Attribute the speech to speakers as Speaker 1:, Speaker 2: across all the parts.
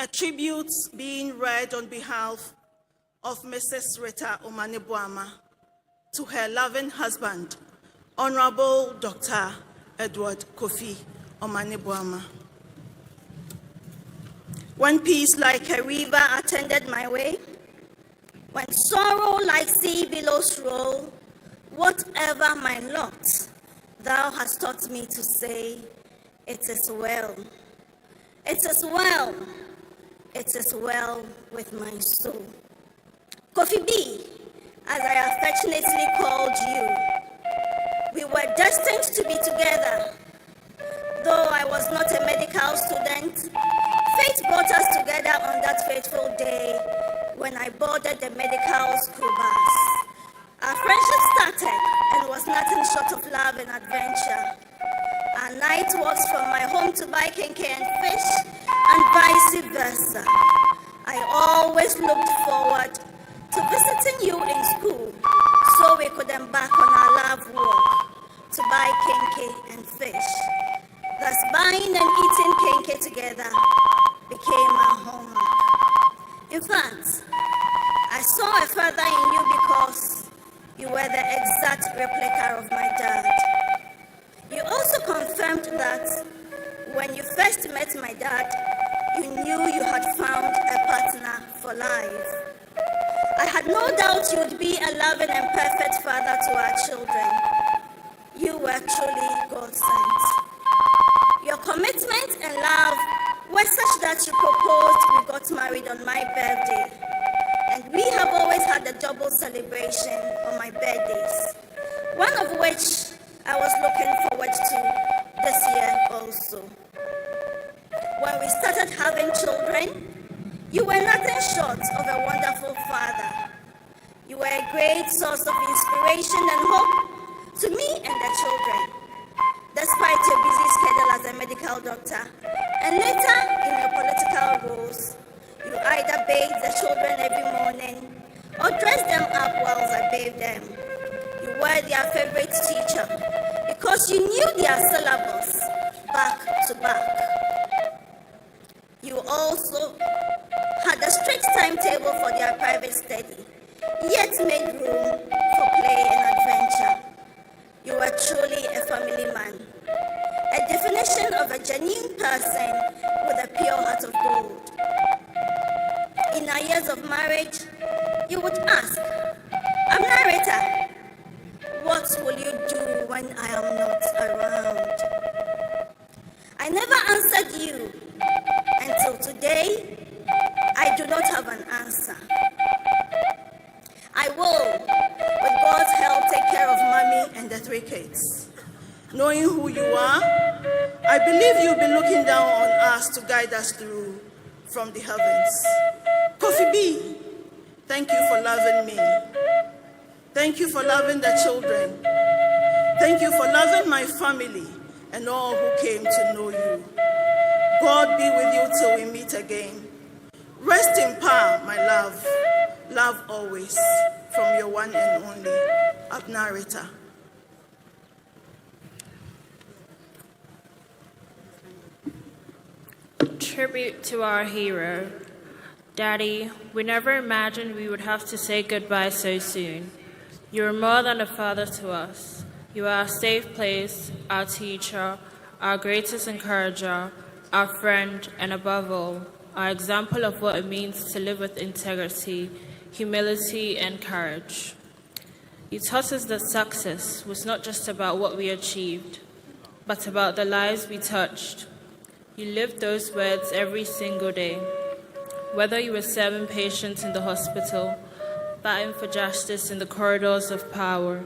Speaker 1: A tribute being read on behalf of Mrs. Rita Omanibuama to her loving husband, Honorable Dr. Edward Kofi Omanibuama.
Speaker 2: When peace like a river attended my way, when sorrow like sea billows roll, whatever my lot, thou hast taught me to say, it is well. It is well. It is well with my soul. Kofi B, as I affectionately called you, we were destined to be together. Though I was not a medical student, fate brought us together on that fateful day when I boarded the medical school bus. Our friendship started and was nothing short of love and adventure. Our night walks from my home to buy kenkey and fish, and vice versa. I always looked forward to visiting you in school so we could embark on our love walk to buy kenkey and fish. Thus, buying and eating kenkey together became our hallmark. In fact, I saw a father in you because you were the exact replica of my dad. You also confirmed that when you first met my dad, you knew you had found a partner for life. I had no doubt you would be a loving and perfect father to our children. You were truly God sent. Your commitment and love were such that you proposed we got married on my birthday. And we have always had a double celebration on my birthdays, one of which I was looking forward to this year also. When we started having children, you were nothing short of a wonderful father. You were a great source of inspiration and hope to me and the children, despite your busy schedule as a medical doctor. And later, in your political roles, you either bathed the children every morning or dressed them up whilst I bathed them. You were their favorite teacher because you knew their syllabus back to back. You also had a strict timetable for their private study, yet made room for play and adventure. You were truly a family man, a definition of a genuine person with a pure heart of gold. In our years of marriage, you would ask, Amina, what will you do when I am not around? I never answered you. Until today, I do not have an answer. I will, with God's help, take care of mommy
Speaker 1: and the 3 kids. Knowing who you are, I believe you'll be looking down on us to guide us through from the heavens. Kofi B, thank you for loving me. Thank you for loving the children. Thank you for loving my family and all who came to know you. God be with you till we meet again. Rest in power, my love. Love always, from your one and only, Abna Rita.
Speaker 3: Tribute to our hero. Daddy, we never imagined we would have to say goodbye so soon. You are more than a father to us. You are our safe place, our teacher, our greatest encourager, our friend, and above all, our example of what it means to live with integrity, humility, and courage. You taught us that success was not just about what we achieved, but about the lives we touched. You lived those words every single day. Whether you were serving patients in the hospital, fighting for justice in the corridors of power,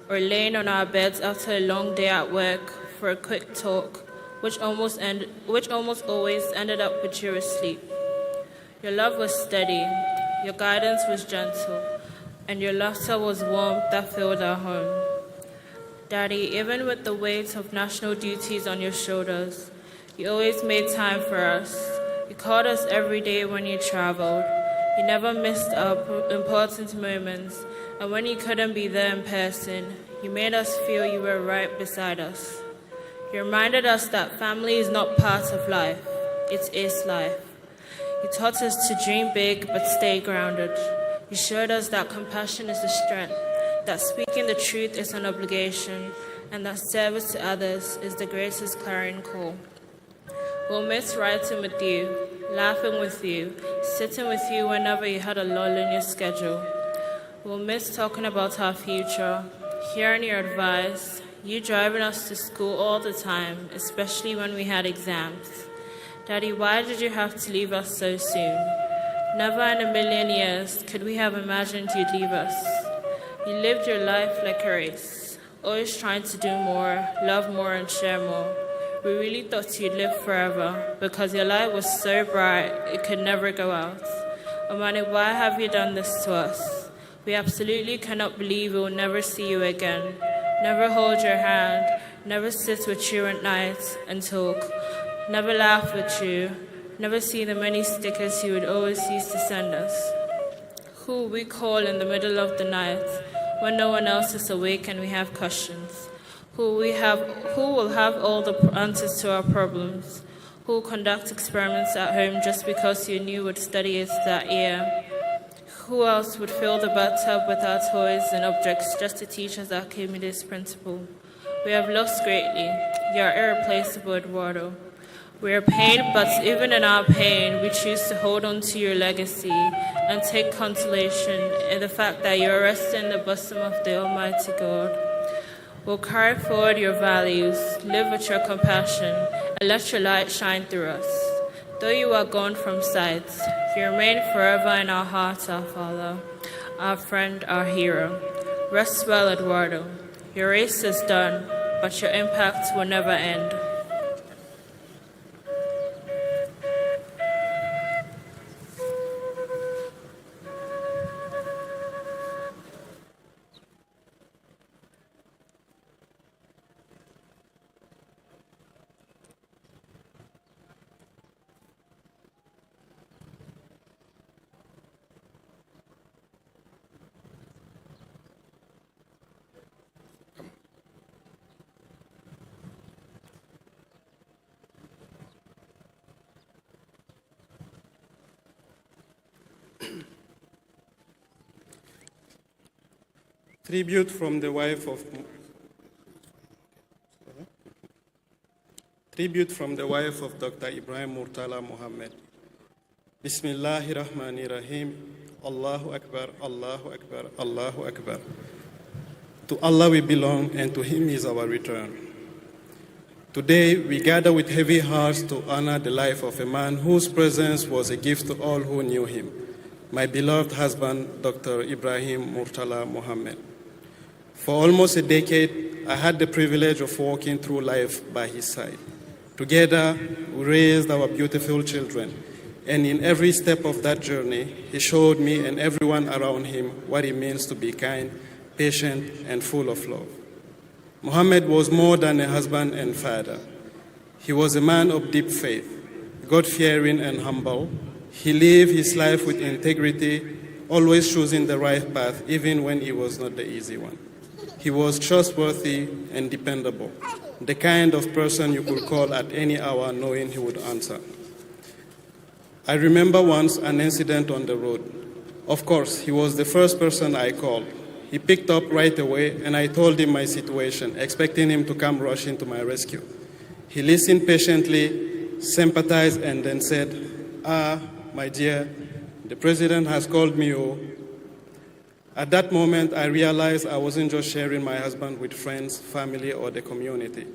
Speaker 3: or laying on our beds after a long day at work for a quick talk, which almost always ended up with you asleep. Your love was steady, your guidance was gentle, and your laughter was warmth that filled our home. Daddy, even with the weight of national duties on your shoulders, you always made time for us. You called us every day when you traveled. You never missed our important moments, and when you couldn't be there in person, you made us feel you were right beside us. You reminded us that family is not part of life, it is life. You taught us to dream big but stay grounded. You showed us that compassion is a strength, that speaking the truth is an obligation, and that service to others is the greatest clarion call. We'll miss writing with you, laughing with you, sitting with you whenever you had a lull in your schedule. We'll miss talking about our future, hearing your advice, you driving us to school all the time, especially when we had exams. Daddy, why did you have to leave us so soon? Never in a million years could we have imagined you'd leave us. You lived your life like a race, always trying to do more, love more, and share more. We really thought you'd live forever because your light was so bright it could never go out. Omani, why have you done this to us? We absolutely cannot believe we will never see you again, never hold your hand, never sit with you at night and talk, never laugh with you, never see the many stickers you would always use to send us. Who we call in the middle of the night when no one else is awake and we have questions. Who will have all the answers to our problems. Who will conduct experiments at home just because you knew would study it that year. Who else would fill the bathtub with our toys and objects just to teach us Archimedes' principle? We have lost greatly. You are irreplaceable, Eduardo. We are pained, but even in our pain, we choose to hold on to your legacy and take consolation in the fact that you are resting in the bosom of the Almighty God. We'll carry forward your values, live with your compassion, and let your light shine through us. Though you are gone from sight, you remain forever in our hearts, our Father, our friend, our hero. Rest well, Eduardo. Your race is done, but your impact will never end.
Speaker 4: Tribute from the wife of Dr. Ibrahim Murtala Muhammad. Bismillahir Rahmanir Rahim. Allahu Akbar, Allahu Akbar, Allahu Akbar. To Allah we belong, and to Him is our return. Today we gather with heavy hearts to honor the life of a man whose presence was a gift to all who knew him, my beloved husband, Dr. Ibrahim Murtala Muhammad. For almost a decade, I had the privilege of walking through life by his side. Together, we raised our beautiful children, and in every step of that journey, he showed me and everyone around him what it means to be kind, patient, and full of love. Muhammad was more than a husband and father. He was a man of deep faith, God-fearing and humble. He lived his life with integrity, always choosing the right path, even when it was not the easy one. He was trustworthy and dependable, the kind of person you could call at any hour knowing he would answer. I remember once an incident on the road. Of course, he was the first person I called. He picked up right away, and I told him my situation, expecting him to come rushing to my rescue. He listened patiently, sympathized, and then said, my dear, the president has called me. At that moment, I realized I wasn't just sharing my husband with friends, family, or the community.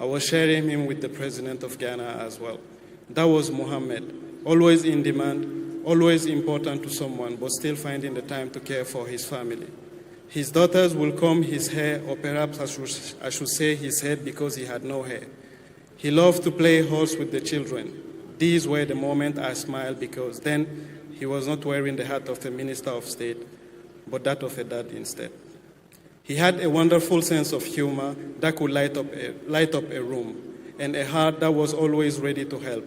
Speaker 4: I was sharing him with the president of Ghana as well. That was Muhammad, always in demand, always important to someone, but still finding the time to care for his family. His daughters will comb his hair, or perhaps I should say his head, because he had no hair. He loved to play horse with the children. These were the moments I smiled, because then he was not wearing the hat of a minister of state, but that of a dad instead. He had a wonderful sense of humor that could light up a room, and a heart that was always ready to help.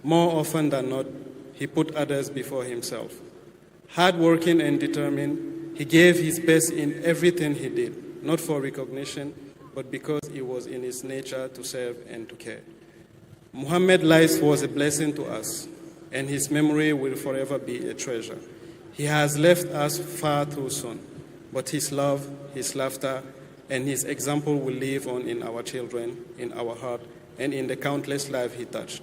Speaker 4: More often than not, he put others before himself. Hardworking and determined, he gave his best in everything he did, not for recognition, but because it was in his nature to serve and to care. Muhammad's life was a blessing to us. and his memory will forever be a treasure. He has left us far too soon, but his love, his laughter, and his example will live on in our children, in our heart, and in the countless lives he touched.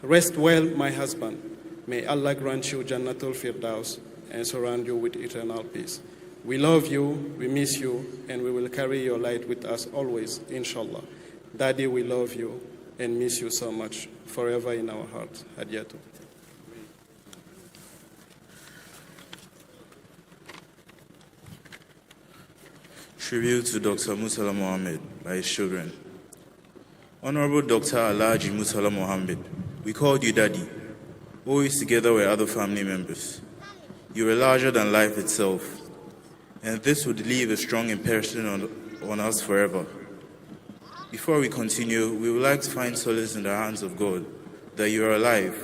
Speaker 4: Rest well, my husband. May Allah grant you Jannatul Firdaus and surround you with eternal peace. We love you, we miss you, and we will carry your light with us always, inshallah. Daddy, we love you and miss you so much, forever in our hearts. Hadiyatu.
Speaker 5: Tribute to Dr. Murtala Mohammed by his children. Honorable Dr. Alhaji Murtala Mohammed, we called you Daddy, always together with other family members. You were larger than life itself, and this would leave a strong impression on us forever. Before we continue, we would like to find solace in the hands of God that you are alive,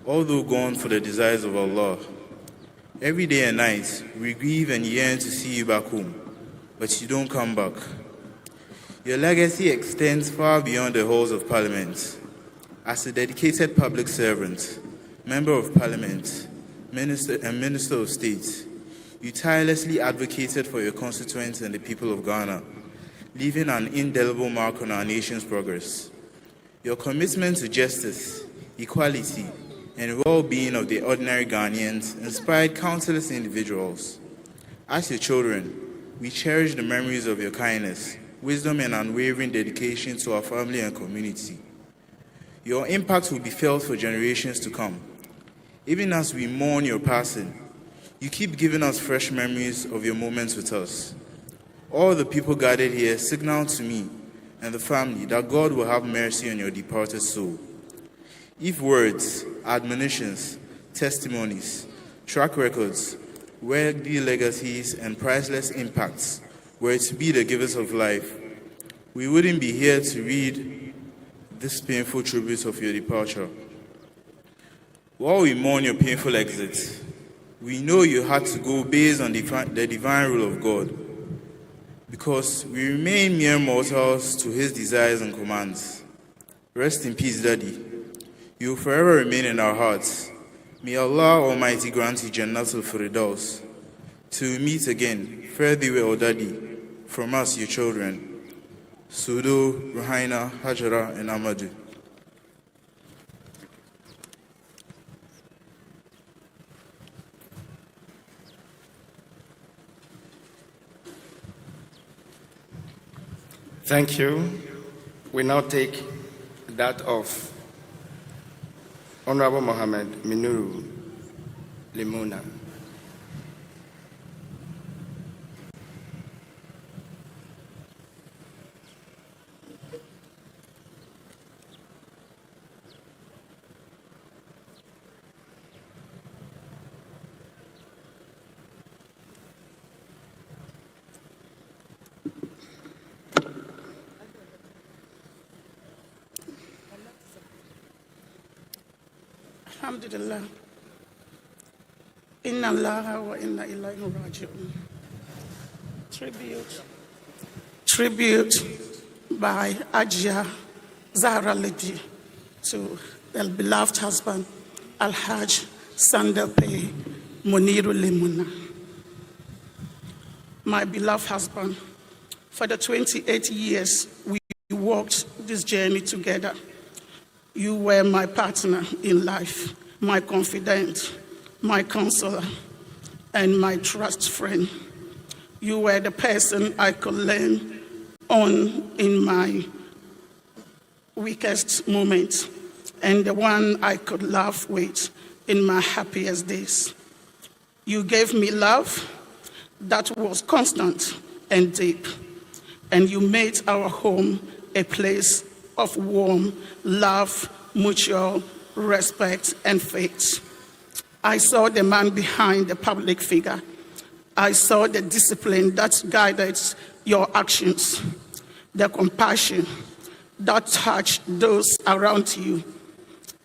Speaker 5: although gone for the desires of Allah. Every day and night, we grieve and yearn to see you back home, but you don't come back. Your legacy extends far beyond the halls of Parliament. As a dedicated public servant, Member of Parliament, Minister of State, you tirelessly advocated for your constituents and the people of Ghana, leaving an indelible mark on our nation's progress. Your commitment to justice, equality, and well-being of the ordinary Ghanaians inspired countless individuals. As your children, we cherish the memories of your kindness, wisdom, and unwavering dedication to our family and community. Your impact will be felt for generations to come. Even as we mourn your passing, you keep giving us fresh memories of your moments with us. All the people gathered here signal to me and the family that God will have mercy on your departed soul. If words, admonitions, testimonies, track records, worthy legacies, and priceless impacts were to be the givers of life, we wouldn't be here to read this painful tribute of your departure. While we mourn your painful exit, we know you had to go based on the divine rule of God, because we remain mere mortals to his desires and commands. Rest in peace, Daddy. You will forever remain in our hearts. May Allah Almighty grant you Jannatul Firdaus. Till we meet again, fare thee well, Daddy, from us, your children, Sudo, Ruhaina, Hajara, and Amadu.
Speaker 6: Thank you. We now take that of Honorable Mohammed Minuru Limuna.
Speaker 1: Alhamdulillah. Inna Allah wa inna ilayhi raji'un. Tribute by Ajia Zahra Lidi to their beloved husband, Alhaj Sandape Muniru Limuna. My beloved husband, for the 28 years we walked this journey together, you were my partner in life, my confidant, my counselor, and my trust friend. You were the person I could lean on in my weakest moments, and the one I could laugh with in my happiest days. You gave me love that was constant and deep, and you made our home a place of warm love, mutual respect, and faith. I saw the man behind the public figure. I saw the discipline that guided your actions, the compassion that touched those around you,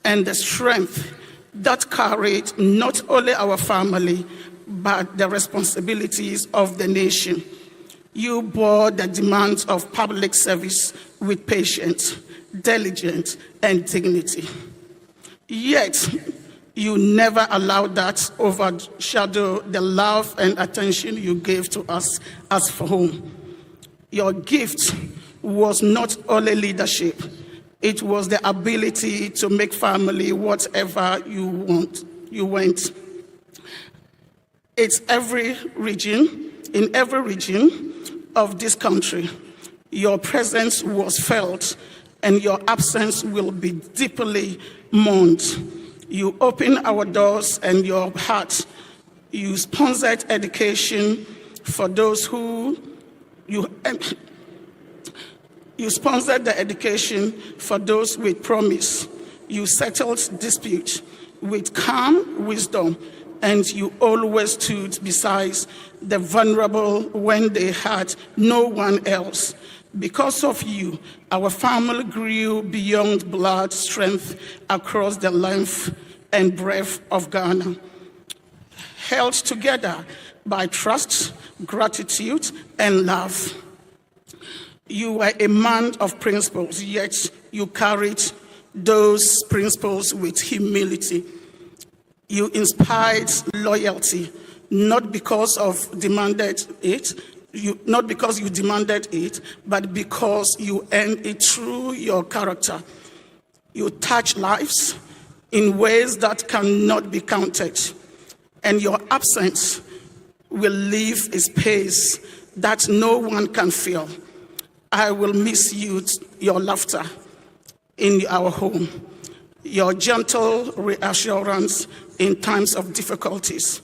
Speaker 1: and the strength that carried not only our family, but the responsibilities of the nation. You bore the demands of public service with patience, diligence, and dignity. Yet,
Speaker 7: You never allowed that overshadow the love and attention you gave to us as for home. Your gift was not only leadership, it was the ability to make family whatever you went. It's in every region of this country, your presence was felt and your absence will be deeply mourned. You opened our doors and your heart. You sponsored education for those who you sponsored the education for those with promise. You settled disputes with calm wisdom, and you always stood beside the vulnerable when they had no one else. Because of you, our family grew beyond blood strength across the length and breadth of Ghana, held together by trust, gratitude, and love. You were a man of principles, yet you carried those principles with humility. You inspired loyalty, not because you demanded it, but because you earned it through your character. You touch lives in ways that cannot be counted, and your absence will leave a space that no one can fill. I will miss your laughter in our home, your gentle reassurance in times of difficulties,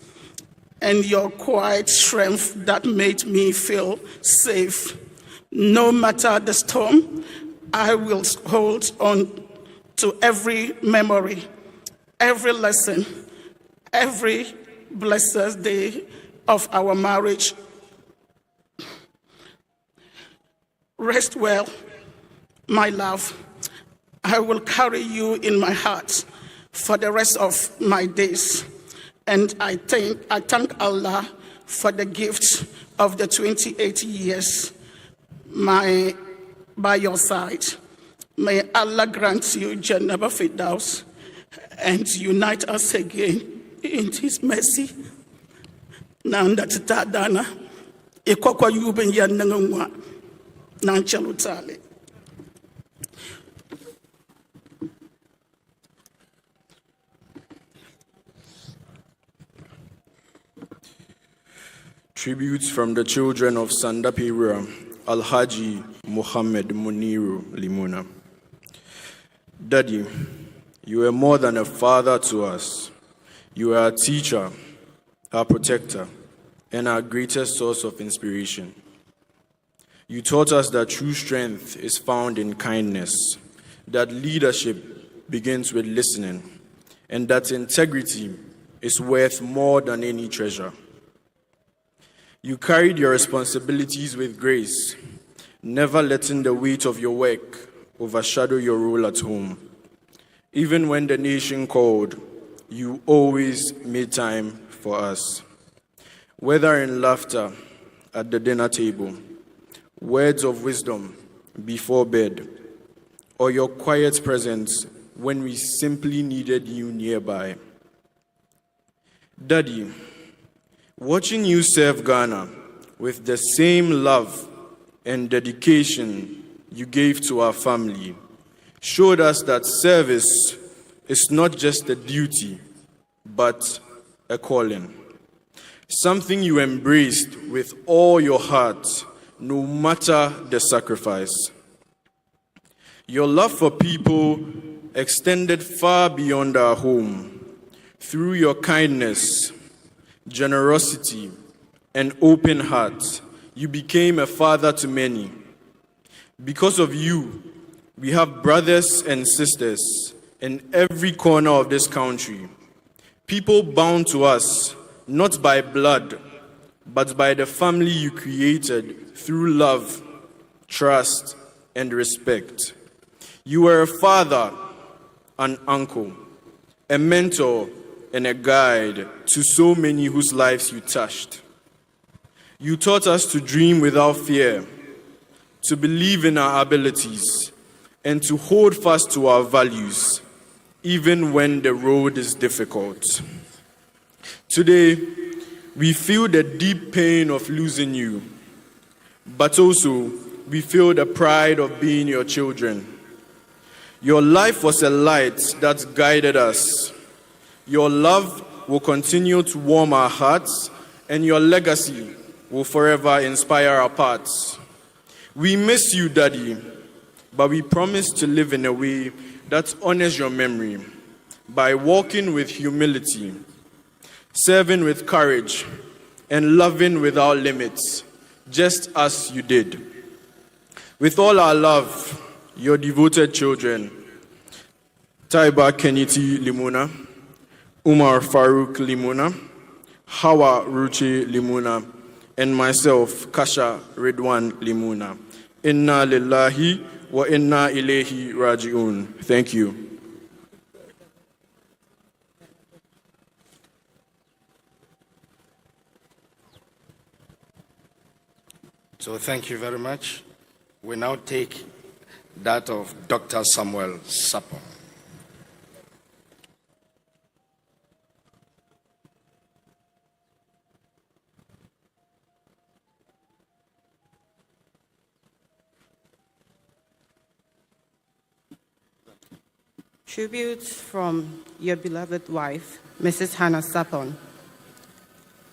Speaker 7: and your quiet strength that made me feel safe. No matter the storm, I will hold on to every memory, every lesson, every blessed day of our marriage. Rest well, my love. I will carry you in my heart for the rest of my days. And I thank Allah for the gift of the 28 years by your side. May Allah grant you Jannah Firdaus and unite us again in His mercy. Nanda tadana ikokwa yuben yanangwa nanchalutale.
Speaker 8: Tributes from the children of Sandapira, Alhaji Muhammad Muniru Limuna. Daddy, you are more than a father to us. You are a teacher, our protector, and our greatest source of inspiration. You taught us that true strength is found in kindness, that leadership begins with listening, and that integrity is worth more than any treasure. You carried your responsibilities with grace, never letting the weight of your work overshadow your role at home. Even when the nation called, you always made time for us. Whether in laughter at the dinner table, words of wisdom before bed, or your quiet presence when we simply needed you nearby. Daddy, watching you serve Ghana with the same love and dedication you gave to our family showed us that service is not just a duty, but a calling. Something you embraced with all your heart, no matter the sacrifice. Your love for people extended far beyond our home. Through your kindness, generosity, and open heart, you became a father to many. Because of you, we have brothers and sisters in every corner of this country. People bound to us, not by blood, but by the family you created through love, trust, and respect. You were a father, an uncle, a mentor, and a guide to so many whose lives you touched. You taught us to dream without fear, to believe in our abilities, and to hold fast to our values. even when the road is difficult. Today, we feel the deep pain of losing you, but also we feel the pride of being your children. Your life was a light that guided us. Your love will continue to warm our hearts, and your legacy will forever inspire our paths. We miss you, Daddy, but we promise to live in a way that honors your memory by walking with humility, serving with courage, and loving without limits, just as you did. With all our love, your devoted children, Taiba Keniti Limuna, Umar Farouk Limuna, Hawa Ruchi Limuna, and myself, Kasha Ridwan Limuna. Inna lillahi wa inna ilayhi raji'un. Thank you.
Speaker 6: So thank you very much. We now take that of Dr. Samuel Sapon.
Speaker 9: Tribute from your beloved wife, Mrs. Hannah Sapon.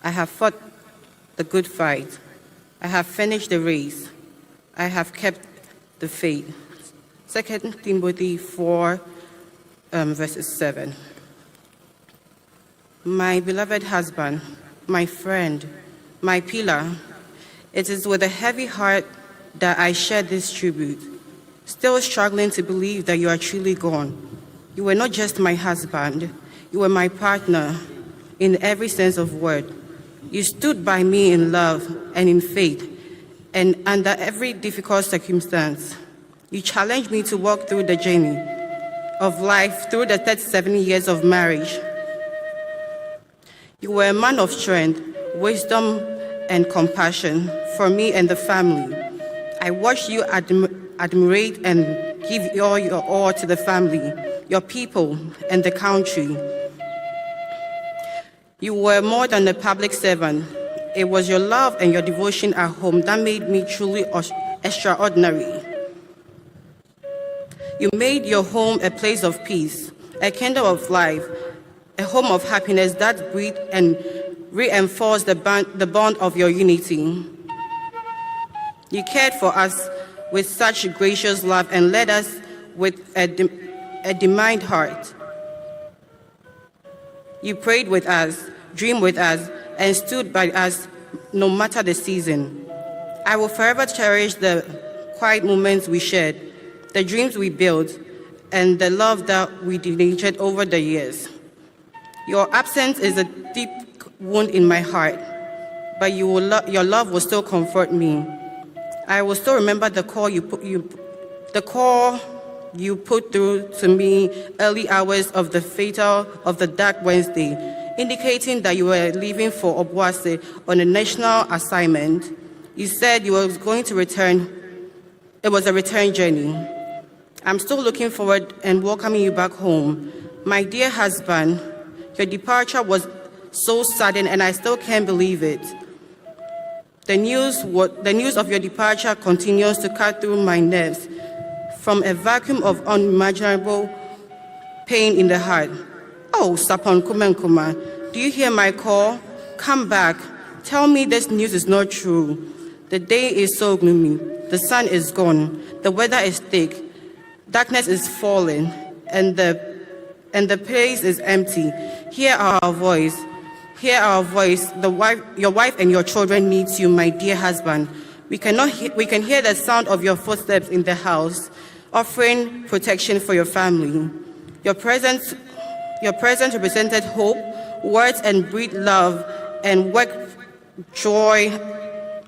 Speaker 9: I have fought the good fight. I have finished the race. I have kept the faith. 2 Timothy 4, verses 7. My beloved husband, my friend, my pillar, it is with a heavy heart that I share this tribute, still struggling to believe that you are truly gone. You were not just my husband, you were my partner in every sense of word. You stood by me in love and in faith, and under every difficult circumstance. You challenged me to walk through the journey of life through the 37 years of marriage. You were a man of strength, wisdom, and compassion for me and the family. I watched you admirate and give all your all to the family, your people, and the country. You were more than a public servant. It was your love and your devotion at home that made me truly extraordinary. You made your home a place of peace, a kingdom of life, a home of happiness that breathed and reinforced the bond of your unity. You cared for us with such gracious love and led us with a determined heart. You prayed with us, dreamed with us, and stood by us no matter the season. I will forever cherish the quiet moments we shared, the dreams we built, and the love that we donated over the years. Your absence is a deep wound in my heart, but your love will still comfort me. I will still remember the call you put through to me early hours of the dark Wednesday, indicating that you were leaving for Obuasi on a national assignment. You said you were going to return. It was a return journey. I'm still looking forward and welcoming you back home. My dear husband, your departure was so sudden and I still can't believe it. The news of your departure continues to cut through my nerves from a vacuum of unimaginable pain in the heart. Oh, Sapon Kumenkuma, do you hear my call? Come back. Tell me this news is not true. The day is so gloomy. The sun is gone. The weather is thick. Darkness is falling, and the place is empty. Hear our voice. Hear our voice. Your wife and your children need you, my dear husband. We can hear the sound of your footsteps in the house, offering protection for your family. Your presence represented hope, words and breathe love, and work joy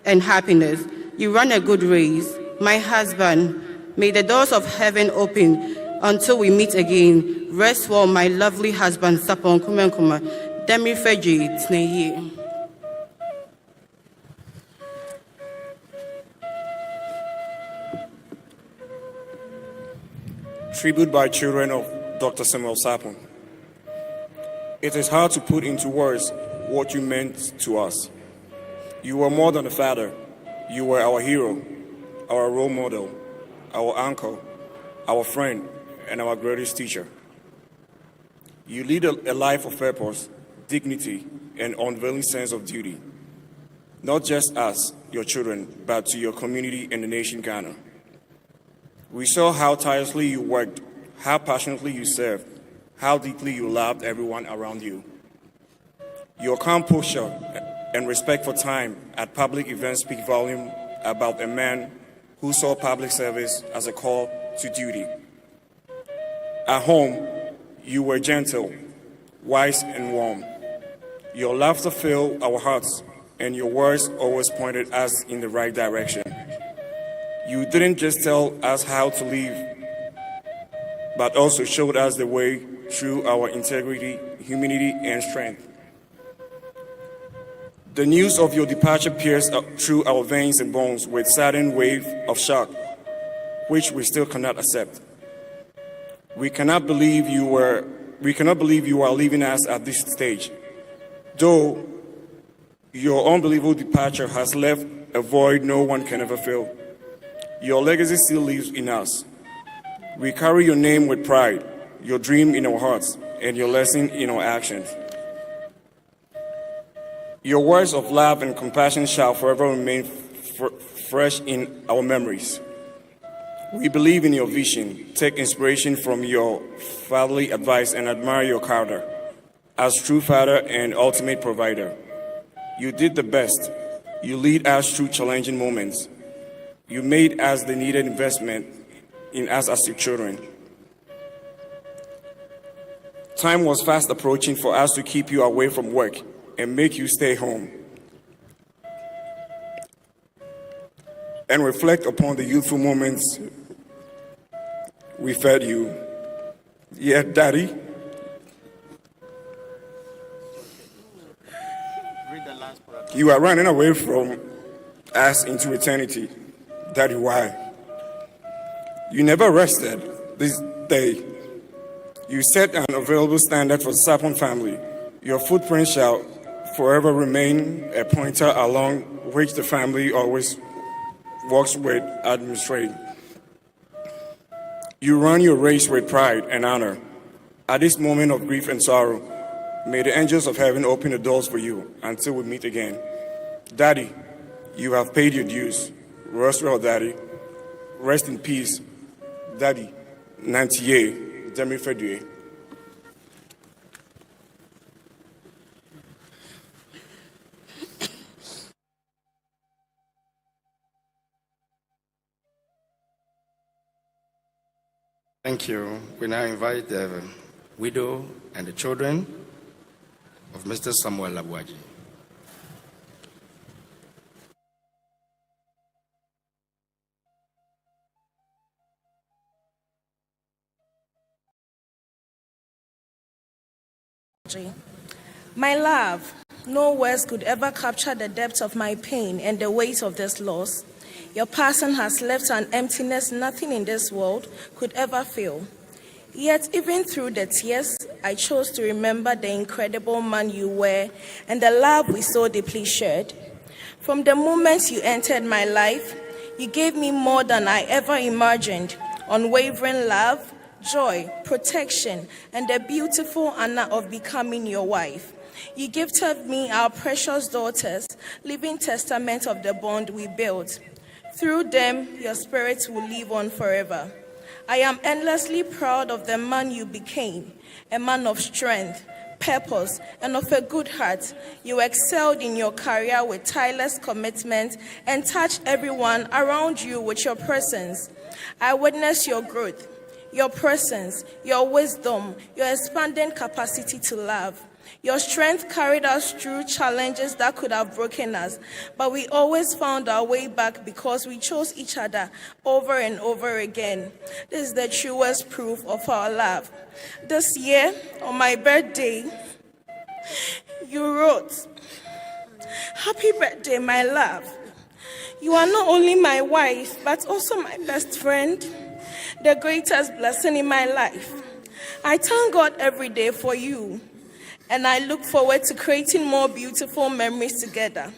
Speaker 9: and happiness. You run a good race. My husband, may the doors of heaven open until we meet again. Rest well, my lovely husband, Sapon Kumenkuma. Demi Feji Tneye.
Speaker 10: Tribute by children of Dr. Samuel Sapon. It is hard to put into words what you meant to us. You were more than a father. You were our hero, our role model, our uncle, our friend, and our greatest teacher. You lead a life of purpose, dignity, and unveiling sense of duty, not just us, your children, but to your community and the nation Ghana. We saw how tirelessly you worked, how passionately you served, how deeply you loved everyone around you. Your calm posture and respect for time at public events speak volume about a man who saw public service as a call to duty. At home, you were gentle, wise, and warm. Your laughter filled our hearts, and your words always pointed us in the right direction. You didn't just tell us how to live, but also showed us the way through our integrity, humility, and strength. The news of your departure pierced through our veins and bones with sudden wave of shock, which we still cannot accept. We cannot believe you are leaving us at this stage. Though your unbelievable departure has left a void no one can ever fill, your legacy still lives in us. We carry your name with pride, your dream in our hearts, and your lesson in our actions. Your words of love and compassion shall forever remain fresh in our memories. We believe in your vision, take inspiration from your fatherly advice, and admire your character as true father and ultimate provider. You did the best. You lead us through challenging moments. You made us the needed investment in us as your children. Time was fast approaching for us to keep you away from work and make you stay home and reflect upon the youthful moments we fed you. Yet, Daddy, you are running away from us into eternity. Daddy, why? You never rested this day. You set an available standard for the Sapon family. Your footprint shall forever remain a pointer along which the family always walks with admiration. You run your race with pride and honor. At this moment of grief and sorrow, may the angels of heaven open the doors for you until we meet again. Daddy, you have paid your dues. Rest well, Daddy. Rest in peace. Daddy, Nantier, Demi Fedue.
Speaker 6: Thank you. We now invite the widow and the children of Mr. Samuel Labwaji.
Speaker 11: My love, no words could ever capture the depth of my pain and the weight of this loss. Your passing has left an emptiness nothing in this world could ever fill. Yet, even through the tears, I chose to remember the incredible man you were and the love we so deeply shared. From the moment you entered my life, you gave me more than I ever imagined: unwavering love, joy, protection, and the beautiful honor of becoming your wife. You gifted me our precious daughters, living testament of the bond we built. Through them, your spirit will live on forever. I am endlessly proud of the man you became, a man of strength, purpose, and of a good heart. You excelled in your career with tireless commitment and touched everyone around you with your presence. I witnessed your growth, your presence, your wisdom, your expanding capacity to love. Your strength carried us through challenges that could have broken us, but we always found our way back because we chose each other over and over again. This is the truest proof of our love. This year, on my birthday, you wrote, "Happy birthday, my love. You are not only my wife, but also my best friend, the greatest blessing in my life. I thank God every day for you, and I look forward to creating more beautiful memories together.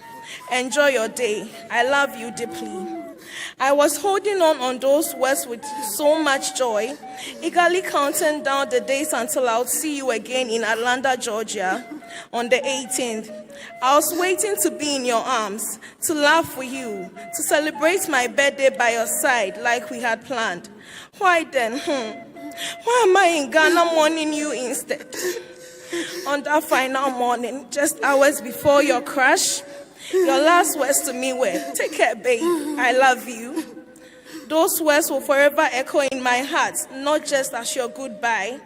Speaker 11: Enjoy your day. I love you deeply. I was holding on those words with so much joy, eagerly counting down the days until I would see you again in Atlanta, Georgia on the 18th. I was waiting to be in your arms, to laugh with you, to celebrate my birthday by your side like we had planned. Why then? Why am I in Ghana mourning you instead? On that final morning, just hours before your crash, your last words to me were, "Take care, babe. I love you." Those words will forever echo in my heart, not just as your goodbye,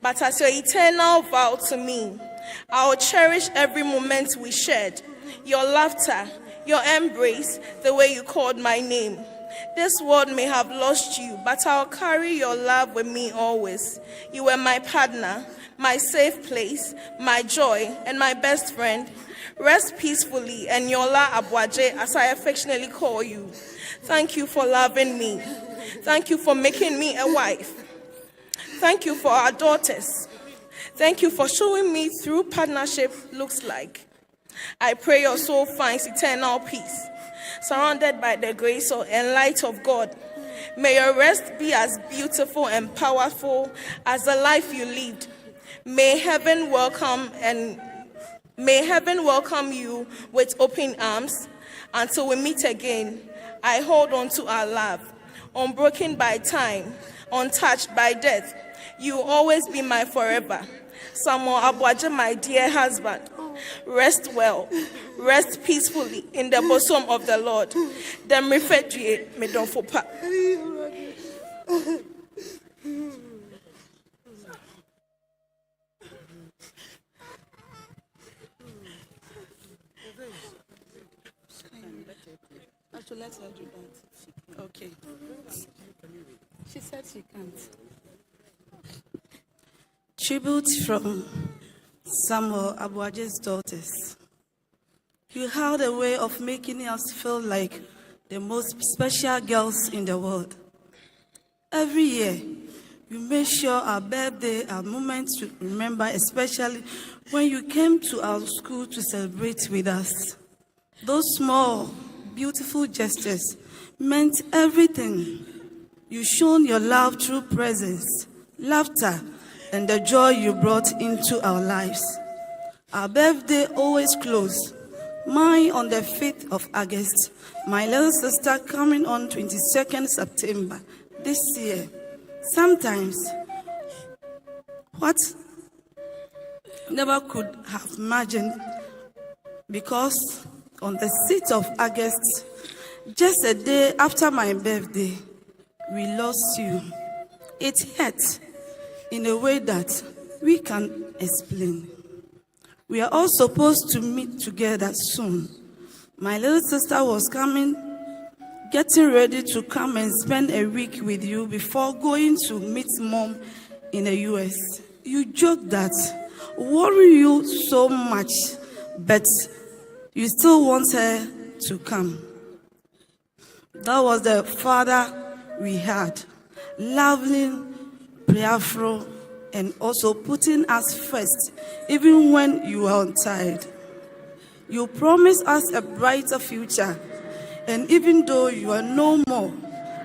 Speaker 11: but as your eternal vow to me. I will cherish every moment we shared, your laughter, your embrace, the way you called my name. This world may have lost you, but I'll carry your love with me always. You were my partner, my safe place, my joy, and my best friend. Rest peacefully, Eniola Abuaje, as I affectionately call you. Thank you for loving me. Thank you for making me a wife. Thank you for our daughters. Thank you for showing me through partnership looks like. I pray your soul finds eternal peace, surrounded by the grace and light of God. May your rest be as beautiful and powerful as the life you lived. May heaven welcome you with open arms. Until we meet again, I hold on to our love, unbroken by time, untouched by death. You will always be my forever. Samuel Abuaje, my dear husband, rest well, rest peacefully in the bosom of the Lord. Dem refedue me don fopa.
Speaker 7: To let her do that. Okay. She said she can't. Tribute from Samuel Abuaje's daughters. You had a way of making us feel like the most special girls in the world. Every year, you made sure our birthday, our moments to remember, especially when you came to our school to celebrate with us. Those small, beautiful gestures meant everything. You shone your love through presence, laughter, and the joy you brought into our lives. Our birthday always close. Mine on the 5th of August, my little sister coming on 22nd September this year. Sometimes, what never could have imagined, because on the 6th of August, just a day after my birthday, we lost you. It hurt in a way that we can't explain. We are all supposed to meet together soon. My little sister was getting ready to come and spend a week with you before going to meet mom in the US. You joked that worry you so much, but you still want her to come. That was the father we had, loving, prayerful, and also putting us first, even when you were tired. You promised us a brighter future, and even though you are no more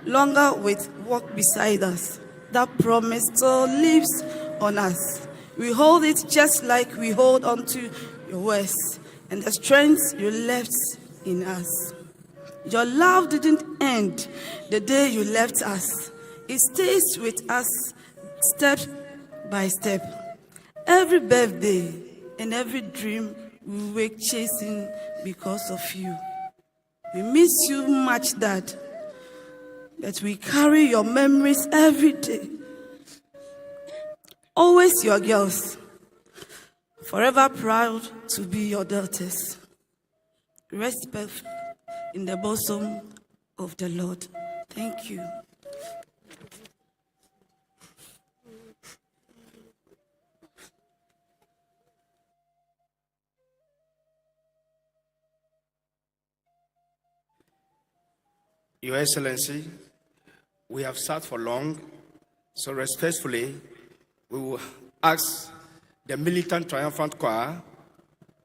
Speaker 7: longer walk beside us, that promise still lives on us. We hold it just like we hold on to your words and the strength you left in us. Your love didn't end the day you left us. It stays with us step by step. Every birthday and every dream we wake chasing because of you. We miss you much, Dad, but we carry your memories every day. Always your girls, forever proud to be your daughters. Respect in the bosom of the Lord. Thank you.
Speaker 6: Your Excellency, we have sat for long, so respectfully, we will ask the Militant Triumphant Choir,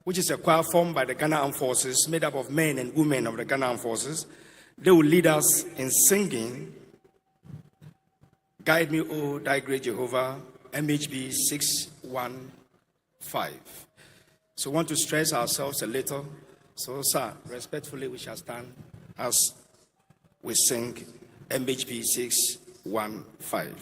Speaker 6: which is a choir formed by the Ghana Armed Forces, made up of men and women of the Ghana Armed Forces. They will lead us in singing Guide Me, O Thy Great Jehovah, MHB 615. So we want to stress ourselves a little. So, sir, respectfully, we shall stand as we sing MHB 615.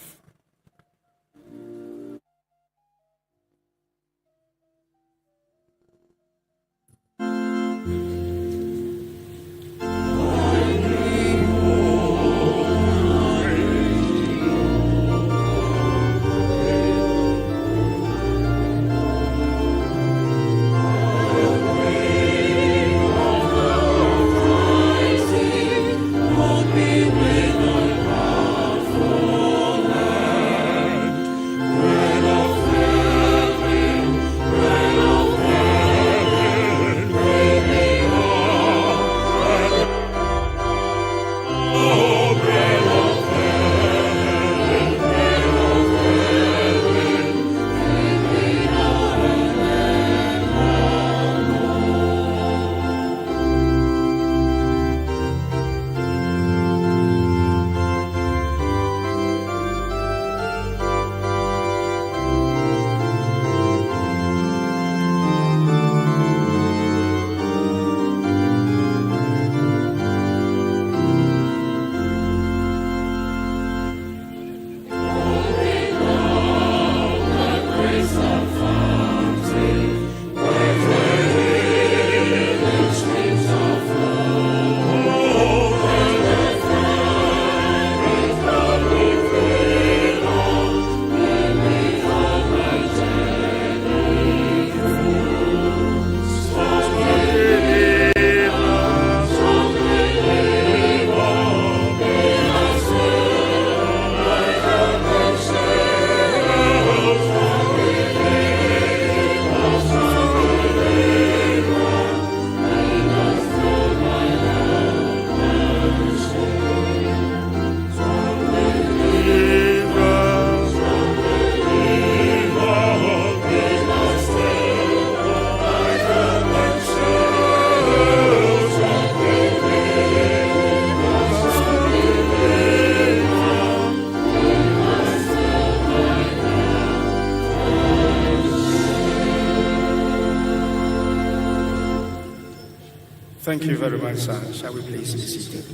Speaker 6: Thank you very much, sir. Shall we please be seated?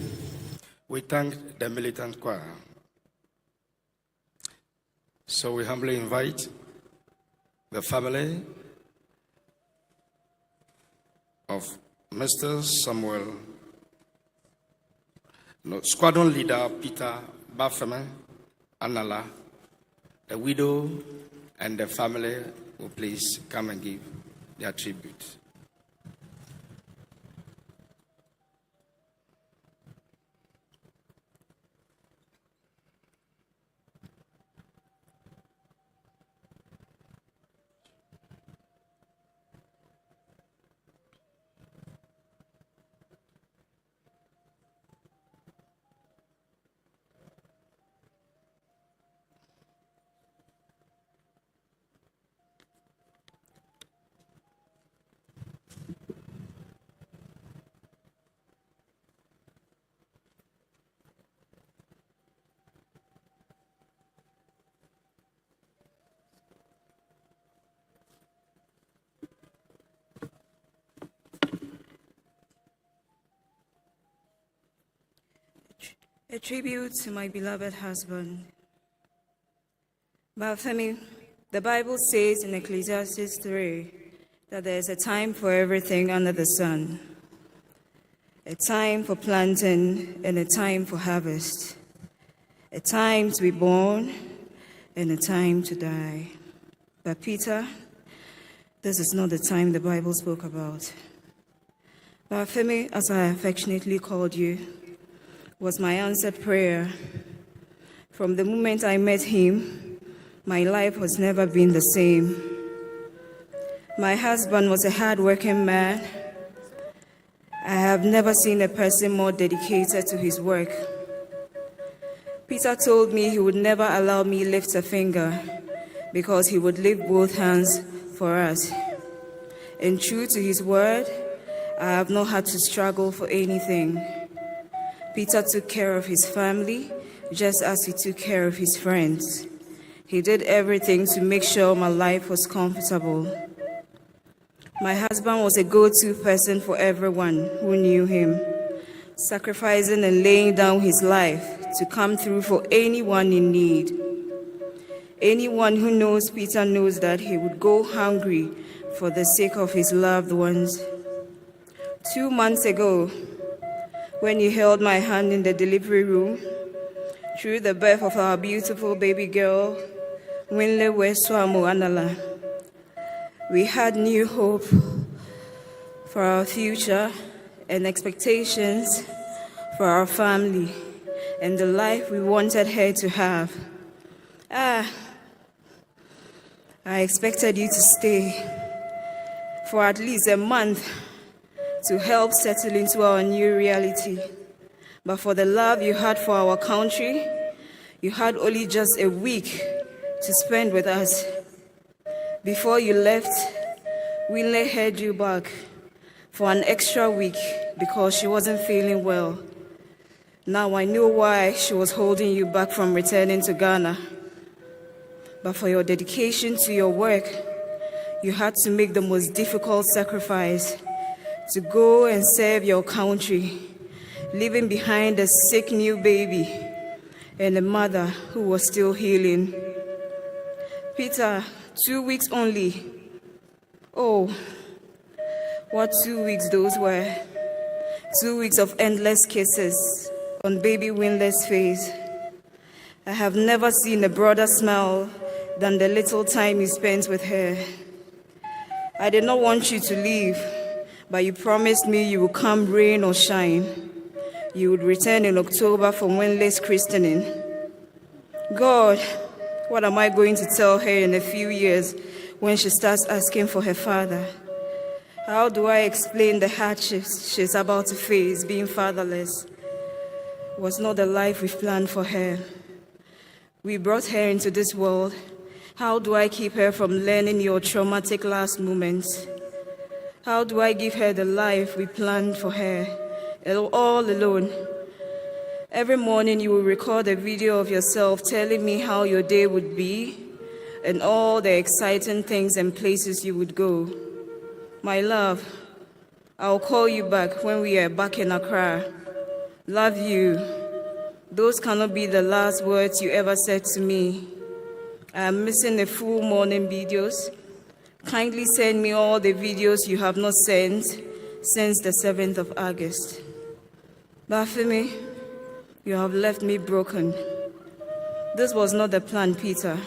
Speaker 6: We thank the Militant Choir. So we humbly invite the family of Mr. Samuel, Squadron Leader Peter Bafeme Anala, the widow and the family will please come and give their tribute.
Speaker 12: A tribute to my beloved husband. Bafemi, the Bible says in Ecclesiastes 3 that there is a time for everything under the sun. A time for planting and a time for harvest. A time to be born and a time to die. But Peter, this is not the time the Bible spoke about. Bafemi, as I affectionately called you, was my answered prayer. From the moment I met him, my life has never been the same. My husband was a hard-working man. I have never seen a person more dedicated to his work. Peter told me he would never allow me lift a finger because he would lift both hands for us. And true to his word, I have not had to struggle for anything. Peter took care of his family just as he took care of his friends. He did everything to make sure my life was comfortable. My husband was a go-to person for everyone who knew him, sacrificing and laying down his life to come through for anyone in need. Anyone who knows Peter knows that he would go hungry for the sake of his loved ones. 2 months ago, when he held my hand in the delivery room, through the birth of our beautiful baby girl, Winle Weswamu Anala, we had new hope for our future and expectations for our family and the life we wanted her to have. I expected you to stay for at least a month to help settle into our new reality. But for the love you had for our country, you had only just a week to spend with us. Before you left, Winle held you back for an extra week because she wasn't feeling well. Now I know why she was holding you back from returning to Ghana. But for your dedication to your work, you had to make the most difficult sacrifice to go and serve your country, leaving behind a sick new baby and a mother who was still healing. Peter, 2 weeks only. Oh, what 2 weeks those were. 2 weeks of endless kisses on baby Winle's face. I have never seen a broader smile than the little time you spent with her. I did not want you to leave, but you promised me you would come rain or shine. You would return in October for Winle's christening. God, what am I going to tell her in a few years when she starts asking for her father? How do I explain the hardships she's about to face being fatherless? It was not the life we've planned for her. We brought her into this world. How do I keep her from learning your traumatic last moments? How do I give her the life we planned for her, all alone? Every morning you will record a video of yourself telling me how your day would be and all the exciting things and places you would go. My love, I'll call you back when we are back in Accra. Love you. Those cannot be the last words you ever said to me. I am missing the full morning videos. Kindly send me all the videos you have not sent since the 7th of August. Bafemi, you have left me broken. This was not the plan, Peter.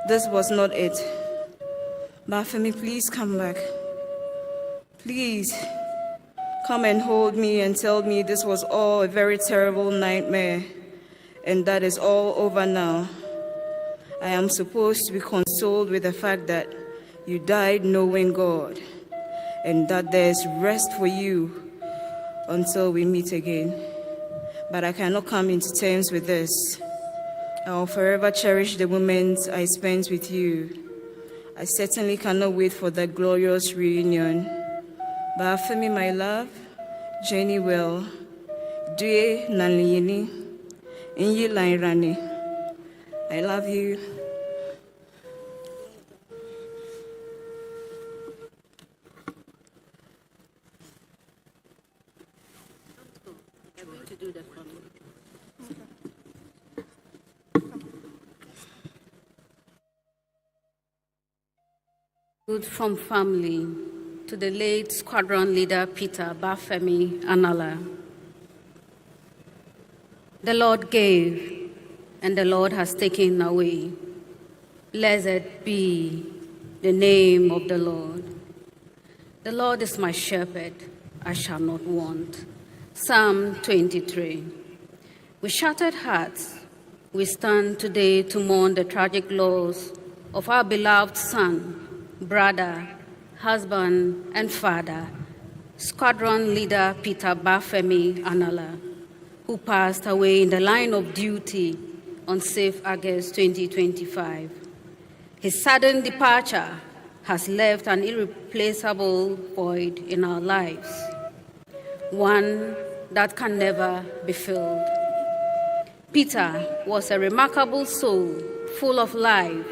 Speaker 12: This was not it. Bafemi, please come back. Please, come and hold me and tell me this was all a very terrible nightmare and that is all over now. I am supposed to be consoled with the fact that you died knowing God and that there's rest for you until we meet again. But I cannot come into terms with this. I will forever cherish the moments I spent with you. I certainly cannot wait for that glorious reunion. But for me, my love, Jenny will. Due Nanlini, Inyi Lairani. I love you.
Speaker 13: Good from family to the late squadron leader Peter Bafemi Anala. The Lord gave, and the Lord has taken away. Blessed be the name of the Lord. The Lord is my shepherd, I shall not want. Psalm 23. With shattered hearts, we stand today to mourn the tragic loss of our beloved son, brother, husband, and father, Squadron Leader Peter Bafemi Anala, who passed away in the line of duty on 6th August 2025. His sudden departure has left an irreplaceable void in our lives, one that can never be filled. Peter was a remarkable soul, full of life,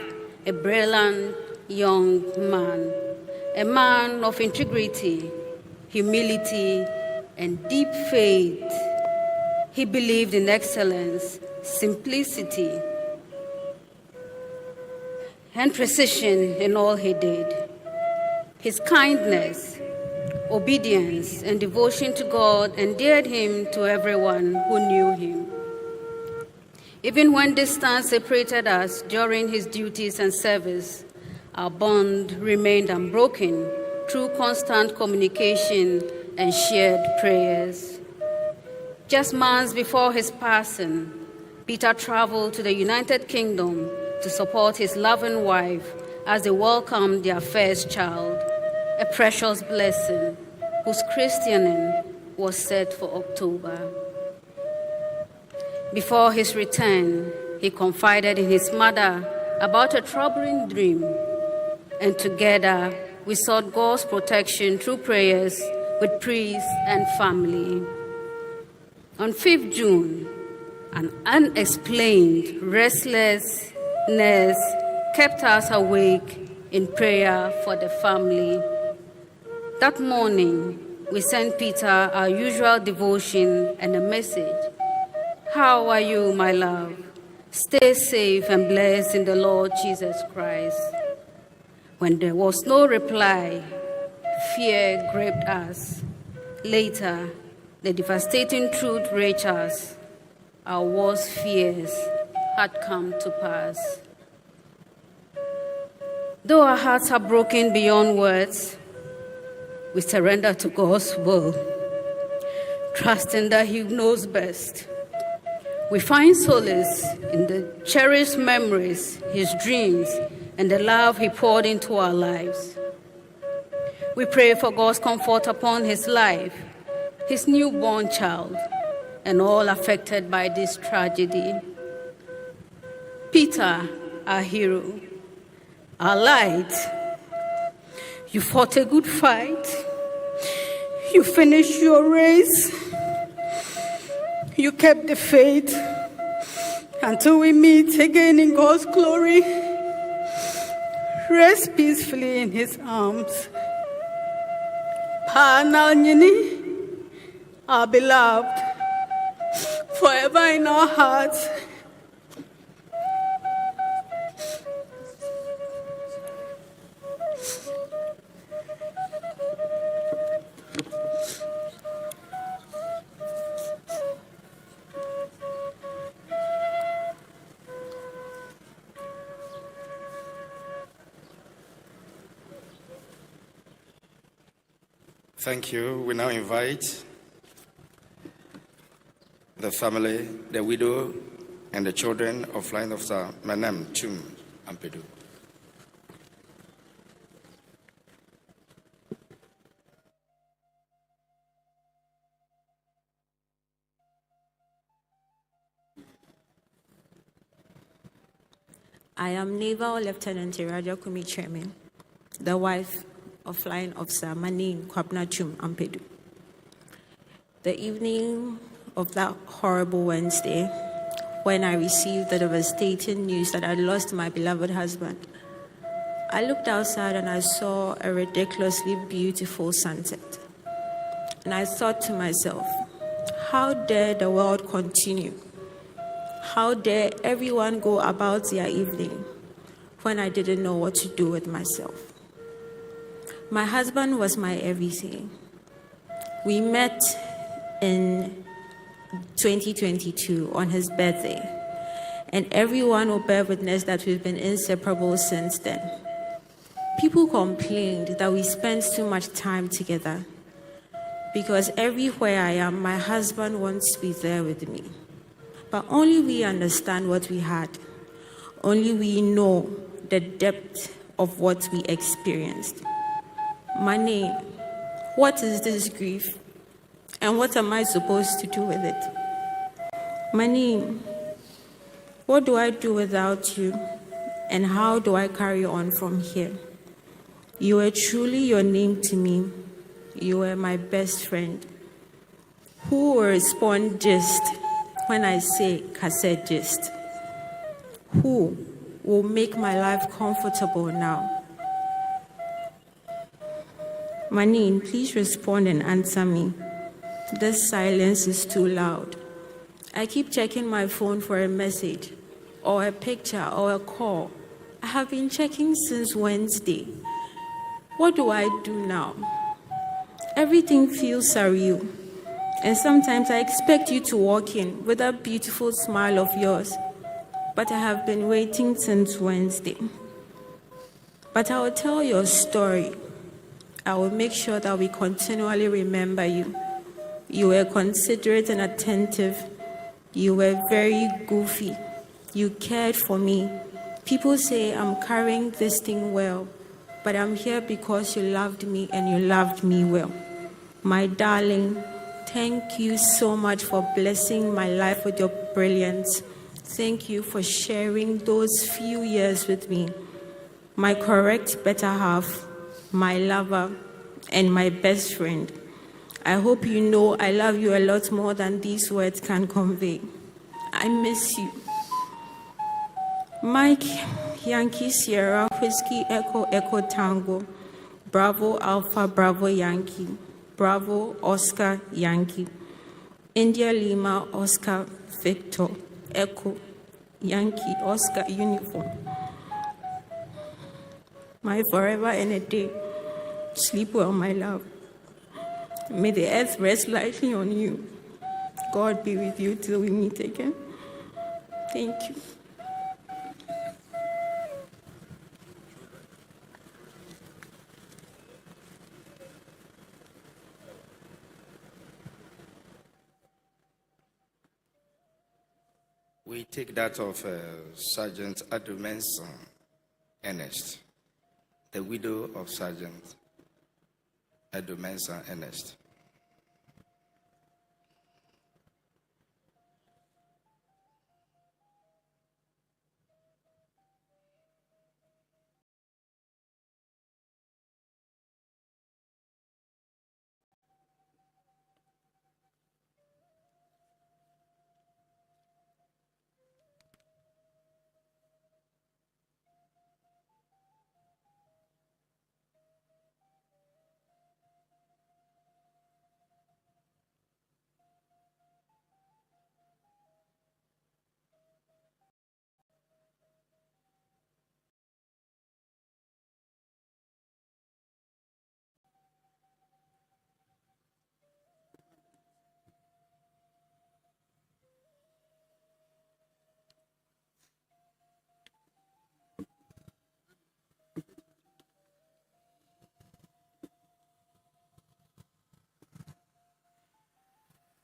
Speaker 13: a brilliant young man, a man of integrity, humility, and deep faith. He believed in excellence, simplicity, and precision in all he did. His kindness, obedience, and devotion to God endeared him to everyone who knew him. Even when distance separated us during his duties and service, our bond remained unbroken through constant communication and shared prayers. Just months before his passing, Peter traveled to the United Kingdom to support his loving wife as they welcomed their first child, a precious blessing whose christening was set for October. Before his return, he confided in his mother about a troubling dream, and together we sought God's protection through prayers with priests and family. On 5th June, an unexplained restlessness kept us awake in prayer for the family. That morning, we sent Peter our usual devotion and a message. How are you, my love? Stay safe and blessed in the Lord Jesus Christ. When there was no reply, fear gripped us. Later, the devastating truth reached us. Our worst fears had come to pass. Though our hearts are broken beyond words, we surrender to God's will, trusting that He knows best. We find solace in the cherished memories, His dreams, and the love He poured into our lives. We pray for God's comfort upon His life, His newborn child, and all affected by this tragedy. Peter, our hero, our light, you fought a good fight. You finished your race. You kept the faith until we meet again in God's glory. Rest peacefully in His arms. Pa Nanyini, our beloved, forever in our hearts.
Speaker 6: Thank you. We now invite the family, the widow, and the children of Flying Officer Manem Chum Ampedu.
Speaker 14: I am Naval Lieutenant Iraja Kumi Chairman, the wife of Flying Officer Manin Kwabna Chum Ampedu. The evening of that horrible Wednesday, when I received the devastating news that I lost my beloved husband, I looked outside and I saw a ridiculously beautiful sunset. And I thought to myself, how dare the world continue? How dare everyone go about their evening when I didn't know what to do with myself? My husband was my everything. We met in 2022 on his birthday, and everyone will bear witness that we've been inseparable since then. People complained that we spent too much time together because everywhere I am, my husband wants to be there with me. But only we understand what we had. Only we know the depth of what we experienced. Mani, what is this grief? And what am I supposed to do with it? Mani, what do I do without you? And how do I carry on from here? You were truly your name to me. You were my best friend. Who will respond just when I say cassette gist? Who will make my life comfortable now? Manine, please respond and answer me. This silence is too loud. I keep checking my phone for a message, or a picture, or a call. I have been checking since Wednesday. What do I do now? Everything feels surreal. And sometimes I expect you to walk in with that beautiful smile of yours. But I have been waiting since Wednesday. But I will tell your story. I will make sure that we continually remember you. You were considerate and attentive. You were very goofy. You cared for me. People say I'm carrying this thing well, but I'm here because you loved me and you loved me well. My darling, thank you so much for blessing my life with your brilliance. Thank you for sharing those few years with me. My correct better half, my lover, and my best friend. I hope you know I love you a lot more than these words can convey. I miss you. Mike, Yankee Sierra, Whiskey, Echo, Echo, Tango, Bravo, Alpha, Bravo, Yankee, Bravo, Oscar, Yankee, India, Lima, Oscar, Victor, Echo, Yankee, Oscar, Uniform. My forever and a day. Sleep well, my love. May the earth rest lightly on you. God be with you till we meet again. Thank you.
Speaker 6: We take that of Sergeant Adumensa Ernest, the widow of Sergeant Adumensa Ernest.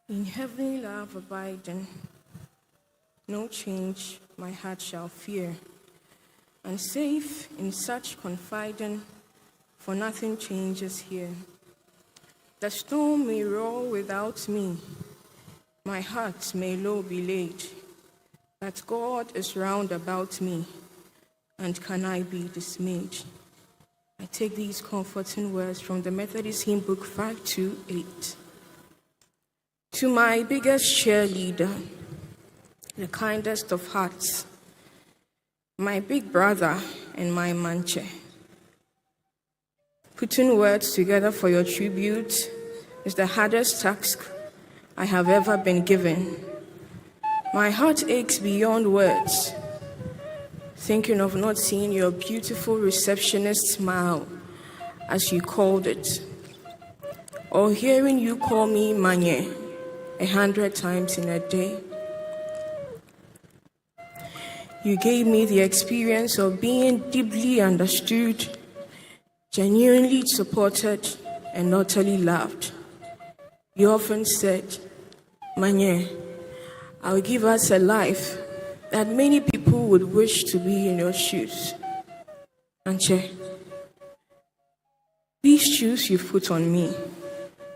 Speaker 11: In heavenly love abiding, no change my heart shall fear, and safe in such confiding, for nothing changes here. The storm may roar without me, my heart may low be laid, but God is round about me, and can I be dismayed? I take these comforting words from the Methodist Hymn Book 528. To my biggest cheerleader, the kindest of hearts, my big brother and my manche. Putting words together for your tribute is the hardest task I have ever been given. My heart aches beyond words, thinking of not seeing your beautiful receptionist smile, as you called it, or hearing you call me Manye 100 times in a day. You gave me the experience of being deeply understood, genuinely supported, and utterly loved. You often said, Manye, I'll give us a life that many people would wish to be in your shoes. Anche, these shoes you put on me,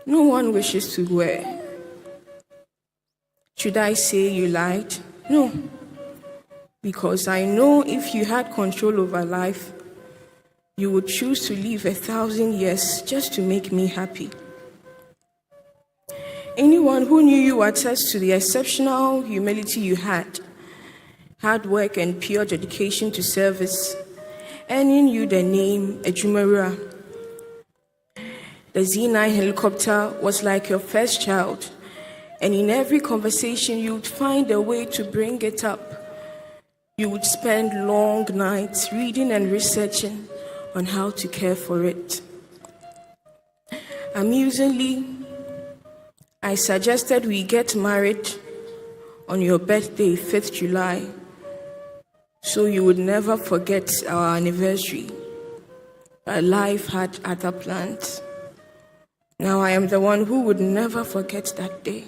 Speaker 11: no one wishes to wear. Should I say you lied? No. because I know if you had control over life, you would choose to live 1,000 years just to make me happy. Anyone who knew you attests to the exceptional humility you had, hard work and pure dedication to service, earning you the name Ejumara. The Z9 helicopter was like your first child, and in every conversation you would find a way to bring it up. You would spend long nights reading and researching on how to care for it. Amusingly, I suggested we get married on your birthday, 5th July, so you would never forget our anniversary. But life had other plans. Now I am the one who would never forget that day.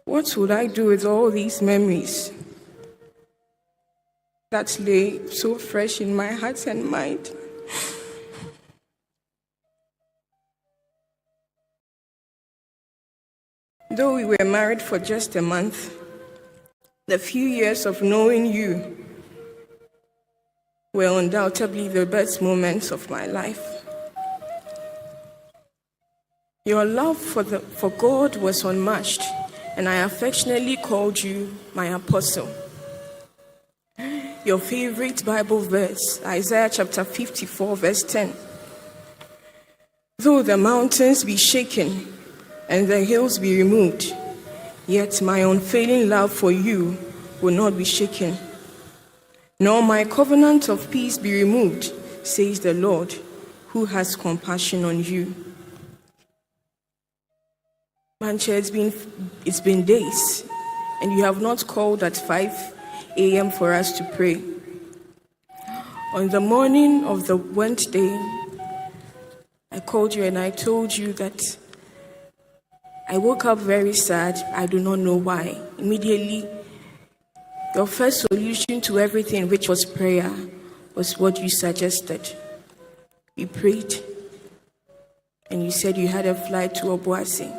Speaker 11: What would I do with all these memories that lay so fresh in my heart and mind? Though we were married for just a month, the few years of knowing you were undoubtedly the best moments of my life. Your love for God was unmatched, and I affectionately called you my apostle. Your favorite Bible verse, Isaiah chapter 54, verse 10. Though the mountains be shaken and the hills be removed, yet my unfailing love for you will not be shaken, nor my covenant of peace be removed, says the Lord, who has compassion on you. Mancha, it's been days, and you have not called at 5 a.m. for us to pray. On the morning of the Wednesday, I called you and I told you that I woke up very sad. I do not know why. Immediately, your first solution to everything, which was prayer, was what you suggested. We prayed, and you said you had a flight to Obuasi,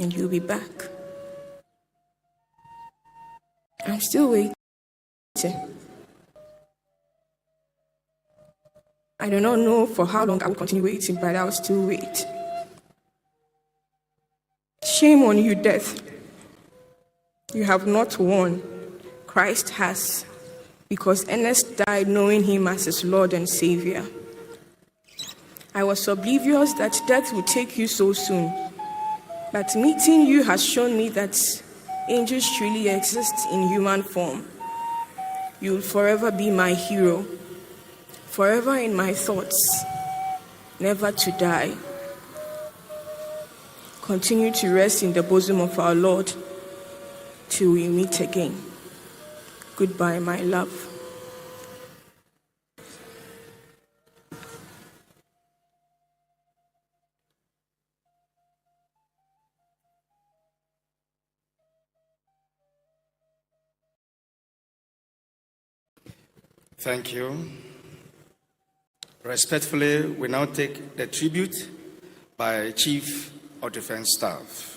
Speaker 11: and you'll be back. I'm still waiting. I do not know for how long I will continue waiting, but I'll still wait. Shame on you, death. You have not won. Christ has, because Ernest died knowing him as his Lord and Savior. I was oblivious that death would take you so soon, but meeting you has shown me that angels truly exist in human form. You will forever be my hero, forever in my thoughts, never to die. Continue to rest in the bosom of our Lord till we meet again. Goodbye, my love.
Speaker 6: Thank you. Respectfully, we now take the tribute by Chief of Defense Staff.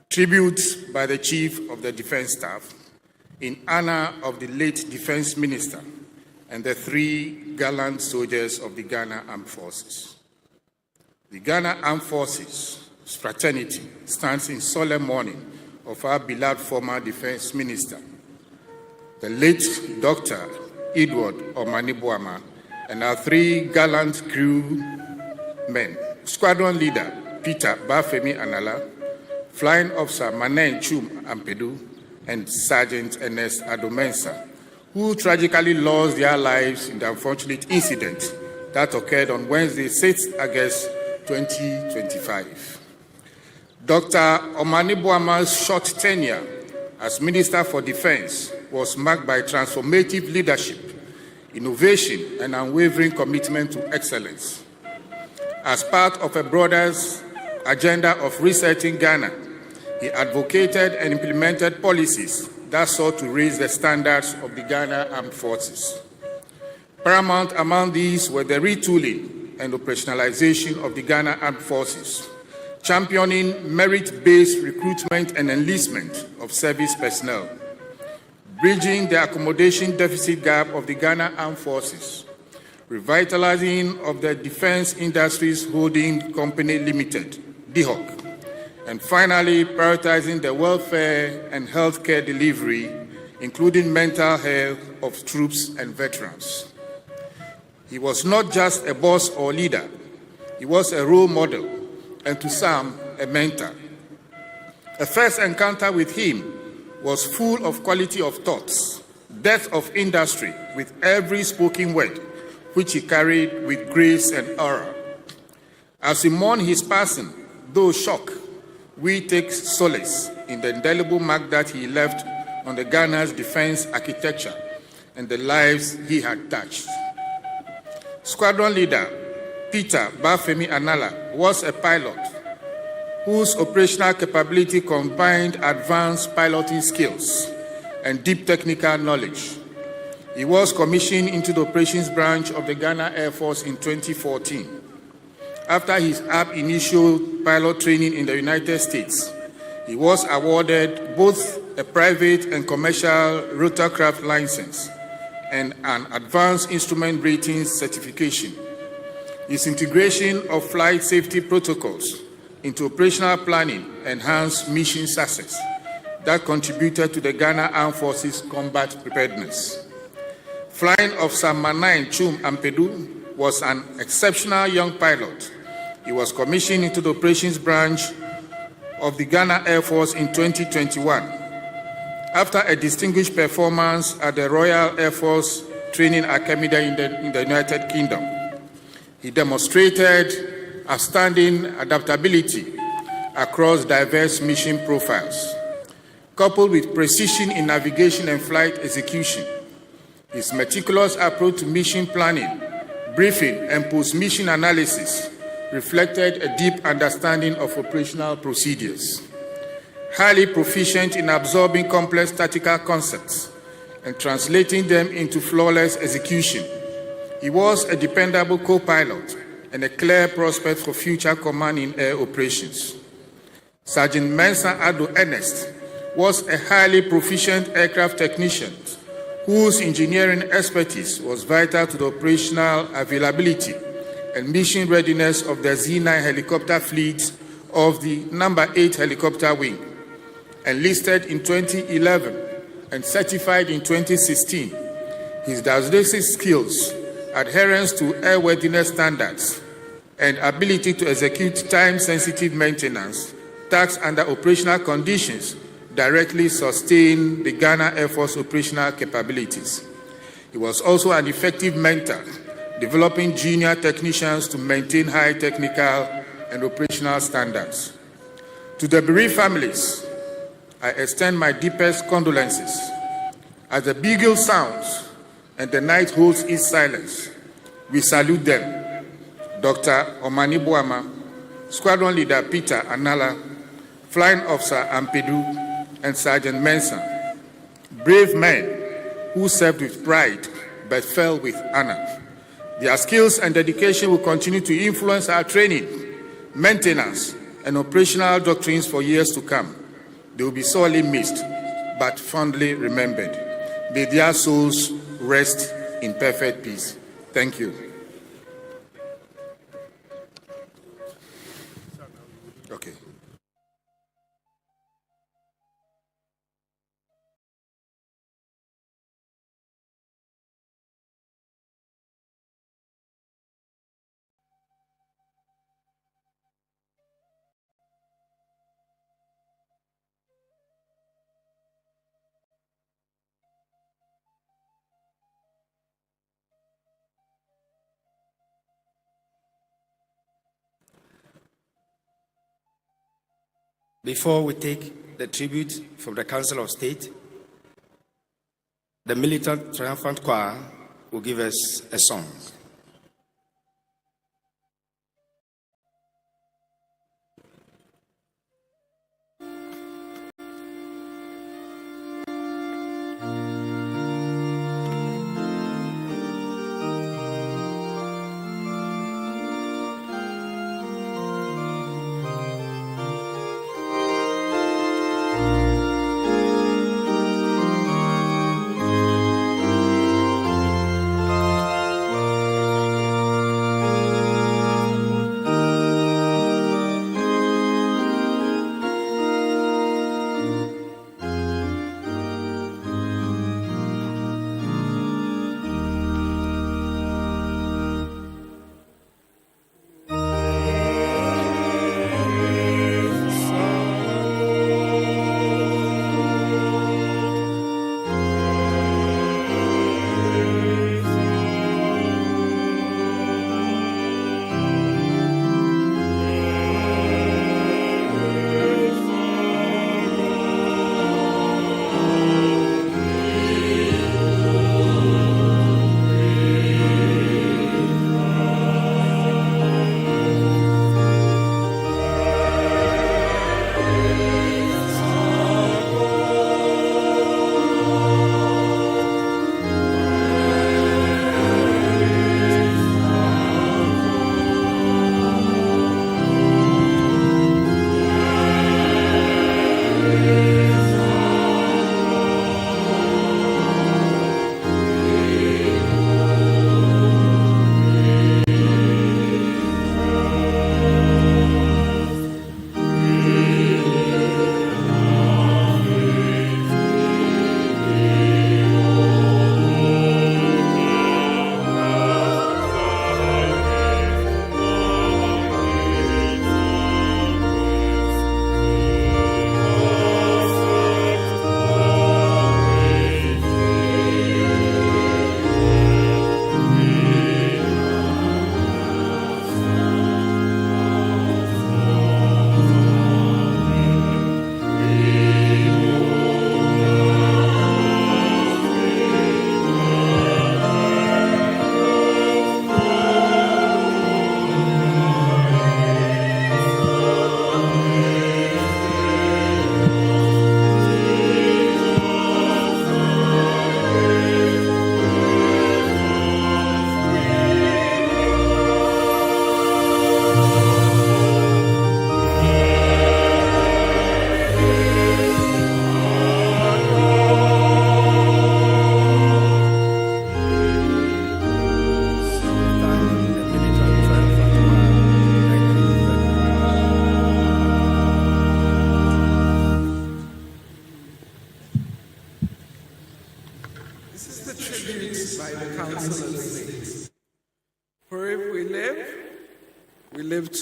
Speaker 15: Tribute by the Chief of the Defense Staff. in honor of the late Defense Minister and the 3 gallant soldiers of the Ghana Armed Forces. The Ghana Armed Forces fraternity stands in solemn mourning of our beloved former Defense Minister, the late Dr. Edward Omanibuama, and our 3 gallant crewmen, Squadron Leader Peter Bafemi Anala, Flying Officer Manen Chum Ampedu, and Sergeant Ernest Adomensa, who tragically lost their lives in the unfortunate incident that occurred on Wednesday, 6th August 2025. Dr. Omanibuama's short tenure as Minister for Defense was marked by transformative leadership, innovation, and unwavering commitment to excellence. As part of a broader agenda of resetting Ghana, he advocated and implemented policies that sought to raise the standards of the Ghana Armed Forces. Paramount among these were the retooling and operationalization of the Ghana Armed Forces, championing merit-based recruitment and enlistment of service personnel, bridging the accommodation deficit gap of the Ghana Armed Forces, revitalizing of the Defense Industries Holding Company Limited, DHOC, and finally prioritizing the welfare and healthcare delivery, including mental health of troops and veterans. He was not just a boss or leader, he was a role model, and to some, a mentor. A first encounter with him was full of quality of thoughts, depth of industry with every spoken word, which he carried with grace and aura. As we mourn his passing, though shocked, we take solace in the indelible mark that he left on the Ghana's defense architecture and the lives he had touched. Squadron Leader Peter Bafemi Anala was a pilot whose operational capability combined advanced piloting skills and deep technical knowledge. He was commissioned into the operations branch of the Ghana Air Force in 2014. After his ab initio pilot training in the United States, he was awarded both a private and commercial rotorcraft license and an advanced instrument rating certification. His integration of flight safety protocols into operational planning enhanced mission success that contributed to the Ghana Armed Forces combat preparedness. Flying Officer Manan Chum Ampedu was an exceptional young pilot. He was commissioned into the operations branch of the Ghana Air Force in 2021. After a distinguished performance at the Royal Air Force Training Academy in the United Kingdom, he demonstrated outstanding adaptability across diverse mission profiles. Coupled with precision in navigation and flight execution, his meticulous approach to mission planning, briefing, and post-mission analysis reflected a deep understanding of operational procedures. Highly proficient in absorbing complex tactical concepts and translating them into flawless execution, he was a dependable co-pilot and a clear prospect for future command in air operations. Sergeant Mensa Ado Ernest was a highly proficient aircraft technician whose engineering expertise was vital to the operational availability and mission readiness of the Z-9 helicopter fleet of the No. 8 Helicopter Wing. Enlisted in 2011 and certified in 2016, his diagnostic skills, adherence to airworthiness standards, and ability to execute time-sensitive maintenance tasks under operational conditions directly sustain the Ghana Air Force operational capabilities. He was also an effective mentor, developing junior technicians to maintain high technical and operational standards. To the bereaved families, I extend my deepest condolences. As the bugle sounds and the night holds its silence, we salute them. Dr. Omanibuama, Squadron Leader Peter Anala, Flying Officer Ampedu, and Sergeant Mensa, brave men who served with pride but fell with honor. Their skills and dedication will continue to influence our training, maintenance, and operational doctrines for years to come. They will be sorely missed. but fondly remembered. May their souls rest in perfect peace. Thank you. Okay.
Speaker 6: Before we take the tribute from the Council of State, the Militant Triumphant Choir will give us a song.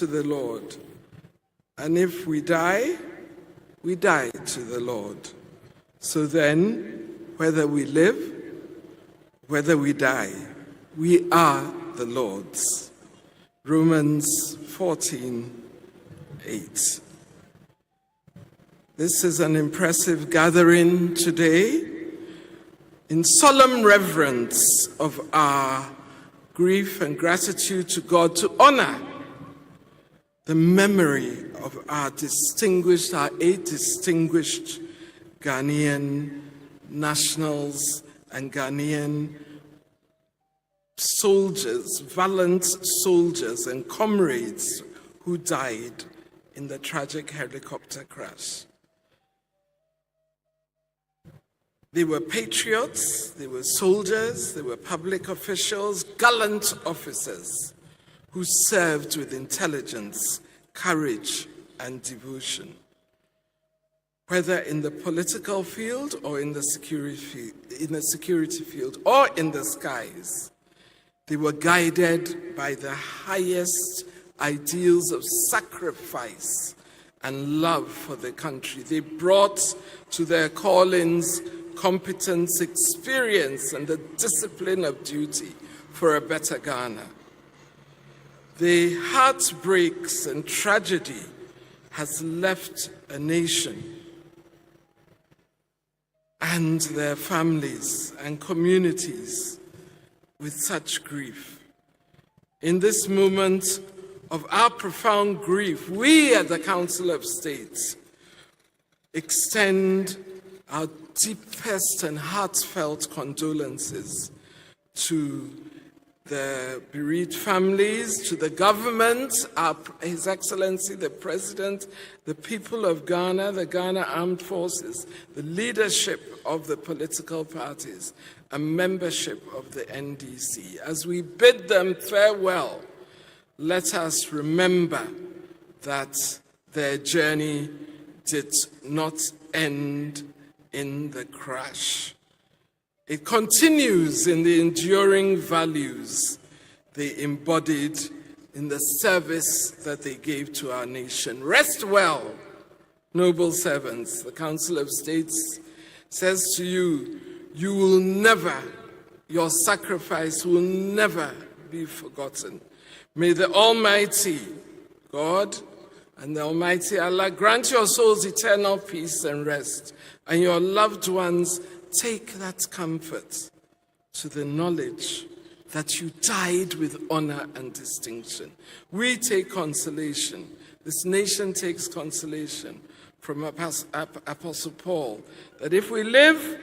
Speaker 16: To the Lord. And if we die to the Lord. So then, whether we live, whether we die, we are the Lord's. Romans 14:8. This is an impressive gathering today in solemn reverence of our grief and gratitude to God to honor the memory of our eight distinguished Ghanaian nationals and Ghanaian soldiers, valiant soldiers and comrades who died in the tragic helicopter crash. They were patriots, they were soldiers, they were public officials, gallant officers who served with intelligence, courage, and devotion. Whether in the political field or in the security field or in the skies, they were guided by the highest ideals of sacrifice and love for the country. They brought to their callings competence, experience, and the discipline of duty for a better Ghana. The heartbreaks and tragedy has left a nation and their families and communities with such grief. In this moment of our profound grief, we at the Council of State extend our deepest and heartfelt condolences to the bereaved families, to the government, His Excellency the President, the people of Ghana, the Ghana Armed Forces, the leadership of the political parties, and membership of the NDC. As we bid them farewell, let us remember that their journey did not end in the crash. It continues in the enduring values they embodied in the service that they gave to our nation. Rest well, noble servants. The Council of States says to you, you will never, your sacrifice will never be forgotten. May the Almighty God and the Almighty Allah grant your souls eternal peace and rest, and your loved ones take that comfort to the knowledge that you died with honor and distinction. We take consolation. This nation takes consolation from Apostle Paul, that if we live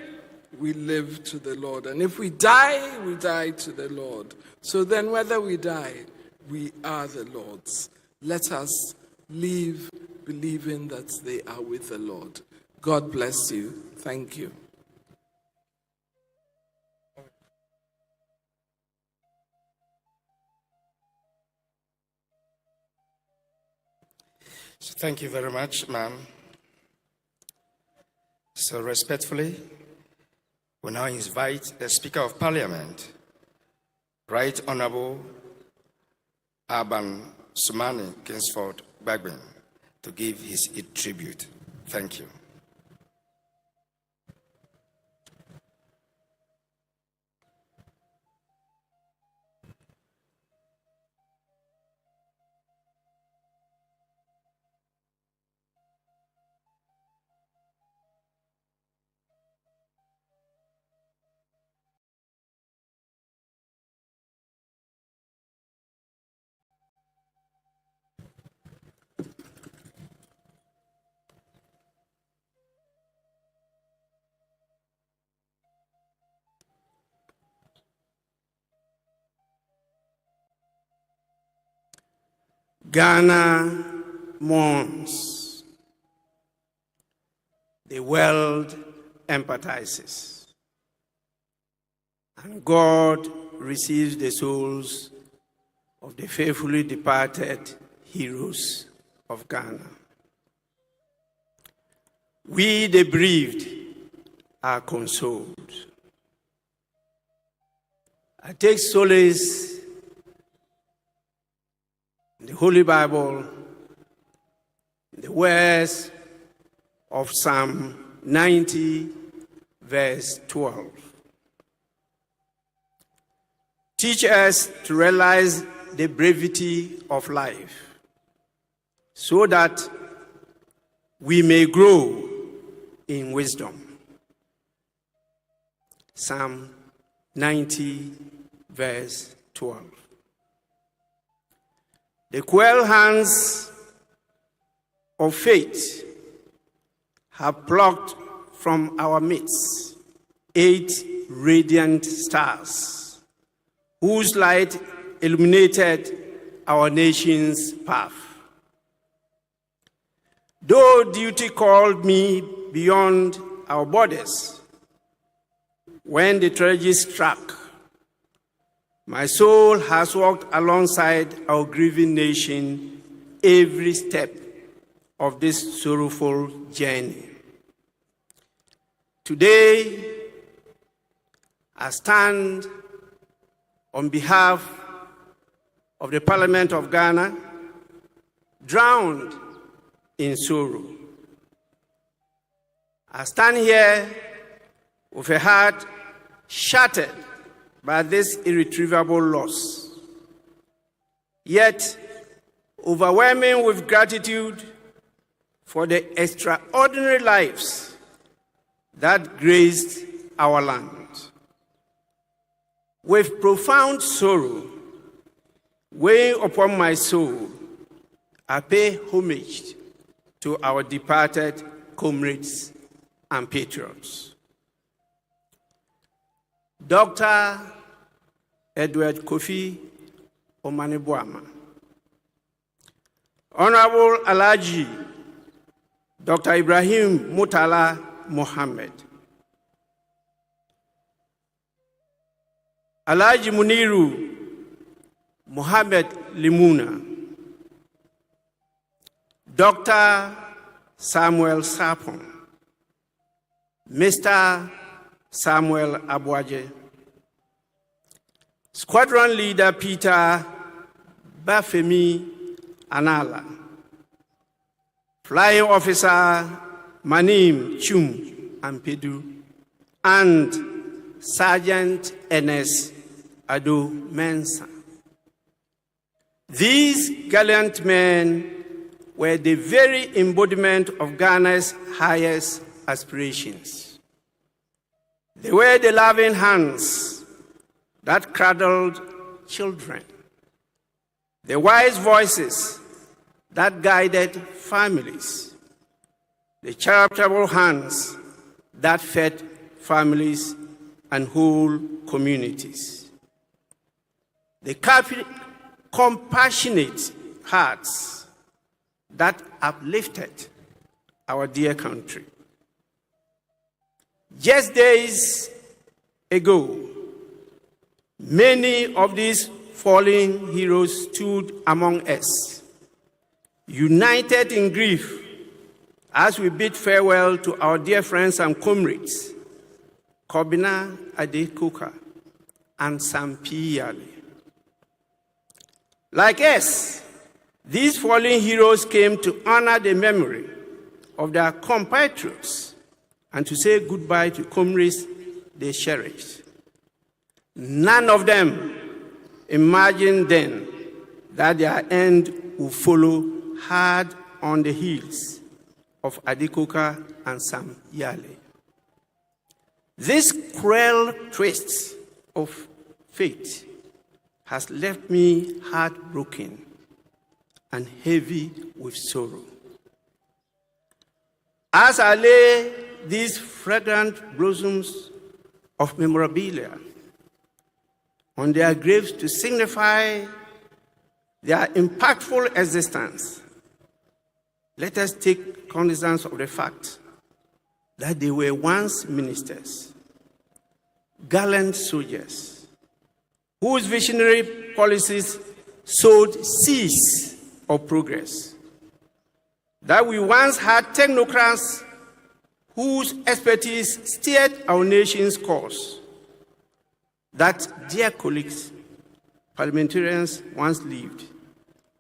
Speaker 16: to the Lord, and if we die to the Lord. So then whether we die, we are the Lord's. Let us live believing that they are with the Lord. God bless you. Thank you.
Speaker 6: So thank you very much, ma'am. So respectfully, we now invite the Speaker of Parliament, Right Honorable Alban Sumani Kingsford Bagbin, to give his tribute. Thank you.
Speaker 17: Ghana mourns. The world empathizes. And God receives the souls of the faithfully departed heroes of Ghana. We, the bereaved, are consoled. I take solace in the Holy Bible, in the words of Psalm 90, verse 12. Teach us to realize the brevity of life, so that we may grow in wisdom. Psalm 90, verse 12. The cruel hands of fate have plucked from our midst 8 radiant stars, whose light illuminated our nation's path. Though duty called me beyond our borders, when the tragedy struck, my soul has walked alongside our grieving nation every step of this sorrowful journey. Today, I stand on behalf of the Parliament of Ghana, drowned in sorrow. I stand here with a heart shattered by this irretrievable loss, yet overwhelming with gratitude for the extraordinary lives that graced our land. With profound sorrow weighing upon my soul, I pay homage to our departed comrades and patriots. Dr. Edward Kofi Omane-Boamah, Honorable Alhaji Dr. Ibrahim Murtala Mohammed, Alhaji Muniru Mohammed Limuna, Dr. Samuel Sarpong, Mr. Samuel Abwaje, Squadron Leader Peter Bafemi Anala, Flying Officer Manim Chum Ampedu, and Sergeant Ernest Ado Mensah. These gallant men were the very embodiment of Ghana's highest aspirations. They were the loving hands that cradled children, the wise voices that guided families, the charitable hands that fed families and whole communities, the compassionate hearts that uplifted our dear country. Just days ago, many of these fallen heroes stood among us, united in grief as we bid farewell to our dear friends and comrades, Kobina Adekoka and Sam Piyale. Like us, these fallen heroes came to honor the memory of their compatriots and to say goodbye to comrades they cherished. None of them imagined then that their end would follow hard on the heels of Adekoka and Sam Yale. This cruel twist of fate has left me heartbroken and heavy with sorrow. As I lay these fragrant blossoms of memorabilia on their graves to signify their impactful existence, let us take cognizance of the fact that they were once ministers, gallant soldiers, whose visionary policies sowed seeds of progress. That we once had technocrats whose expertise steered our nation's course. That dear colleagues, parliamentarians once lived,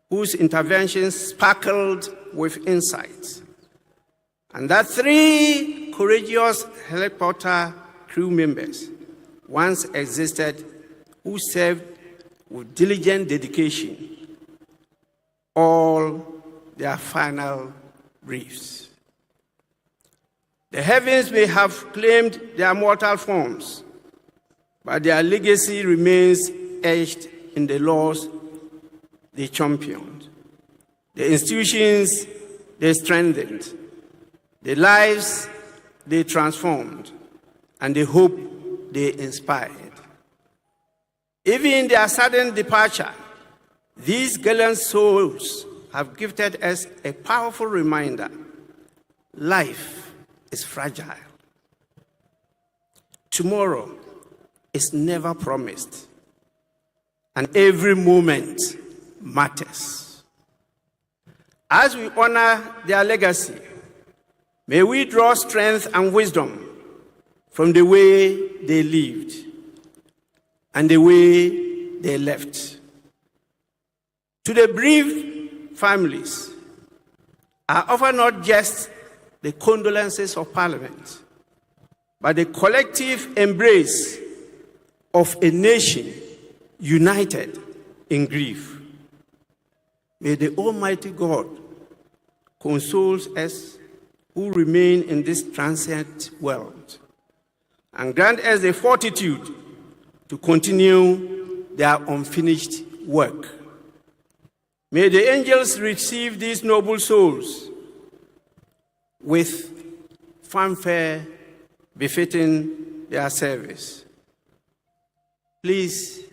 Speaker 17: whose interventions sparkled with insights. And that 3 courageous helicopter crew members once existed who served with diligent dedication all their final briefs. The heavens may have claimed their mortal forms, but their legacy remains etched in the laws they championed, the institutions they strengthened, the lives they transformed, and the hope they inspired. Even in their sudden departure, these gallant souls have gifted us a powerful reminder: life is fragile. Tomorrow is never promised, and every moment matters. As we honor their legacy, may we draw strength and wisdom from the way they lived and the way they left. To the bereaved families, I offer not just the condolences of Parliament, but the collective embrace of a nation united in grief. May the Almighty God console us who remain in this transient world and grant us the fortitude to continue their unfinished work. May the angels receive these noble souls with fanfare befitting their service. Please,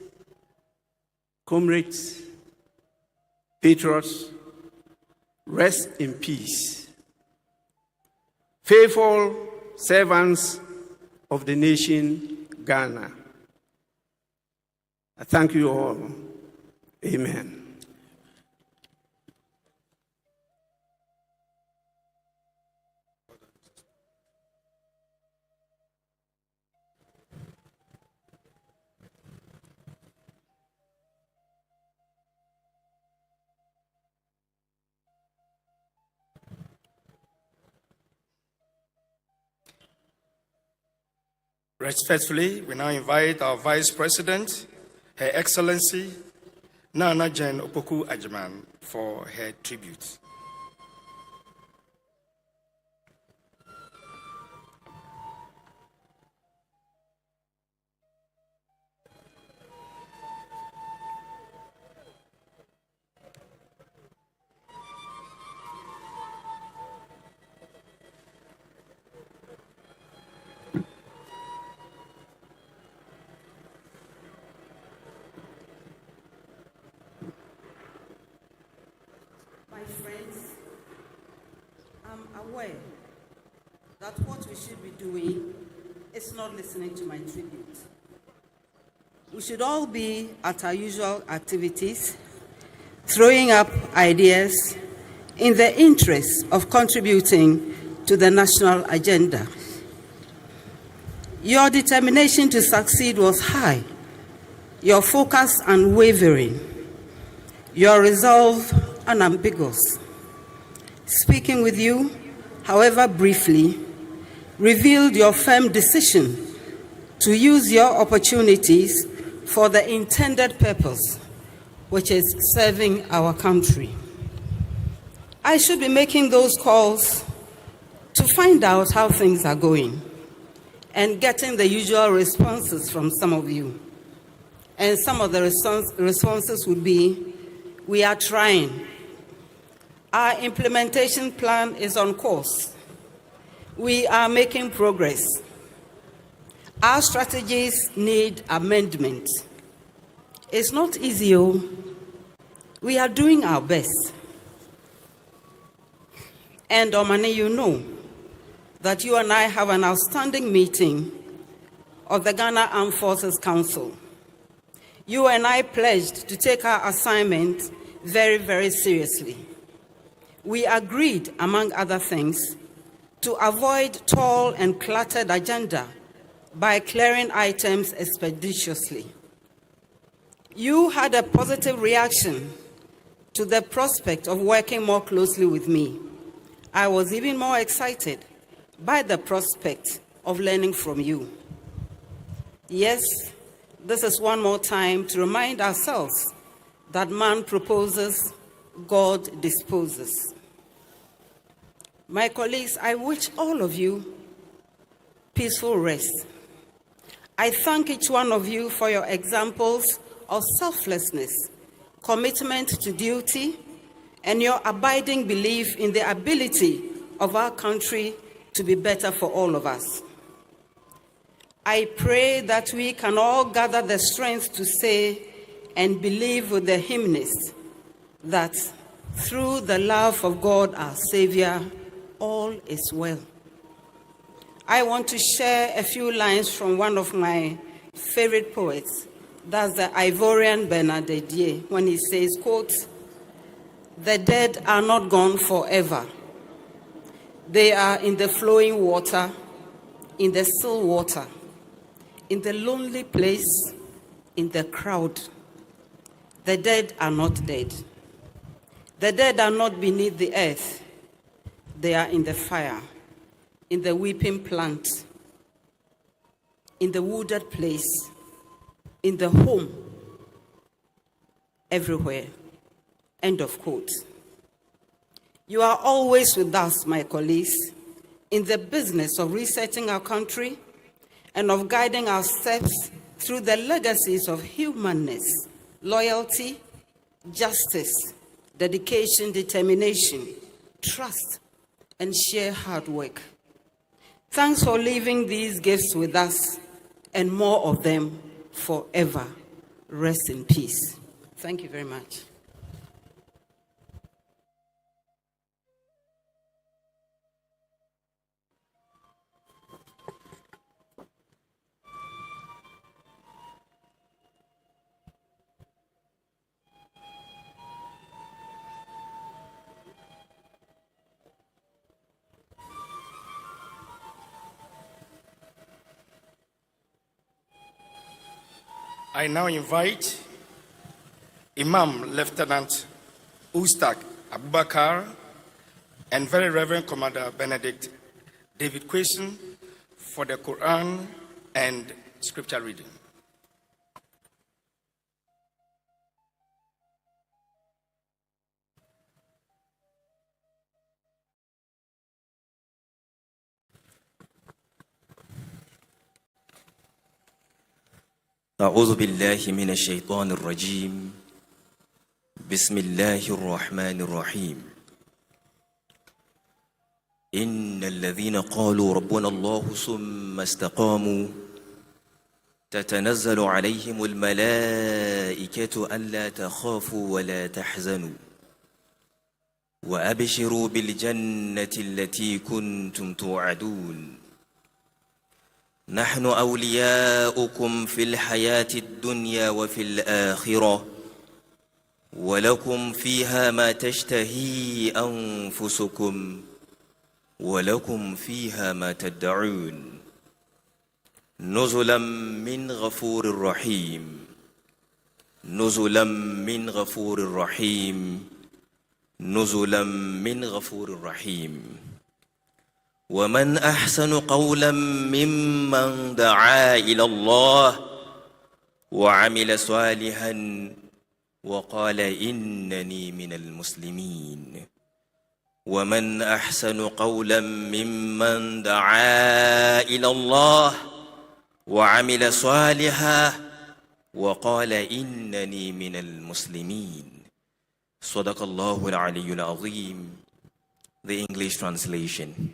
Speaker 17: comrades, patriots, rest in peace. Faithful servants of the nation, Ghana. I thank you all. Amen.
Speaker 6: Respectfully, we now invite our Vice President, Her Excellency Nana Jane Opoku Ajiman, for her tribute.
Speaker 9: Aware that what we should be doing is not listening to my tribute. We should all be at our usual activities, throwing up ideas in the interest of contributing to the national agenda. Your determination to succeed was high, your focus unwavering, your resolve unambiguous. Speaking with you, however briefly, revealed your firm decision to use your opportunities for the intended purpose, which is serving our country. I should be making those calls to find out how things are going and getting the usual responses from some of you. And some of the responses would be, we are trying. Our implementation plan is on course. We are making progress. Our strategies need amendment. It's not easy. We are doing our best. And Omani, you know that you and I have an outstanding meeting of the Ghana Armed Forces Council. You and I pledged to take our assignment very, very seriously. We agreed, among other things, to avoid tall and cluttered agenda by clearing items expeditiously. You had a positive reaction to the prospect of working more closely with me. I was even more excited by the prospect of learning from you. Yes, this is one more time to remind ourselves that man proposes, God disposes. My colleagues, I wish all of you peaceful rest. I thank each one of you for your examples of selflessness, commitment to duty, and your abiding belief in the ability of our country to be better for all of us. I pray that we can all gather the strength to say and believe with the hymnist that through the love of God our Savior, all is well. I want to share a few lines from one of my favorite poets. That's the Ivorian Bernard Didier, when he says, quote, "The dead are not gone forever. They are in the flowing water, in the still water, in the lonely place, in the crowd. The dead are not dead. The dead are not beneath the earth. They are in the fire, in the weeping plant, in the wooded place, in the home, everywhere." End of quote. You are always with us, my colleagues, in the business of resetting our country and of guiding our steps through the legacies of humanness, loyalty, justice, dedication, determination, trust, and sheer hard work. Thanks for leaving these gifts with us and more of them forever. Rest in peace. Thank you very much.
Speaker 6: I now invite Imam Lieutenant Ustaq Abubakar and Very Reverend Commander Benedict David Quason for the Quran and scripture reading.
Speaker 18: أعوذ بالله من الشيطان الرجيم بسم الله الرحمن الرحيم إن الذين قالوا ربنا الله ثم استقاموا تتنزل عليهم الملائكة ألا تخافوا ولا تحزنوا وأبشروا بالجنة التي كنتم توعدون نحن أولياؤكم في الحياة الدنيا وفي الآخرة ولكم فيها ما تشتهي أنفسكم ولكم فيها ما تدعون نزلا من غفور رحيم نزلا من غفور رحيم نزلا من غفور رحيم ومن أحسن قولا ممن دعا إلى الله وعمل صالحا وقال إنني من المسلمين ومن أحسن قولا ممن دعا إلى الله وعمل صالحا وقال إنني من المسلمين صدق الله العلي العظيم. The English translation.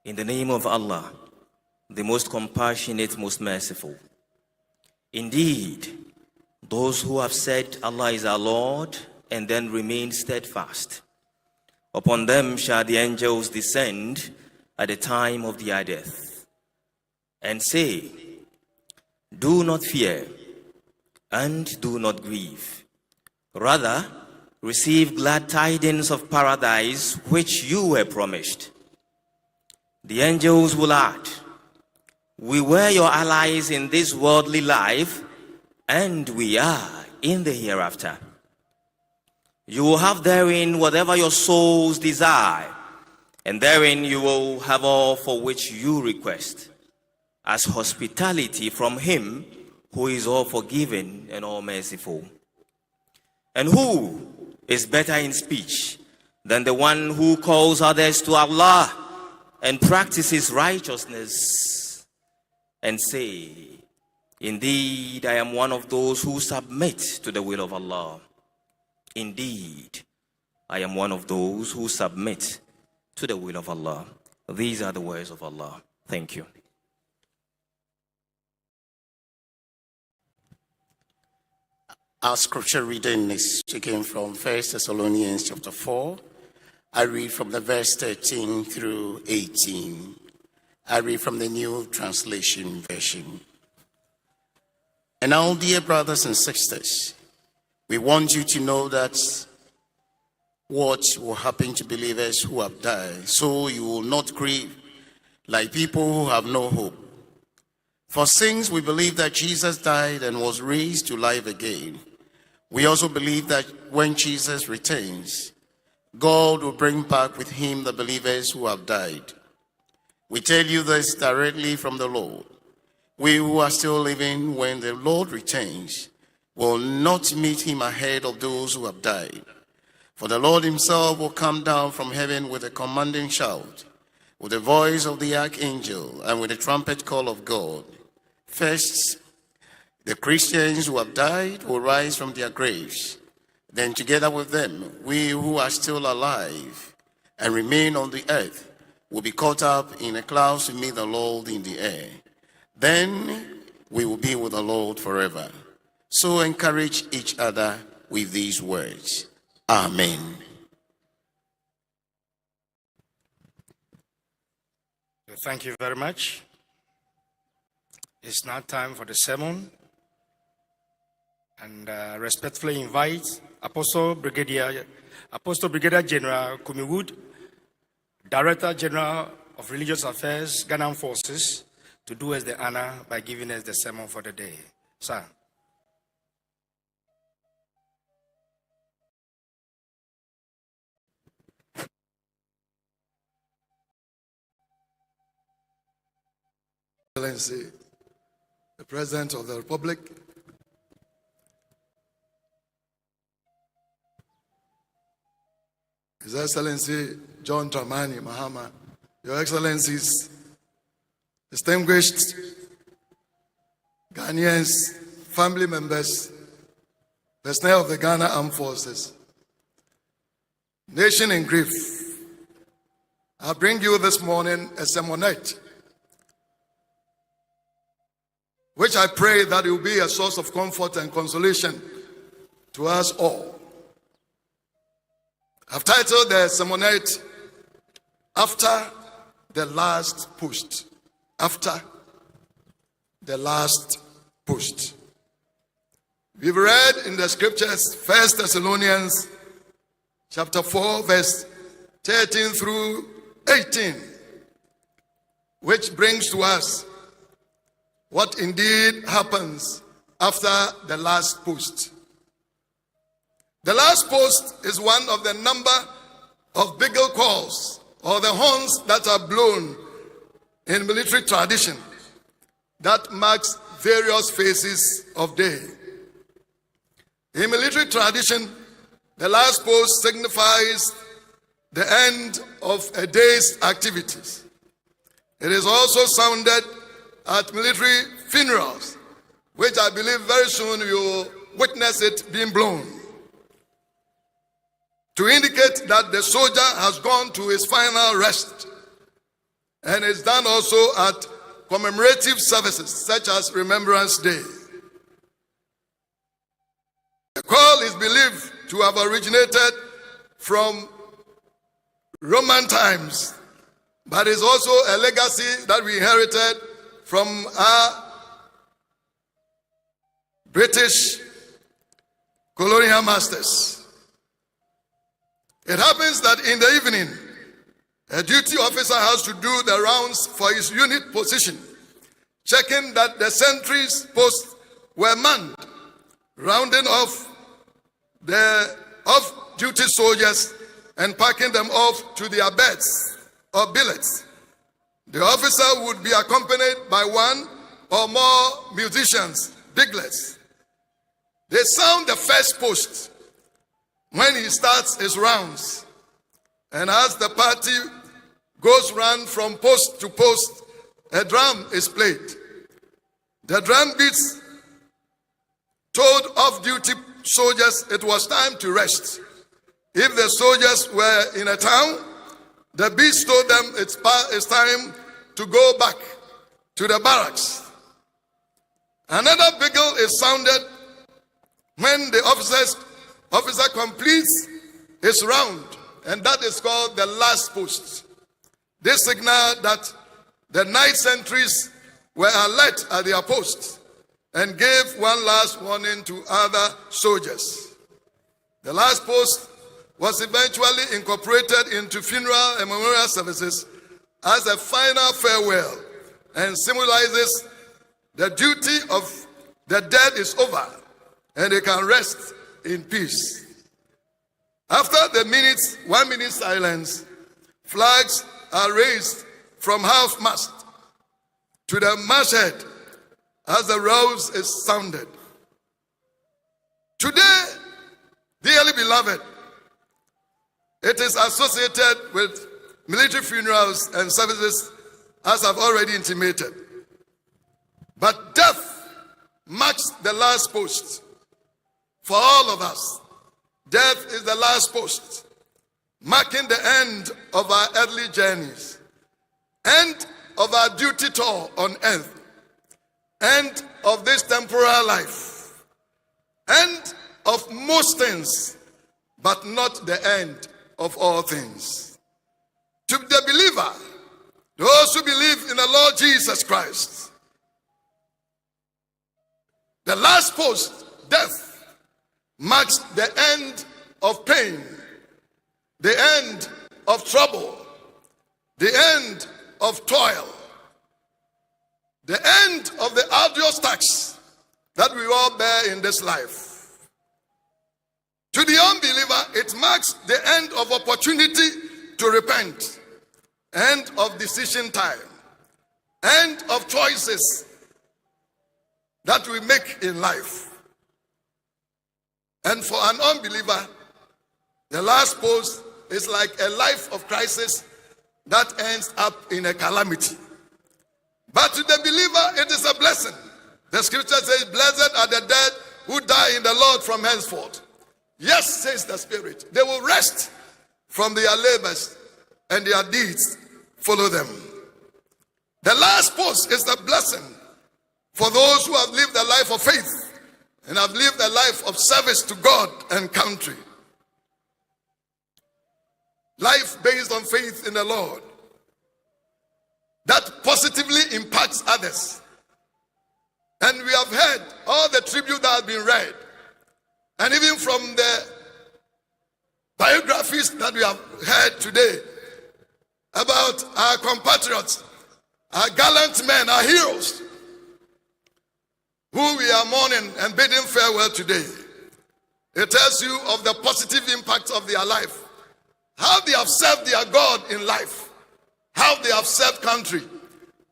Speaker 18: In the name of Allah, the most compassionate, most merciful. Indeed, those who have said Allah is our Lord and then remain steadfast, upon them shall the angels descend at the time of their death and say, do not fear and do not grieve. Rather, receive glad tidings of paradise which you were promised. The angels will add, we were your allies in this worldly life, and we are in the hereafter. You will have therein whatever your souls desire, and therein you will have all for which you request, as hospitality from Him who is all forgiving and all merciful. And who is better in speech than the one who calls others to Allah and practices righteousness and say, indeed, I am one of those who submit to the will of Allah. Indeed, I am one of those who submit to the will of Allah. These are the words of Allah. Thank you.
Speaker 19: Our scripture reading is taken from 1 Thessalonians chapter 4. I read from the verse 13 through 18. I read from the New Translation Version. And now, dear brothers and sisters, we want you to know that what will happen to believers who have died, so you will not grieve like people who have no hope. For since we believe that Jesus died and was raised to life again, we also believe that when Jesus returns, God will bring back with him the believers who have died. We tell you this directly from the Lord. We who are still living when the Lord returns will not meet him ahead of those who have died. For the Lord himself will come down from heaven with a commanding shout, with the voice of the archangel, and with the trumpet call of God. First, the Christians who have died will rise from their graves. Then together with them, we who are still alive and remain on the earth will be caught up in the clouds to meet the Lord in the air. Then we will be with the Lord forever. So encourage each other with these words. Amen.
Speaker 6: Thank you very much. It's now time for the sermon. And respectfully invite Apostle Brigadier General Kumi Wood, Director General of Religious Affairs, Ghana Armed Forces, to do us the honor by giving us the sermon for the day. Sir.
Speaker 20: Excellency, the President of the Republic, His Excellency John Dramani Mahama, Your Excellencies, distinguished Ghanaians, family members, personnel of the Ghana Armed Forces, nation in grief, I bring you this morning a sermonette, which I pray that it will be a source of comfort and consolation to us all. I've titled the sermonette, After the Last Post. After the Last Post. We've read in the scriptures, 1 Thessalonians chapter 4, verse 13 through 18, which brings to us what indeed happens after the last post. The last post is one of the number of bugle calls or the horns that are blown in military tradition that marks various phases of day. In military tradition, the last post signifies the end of a day's activities. It is also sounded at military funerals, which I believe very soon you will witness it being blown, to indicate that the soldier has gone to his final rest. And it's done also at commemorative services such as Remembrance Day. The call is believed to have originated from Roman times, but is also a legacy that we inherited from our British colonial masters. It happens that in the evening, a duty officer has to do the rounds for his unit position, checking that the sentries posts were manned, rounding off the off-duty soldiers and packing them off to their beds or billets. The officer would be accompanied by one or more musicians, biglets. They sound the first post when he starts his rounds. And as the party goes round from post to post, a drum is played. The drum beats told off-duty soldiers it was time to rest. If the soldiers were in a town, the beats told them it's time to go back to the barracks. Another bugle is sounded when the officer completes his round, and that is called the last post. This signal that The night sentries were alert at their posts and gave one last warning to other soldiers. The last post was eventually incorporated into funeral and memorial services as a final farewell and symbolizes the duty of the dead is over and they can rest in peace. After the 1 minute silence, flags are raised from half-mast to the masthead as the rouse is sounded. Today, dearly beloved, it is associated with military funerals and services, as I've already intimated. But death marks the last post for all of us. Death is the last post, marking the end of our earthly journeys, end of our duty tour on earth, end of this temporal life, end of most things, but not the end of all things. To the believer, those who believe in the Lord Jesus Christ, the last post, death, marks the end of pain, the end of trouble, the end of toil, the end of the arduous task that we all bear in this life. To the unbeliever, it marks the end of opportunity to repent, end of decision time, end of choices that we make in life. And for an unbeliever, the last post is like a life of crisis that ends up in a calamity. But to the believer, it is a blessing. The scripture says, blessed are the dead who die in the Lord from henceforth. Yes, says the Spirit, they will rest from their labors and their deeds follow them. The last post is the blessing for those who have lived a life of faith and have lived a life of service to God and country. Life based on faith in the Lord that positively impacts others. And we have heard all the tribute that has been read, and even from the biographies that we have heard today about our compatriots, our gallant men, our heroes, who we are mourning and bidding farewell today. It tells you of the positive impact of their life, how they have served their God in life, how they have served country,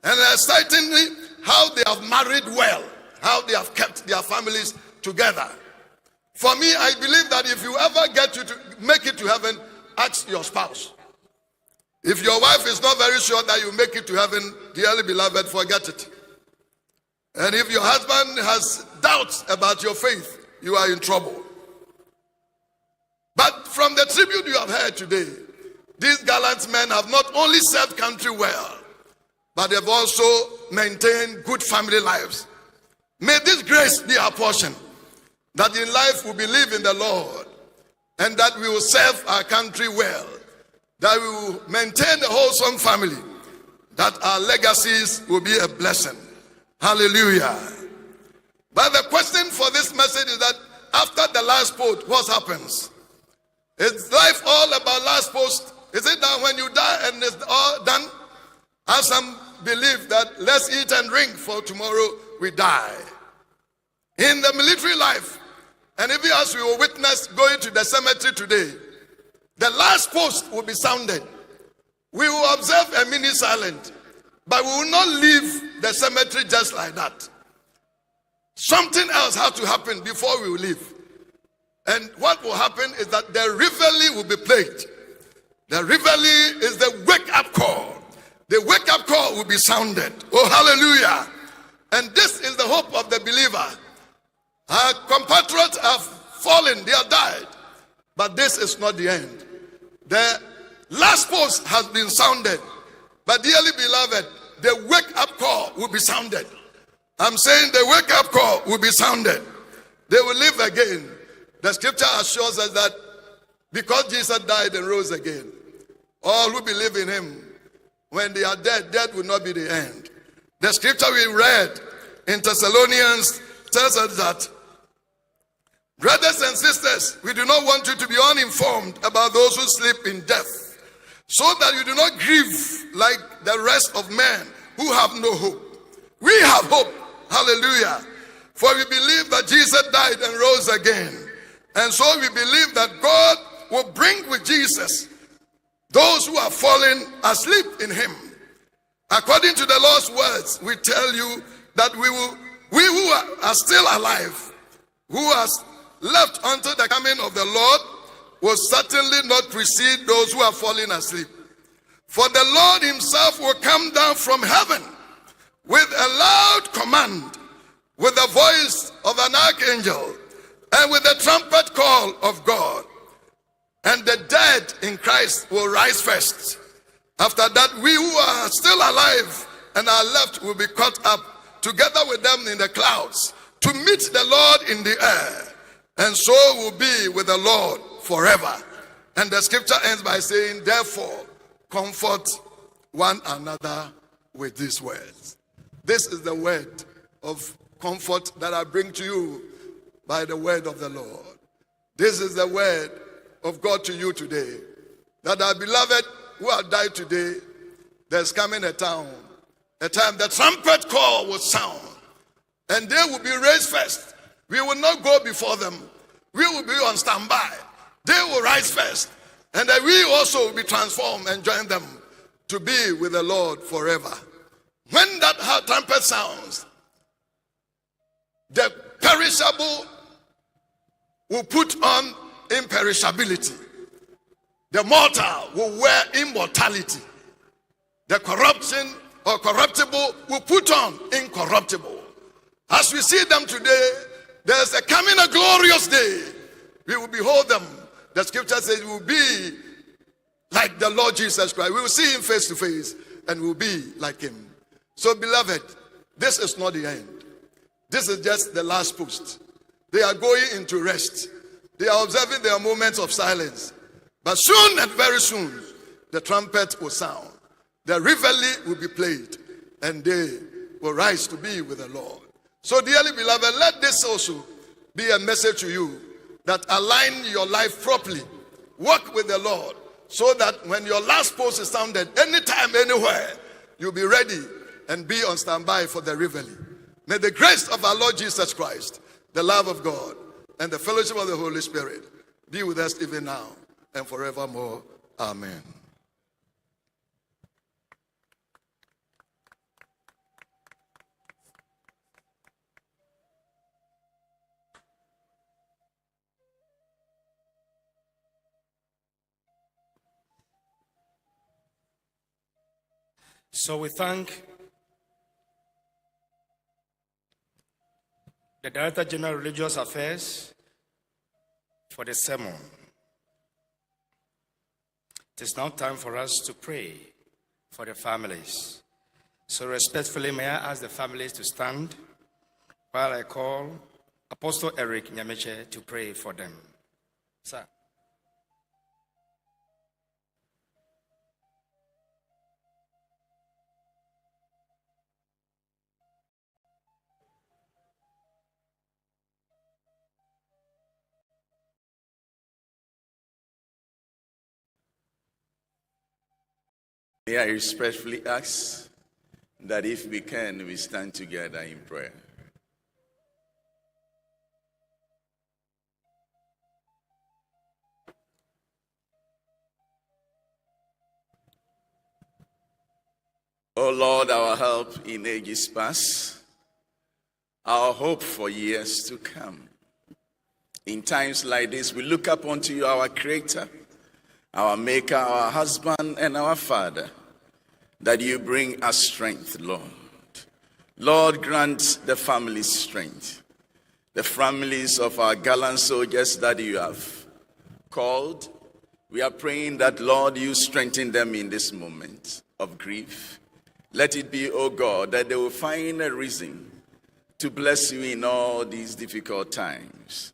Speaker 20: and excitingly, how they have married well, how they have kept their families together. For me, I believe that if you ever get to make it to heaven, ask your spouse. If your wife is not very sure that you make it to heaven, dearly beloved, forget it. And if your husband has doubts about your faith, you are in trouble. But from the tribute you have heard today, these gallant men have not only served country well, but they've also maintained good family lives. May this grace be our portion, that in life we believe in the Lord, and that we will serve our country well, that we will maintain a wholesome family, that our legacies will be a blessing. Hallelujah. But the question for this message is that after the last post, what happens? Is life all about last post? Is it that when you die and it's all done? As some believe that let's eat and drink for tomorrow we die. In the military life, and even as we will witness going to the cemetery today, the last post will be sounded. We will observe a minute silent, but we will not leave the cemetery just like that. Something else has to happen before we will leave. And what will happen is that the reveille will be played. The reveille is the wake-up call. The wake-up call will be sounded. Oh, hallelujah. And this is the hope of the believer. Our compatriots have fallen, they have died. But this is not the end. The last post has been sounded. But dearly beloved, the wake-up call will be sounded. I'm saying the wake-up call will be sounded. They will live again. The scripture assures us that because Jesus died and rose again, all who believe in him when they are dead, death will not be the end. The scripture we read in Thessalonians tells us that, brothers and sisters, we do not want you to be uninformed about those who sleep in death, so that you do not grieve like the rest of men who have no hope. We have hope. Hallelujah. For we believe that Jesus died and rose again. And so we believe that God will bring with Jesus those who are fallen asleep in him. According to the Lord's words, we tell you that we who are still alive, who are left until the coming of the Lord, will certainly not precede those who are falling asleep. For the Lord himself will come down from heaven with a loud command, with the voice of an archangel, and with the trumpet call of God. And the dead in Christ will rise first. After that, we who are still alive and are left will be caught up together with them in the clouds to meet the Lord in the air. And so will be with the Lord forever. And the scripture ends by saying, therefore, comfort one another with these words. This is the word of comfort that I bring to you by the word of the Lord. This is the word of God to you today. That our beloved who have died today, there's coming a time the trumpet call will sound. And they will be raised first. We will not go before them. We will be on standby. They will rise first. And then we also will be transformed and join them to be with the Lord forever. When that trumpet sounds, the perishable will put on imperishability. The mortal will wear immortality. The corruption or corruptible will put on incorruptible. As we see them today, there's a coming a glorious day. We will behold them. The scripture says we will be like the Lord Jesus Christ. We will see him face to face and we will be like him. So beloved, this is not the end. This is just the last post. They are going into rest. They are observing their moments of silence. But soon and very soon, the trumpet will sound. The reveille will be played. And they will rise to be with the Lord. So dearly beloved, let this also be a message to you that align your life properly. Work with the Lord so that when your last post is sounded, anytime, anywhere, you'll be ready and be on standby for the reveille. May the grace of our Lord Jesus Christ, the love of God, and the fellowship of the Holy Spirit be with us even now and forevermore. Amen.
Speaker 6: So we thank the Director General of Religious Affairs for the sermon. It is now time for us to pray for the families. So respectfully, may I ask the families to stand while I call Apostle Eric Nyameche to pray for them. Sir.
Speaker 2: May I respectfully ask that if we can, we stand together in prayer. O Lord, our help in ages past, our hope for years to come. In times like this, we look up unto you, our Creator, our Maker, our husband, and our Father, that you bring us strength, Lord. Lord, grant the families strength. The families of our gallant soldiers that you have called, we are praying that, Lord, you strengthen them in this moment of grief. Let it be, O God, that they will find a reason to bless you in all these difficult times.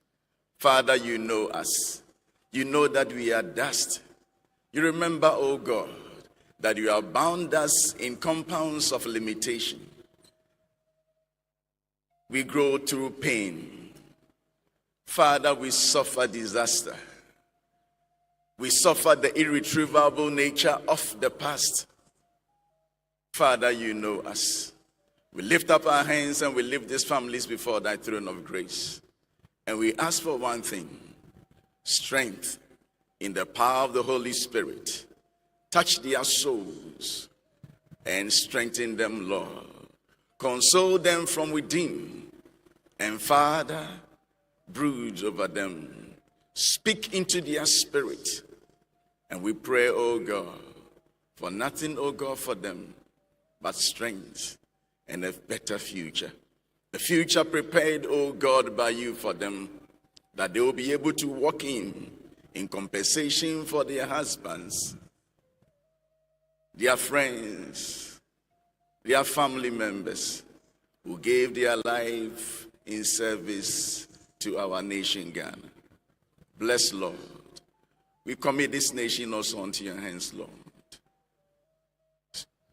Speaker 2: Father, you know us. You know that we are dust. You remember, O God,
Speaker 21: that you have bound us in compounds of limitation. We grow through pain. Father, we suffer disaster. We suffer the irretrievable nature of the past. Father, you know us. We lift up our hands and we lift these families before thy throne of grace. And we ask for one thing: strength in the power of the Holy Spirit. Touch their souls and strengthen them, Lord. Console them from within. And Father, brood over them. Speak into their spirit. And we pray, O God, for nothing, O God, for them but strength and a better future. The future prepared, O God, by you for them, that they will be able to walk in compensation for their husbands, their friends, their family members who gave their life in service to our nation, Ghana. Bless, Lord. We commit this nation also unto your hands, Lord.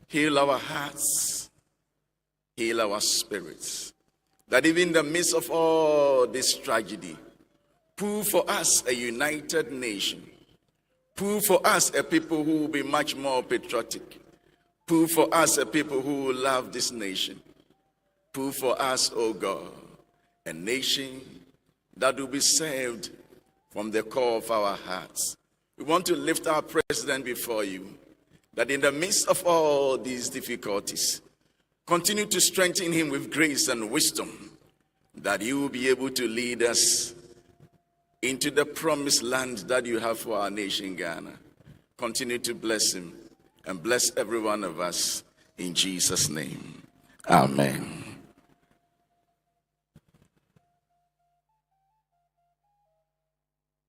Speaker 21: Heal our hearts, heal our spirits, that even in the midst of all this tragedy, prove for us a united nation. Prove for us a people who will be much more patriotic. Prove for us a people who will love this nation. Prove for us, O God, a nation that will be saved from the core of our hearts. We want to lift our president before you, that in the midst of all these difficulties, continue to strengthen him with grace and wisdom, that he will be able to lead us into the promised land that you have for our nation, Ghana. Continue to bless him and bless every one of us in Jesus' name. Amen.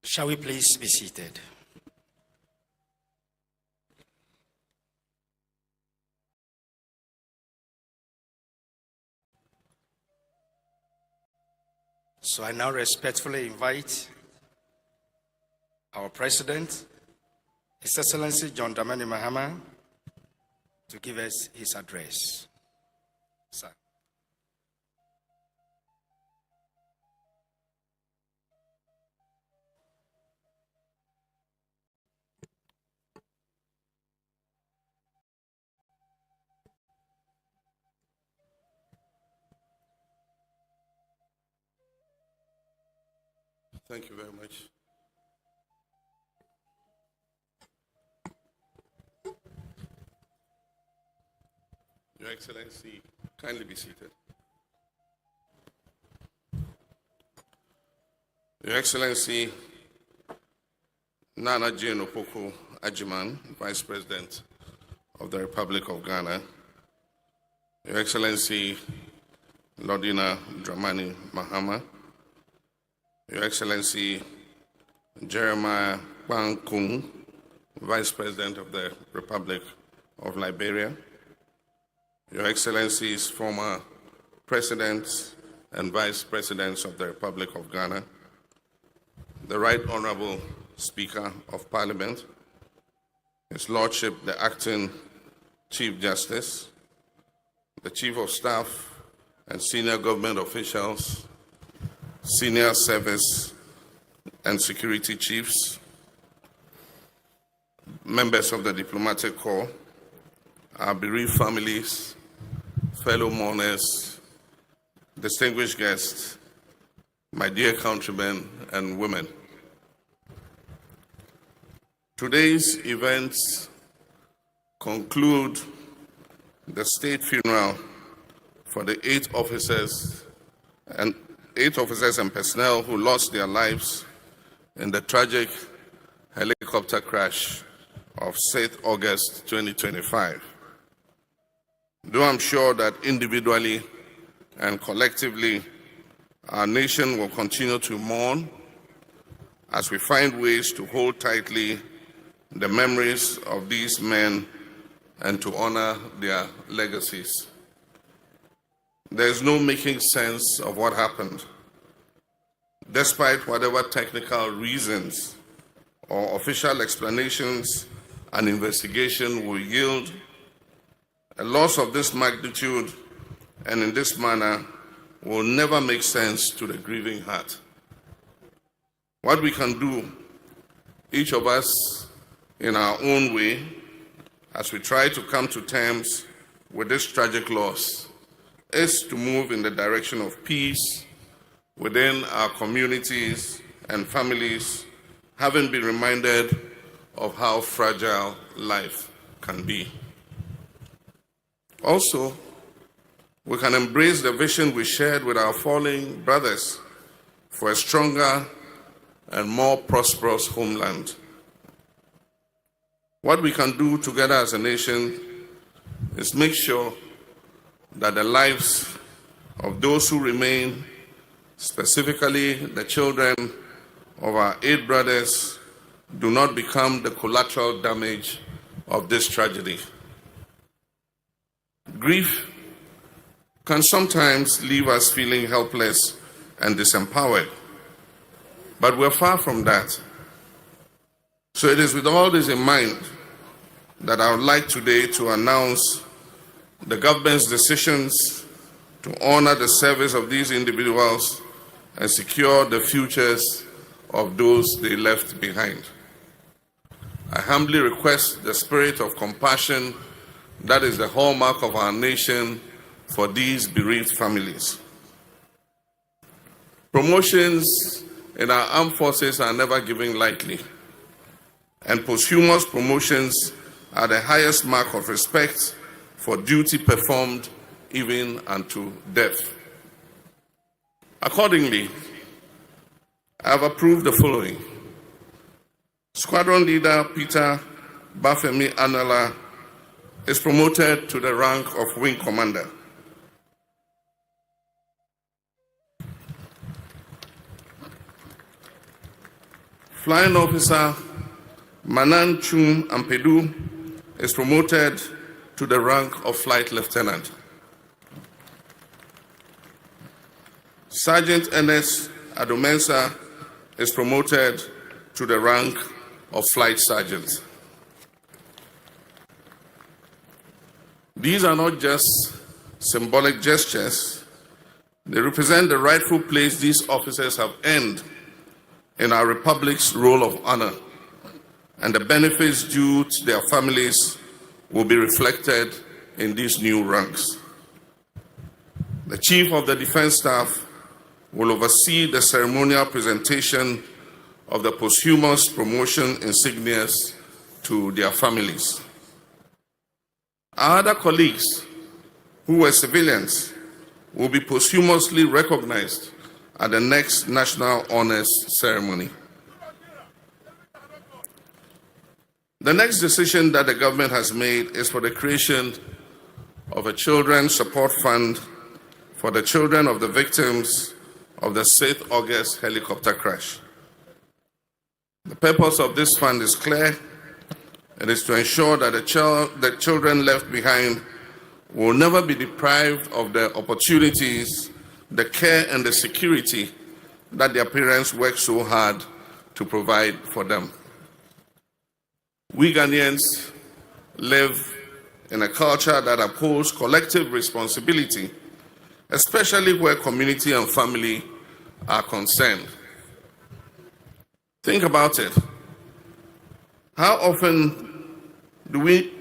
Speaker 6: Shall we please be seated? So I now respectfully invite our President, His Excellency John Dramani Mahama, to give us his address. Sir.
Speaker 20: Thank you very much. Your Excellency, kindly be seated. Your Excellency, Nana Jane Opoku Ajiman, Vice President of the Republic of Ghana. Your Excellency, Lordina Dramani Mahama. Your Excellency, Jeremiah Kwan-Kung, Vice President of the Republic of Liberia. Your Excellencies, former Presidents and Vice Presidents of the Republic of Ghana, the Right Honorable Speaker of Parliament, His Lordship, the Acting Chief Justice, the Chief of Staff and senior government officials, senior service and security chiefs, members of the diplomatic corps, our bereaved families, fellow mourners, distinguished guests, my dear countrymen and women. Today's events conclude the state funeral for the eight officers and personnel who lost their lives in the tragic helicopter crash of 6th August 2025. Though I'm sure that individually and collectively, our nation will continue to mourn as we find ways to hold tightly the memories of these men and to honor their legacies. There is no making sense of what happened. Despite whatever technical reasons or official explanations
Speaker 3: an investigation will yield. A loss of this magnitude and in this manner will never make sense to the grieving heart. What we can do, each of us in our own way, as we try to come to terms with this tragic loss, is to move in the direction of peace within our communities and families, having been reminded of how fragile life can be. Also, we can embrace the vision we shared with our fallen brothers for a stronger and more prosperous homeland. What we can do together as a nation is make sure that the lives of those who remain, specifically the children of our 8 brothers, do not become the collateral damage of this tragedy. Grief can sometimes leave us feeling helpless and disempowered, but we're far from that. So it is with all this in mind that I would like today to announce the government's decisions to honor the service of these individuals and secure the futures of those they left behind. I humbly request the spirit of compassion that is the hallmark of our nation for these bereaved families. Promotions in our armed forces are never given lightly, and posthumous promotions are the highest mark of respect for duty performed even unto death. Accordingly, I have approved the following. Squadron Leader Peter Bafemi Anala is promoted to the rank of Wing Commander. Flying Officer Manan Chum Ampedu is promoted to the rank of Flight Lieutenant. Sergeant Ernest Adomensa is promoted to the rank of Flight Sergeant. These are not just symbolic gestures. They represent the rightful place these officers have earned in our Republic's roll of honor, and the benefits due to their families will be reflected in these new ranks. The Chief of the Defense Staff will oversee the ceremonial presentation of the posthumous promotion insignias to their families. Our other colleagues who were civilians will be posthumously recognized at the next National Honors Ceremony. The next decision that the government has made is for the creation of a Children's Support Fund for the children of the victims of the 6th August helicopter crash. The purpose of this fund is clear. It is to ensure that the children left behind will never be deprived of the opportunities, the care, and the security that their parents worked so hard to provide for them. We Ghanaians live in a culture that upholds collective responsibility, especially where community and family are concerned. Think about it. How often do we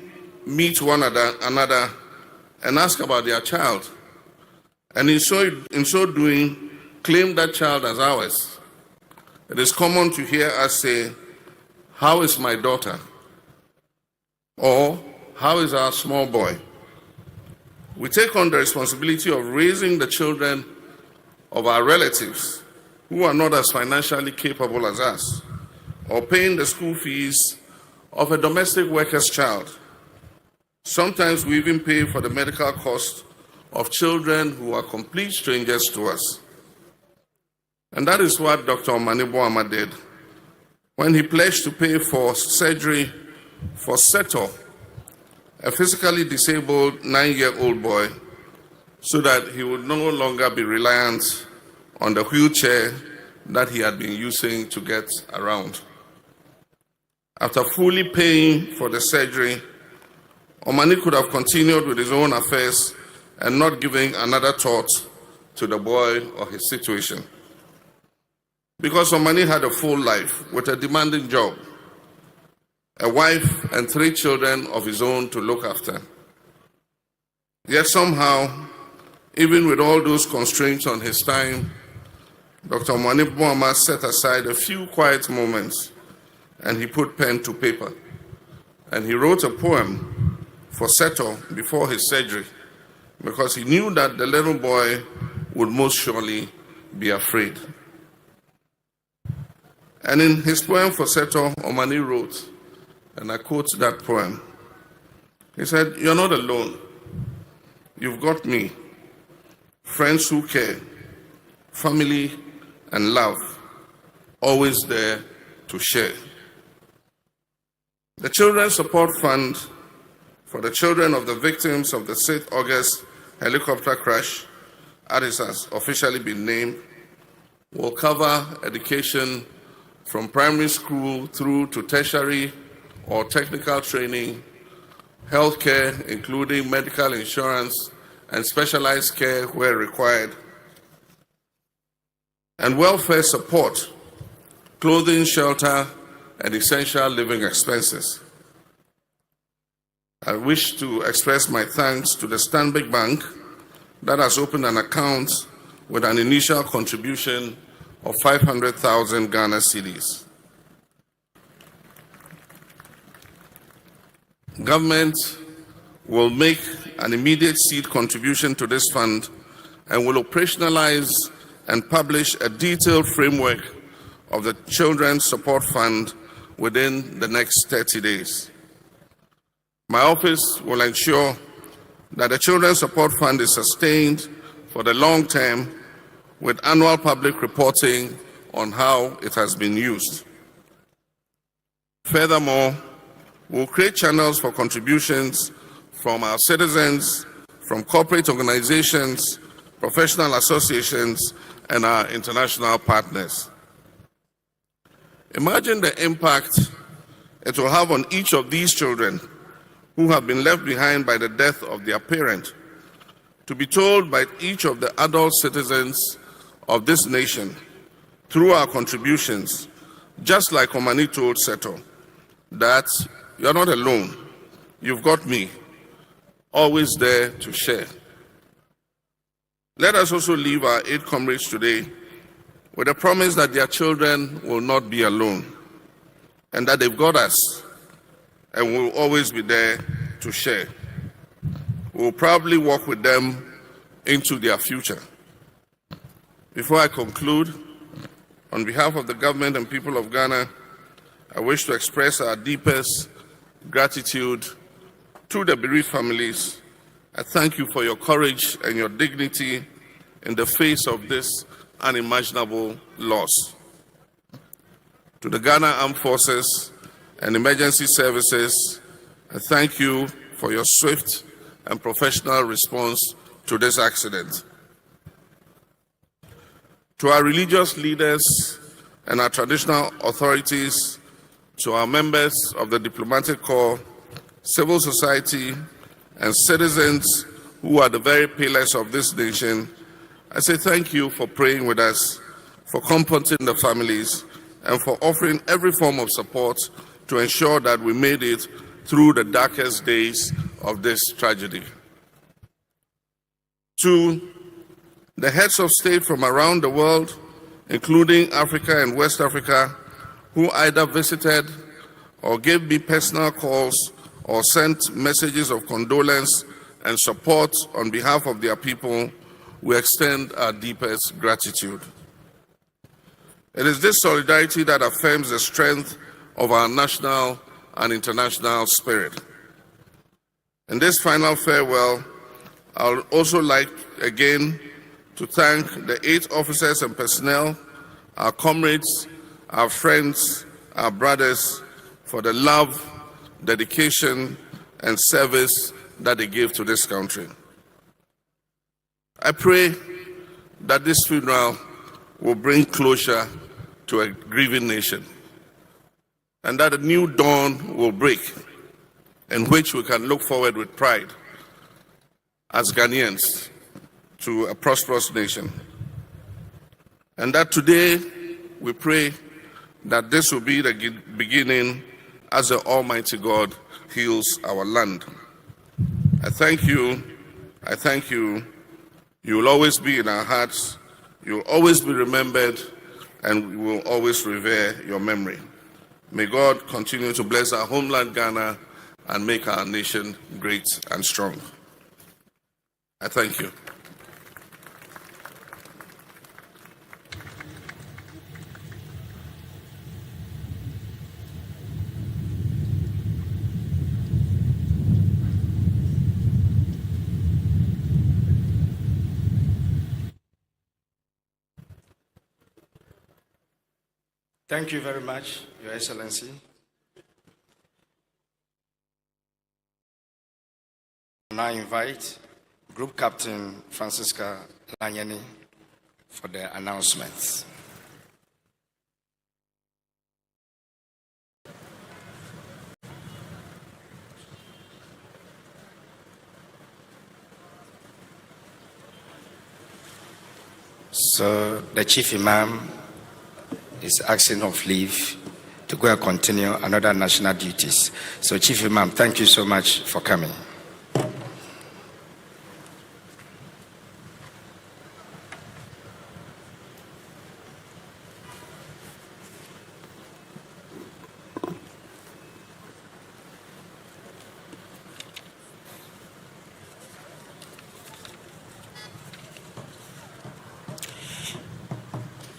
Speaker 3: meet one another and ask about their child, and in so doing, claim that child as ours? It is common to hear us say, "How is my daughter?" Or, "How is our small boy?" We take on the responsibility of raising the children of our relatives who are not as financially capable as us, or paying the school fees of a domestic worker's child. Sometimes we even pay for the medical cost of children who are complete strangers to us. And that is what Dr. Omani Boama did when he pledged to pay for surgery for Seto, a physically disabled 9-year-old boy, so that he would no longer be reliant on the wheelchair that he had been using to get around. After fully paying for the surgery, Omani could have continued with his own affairs and not giving another thought to the boy or his situation. Because Omani had a full life with a demanding job, a wife and 3 children of his own to look after. Yet somehow, even with all those constraints on his time, Dr. Omani Boamah set aside a few quiet moments and he put pen to paper. And he wrote a poem for Seto before his surgery because he knew that the little boy would most surely be afraid. And in his poem for Seto, Omani wrote, and I quote that poem, he said, "You're not alone. You've got me, friends who care, family and love, always there to share." The Children's Support Fund for the children of the victims of the 6th August helicopter crash, as it has officially been named, will cover education from primary school through to tertiary or technical training, healthcare, including medical insurance and specialized care where required, and welfare support, clothing, shelter, and essential living expenses. I wish to express my thanks to the Stanbic Bank that has opened an account with an initial contribution of 500,000 Ghana cedis. Government will make an immediate seed contribution to this fund and will operationalize and publish a detailed framework of the Children's Support Fund within the next 30 days. My office will ensure that the Children's Support Fund is sustained for the long term with annual public reporting on how it has been used. Furthermore, we'll create channels for contributions from our citizens, from corporate organizations, professional associations, and our international partners. Imagine the impact it will have on each of these children who have been left behind by the death of their parent, to be told by each of the adult citizens of this nation through our contributions, just like Omani told Seto, that you're not alone, you've got me, always there to share. Let us also leave our 8 comrades today with a promise that their children will not be alone and that they've got us and will always be there to share. We'll probably walk with them into their future. Before I conclude, on behalf of the government and people of Ghana, I wish to express our deepest gratitude to the bereaved families. I thank you for your courage and your dignity in the face of this unimaginable loss. To the Ghana Armed Forces and Emergency Services, I thank you for your swift and professional response to this accident. To our religious leaders and our traditional authorities, to our members of the diplomatic corps, civil society, and citizens who are the very pillars of this nation, I say thank you for praying with us, for comforting the families, and for offering every form of support to ensure that we made it through the darkest days of this tragedy. To the heads of state from around the world, including Africa and West Africa, who either visited or gave me personal calls or sent messages of condolence and support on behalf of their people, we extend our deepest gratitude. It is this solidarity that affirms the strength of our national and international spirit. In this final farewell, I would also like again to thank the 8 officers and personnel, our comrades, our friends, our brothers, for the love, dedication, and service that they gave to this country. I pray that this funeral will bring closure to a grieving nation. and that a new dawn will break in which we can look forward with pride as Ghanaians to a prosperous nation. And that today we pray that this will be the beginning as the Almighty God heals our land. I thank you. I thank you. You will always be in our hearts. You will always be remembered, and we will always revere your memory. May God continue to bless our homeland, Ghana, and make our nation great and strong. I thank you.
Speaker 6: Thank you very much, Your Excellency. Now invite Group Captain Francisca Lanyeni for the announcements. So the Chief Imam is asking of leave to go and continue another national duties. So Chief Imam, thank you so much for coming.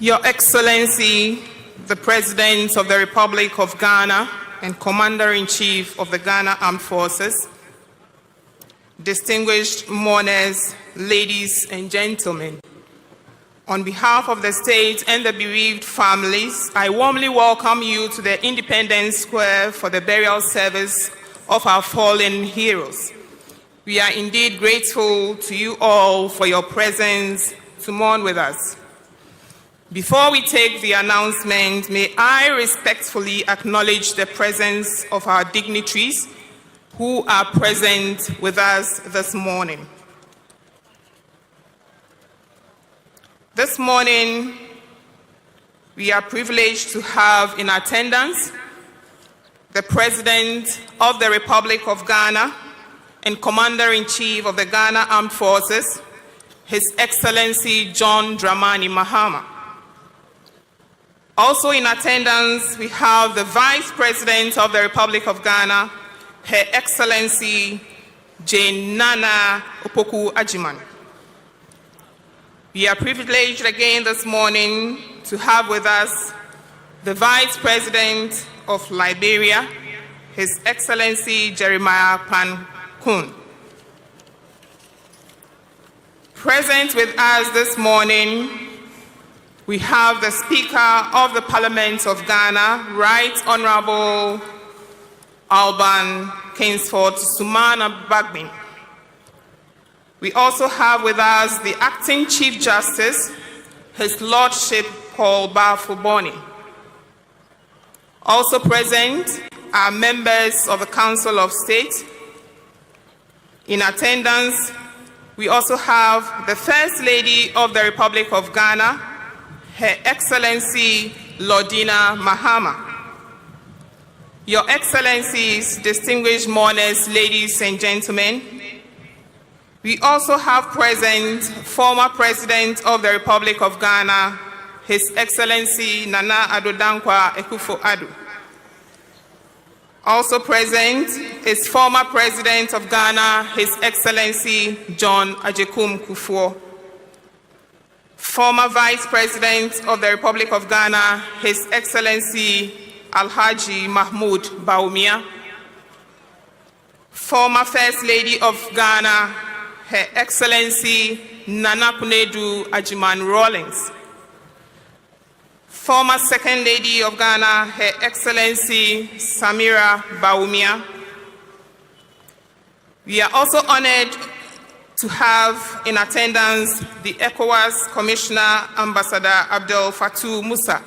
Speaker 4: Your Excellency, the President of the Republic of Ghana and Commander-in-Chief of the Ghana Armed Forces, distinguished mourners, ladies and gentlemen, on behalf of the state and the bereaved families, I warmly welcome you to the Independence Square for the burial service of our fallen heroes. We are indeed grateful to you all for your presence to mourn with us. Before we take the announcement, may I respectfully acknowledge the presence of our dignitaries who are present with us this morning. This morning, we are privileged to have in attendance the President of the Republic of Ghana and Commander-in-Chief of the Ghana Armed Forces, His Excellency John Dramani Mahama. Also in attendance, we have the Vice President of the Republic of Ghana, Her Excellency Jane Nana Opoku Ajiman. We are privileged again this morning to have with us the Vice President of Liberia, His Excellency Jeremiah Pan-Kun. Present with us this morning, we have the Speaker of the Parliament of Ghana, Right Honorable Alban Kingsford Sumana Bagbin. We also have with us the Acting Chief Justice, His Lordship Paul Bafuboni. Also present are members of the Council of State. In attendance, we also have the First Lady of the Republic of Ghana, Her Excellency Lordina Mahama. Your Excellencies, distinguished mourners, ladies and gentlemen, we also have present former President of the Republic of Ghana, His Excellency Nana Addo Dankwa Akufo-Addo. Also present is former President of Ghana, His Excellency John Agyekum Kufuor. Former Vice President of the Republic of Ghana, His Excellency Alhaji Mahmoud Bawumia. Former First Lady of Ghana, Her Excellency Nana Kunedu Ajiman Rawlings. Former Second Lady of Ghana, Her Excellency Samira Bawumia. We are also honored to have in attendance the ECOWAS Commissioner, Ambassador Abdel Fattah Musa.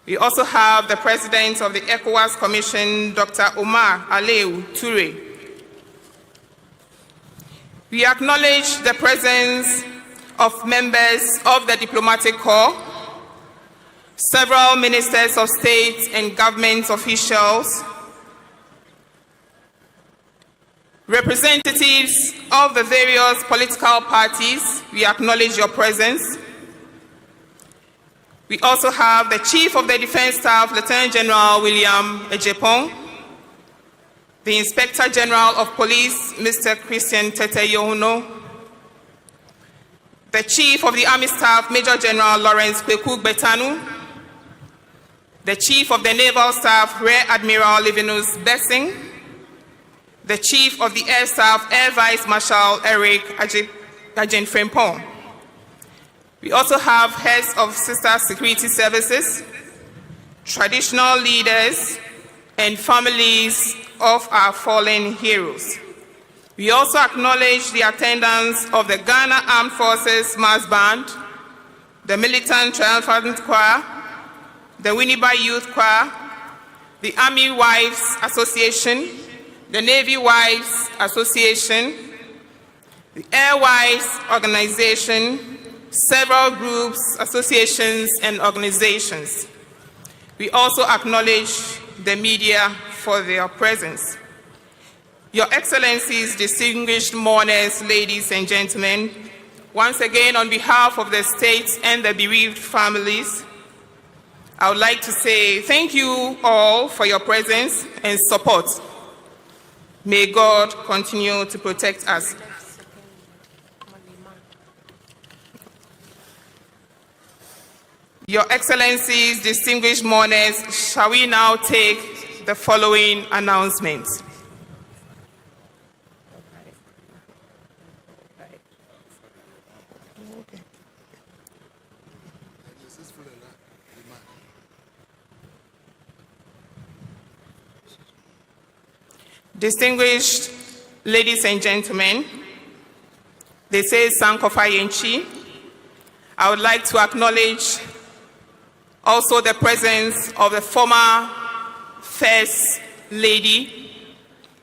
Speaker 4: We also have the President of the ECOWAS Commission, Dr. Omar Aleu Toure. We acknowledge the presence of members of the Diplomatic Corps, several ministers of state and government officials, representatives of the various political parties. We acknowledge your presence. We also have the Chief of the Defense Staff, Lieutenant General William Ejepong, the Inspector General of Police, Mr. Christian Tete Yohuno, the Chief of the Army Staff, Major General Lawrence Kweku Betanu, the Chief of the Naval Staff, Rear Admiral Livinus Bessing, the Chief of the Air Staff, Air Vice Marshal Eric Ajin Frempong. We also have heads of sister security services, traditional leaders, and families of our fallen heroes. We also acknowledge the attendance of the Ghana Armed Forces Mass Band, the Militant Triumphant Choir, the Winneba Youth Choir, the Army Wives Association, the Navy Wives Association, the Air Wives Organization, several groups, associations, and organizations. We also acknowledge the media for their presence. Your Excellencies, distinguished mourners, ladies and gentlemen, once again on behalf of the state and the bereaved families, I would like to say thank you all for your presence and support. May God continue to protect us. Your Excellencies, distinguished mourners, shall we now take the following announcements. Distinguished ladies and gentlemen, they say Sankofa Yenchi. I would like to acknowledge also the presence of the former First Lady,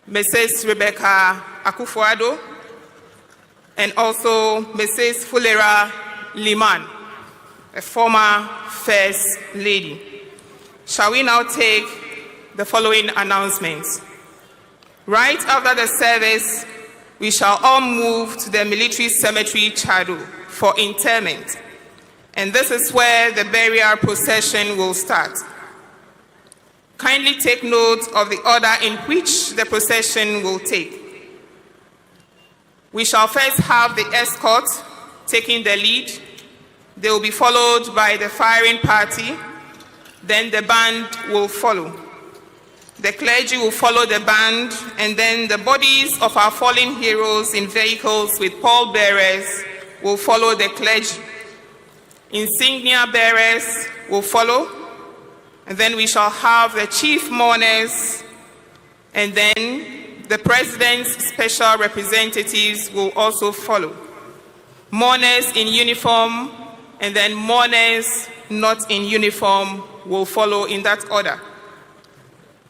Speaker 4: Mrs. Rebecca Akufo-Addo, and also Mrs. Fulera Liman, a former First Lady. Shall we now take the following announcements? Right after the service, we shall all move to the military cemetery Chadu for interment. And this is where the burial procession will start. Kindly take note of the order in which the procession will take. We shall first have the escort taking the lead. They will be followed by the firing party. Then the band will follow. The clergy will follow the band, and then the bodies of our fallen heroes in vehicles with pallbearers will follow the clergy. Insignia bearers will follow, and then we shall have the chief mourners, and then the president's special representatives will also follow. Mourners in uniform, and then mourners not in uniform will follow in that order.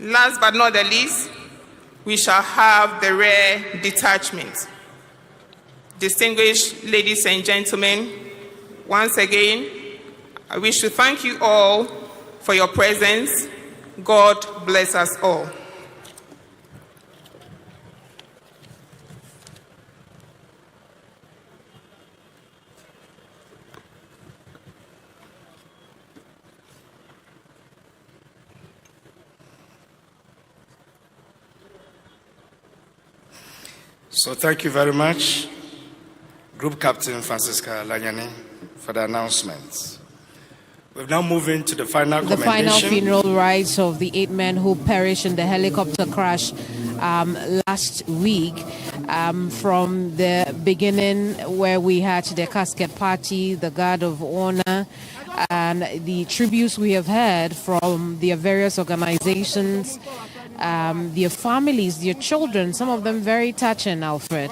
Speaker 4: Last but not the least, we shall have the rear detachment. Distinguished ladies and gentlemen, once again, I wish to thank you all for your presence. God bless us all.
Speaker 6: So thank you very much, Group Captain Francisca Lanyani, for the announcements. We're now moving to the final
Speaker 5: The
Speaker 6: commendation.
Speaker 5: final funeral rites of the 8 men who perished in the helicopter crash last week. From the beginning, where we had the casket party, the guard of honor, and the tributes we have heard from their various organizations, their families, their children, some of them very touching, Alfred.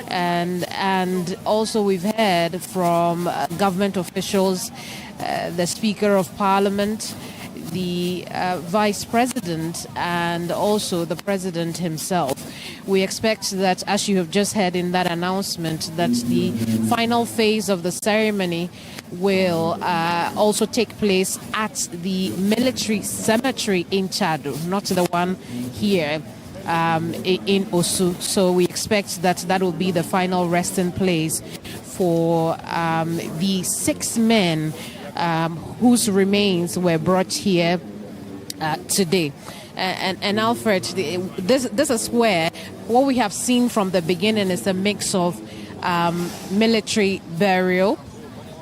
Speaker 5: And also we've heard from government officials, the Speaker of Parliament, the Vice President and also the President himself. We expect that, as you have just heard in that announcement, that the final phase of the ceremony will also take place at the military cemetery in Chadu, not the one here in Osu. So we expect that will be the final resting place for the 6 men whose remains were brought here today. And Alfred, this is where what we have seen from the beginning is a mix of military burial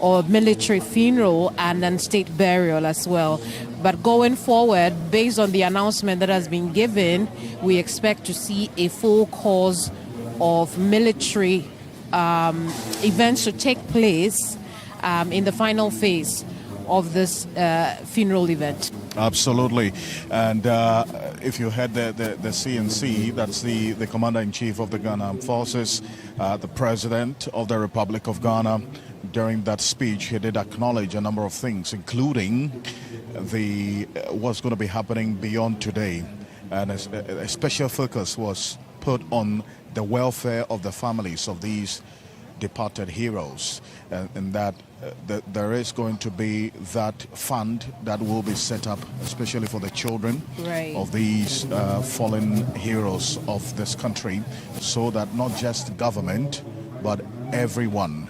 Speaker 5: or military funeral and then state burial as well. But going forward, based on the announcement that has been given, we expect to see a full course of military events to take place in the final phase of this funeral event.
Speaker 1: Absolutely. And if you had the CNC, that's the Commander-in-Chief of the Ghana Armed Forces, the President of the Republic of Ghana, during that speech, he did acknowledge a number of things, including what's going to be happening beyond today. And a special focus was put on the welfare of the families of these departed heroes, and that there is going to be that fund that will be set up especially for the children of these fallen heroes of this country, so that not just government but everyone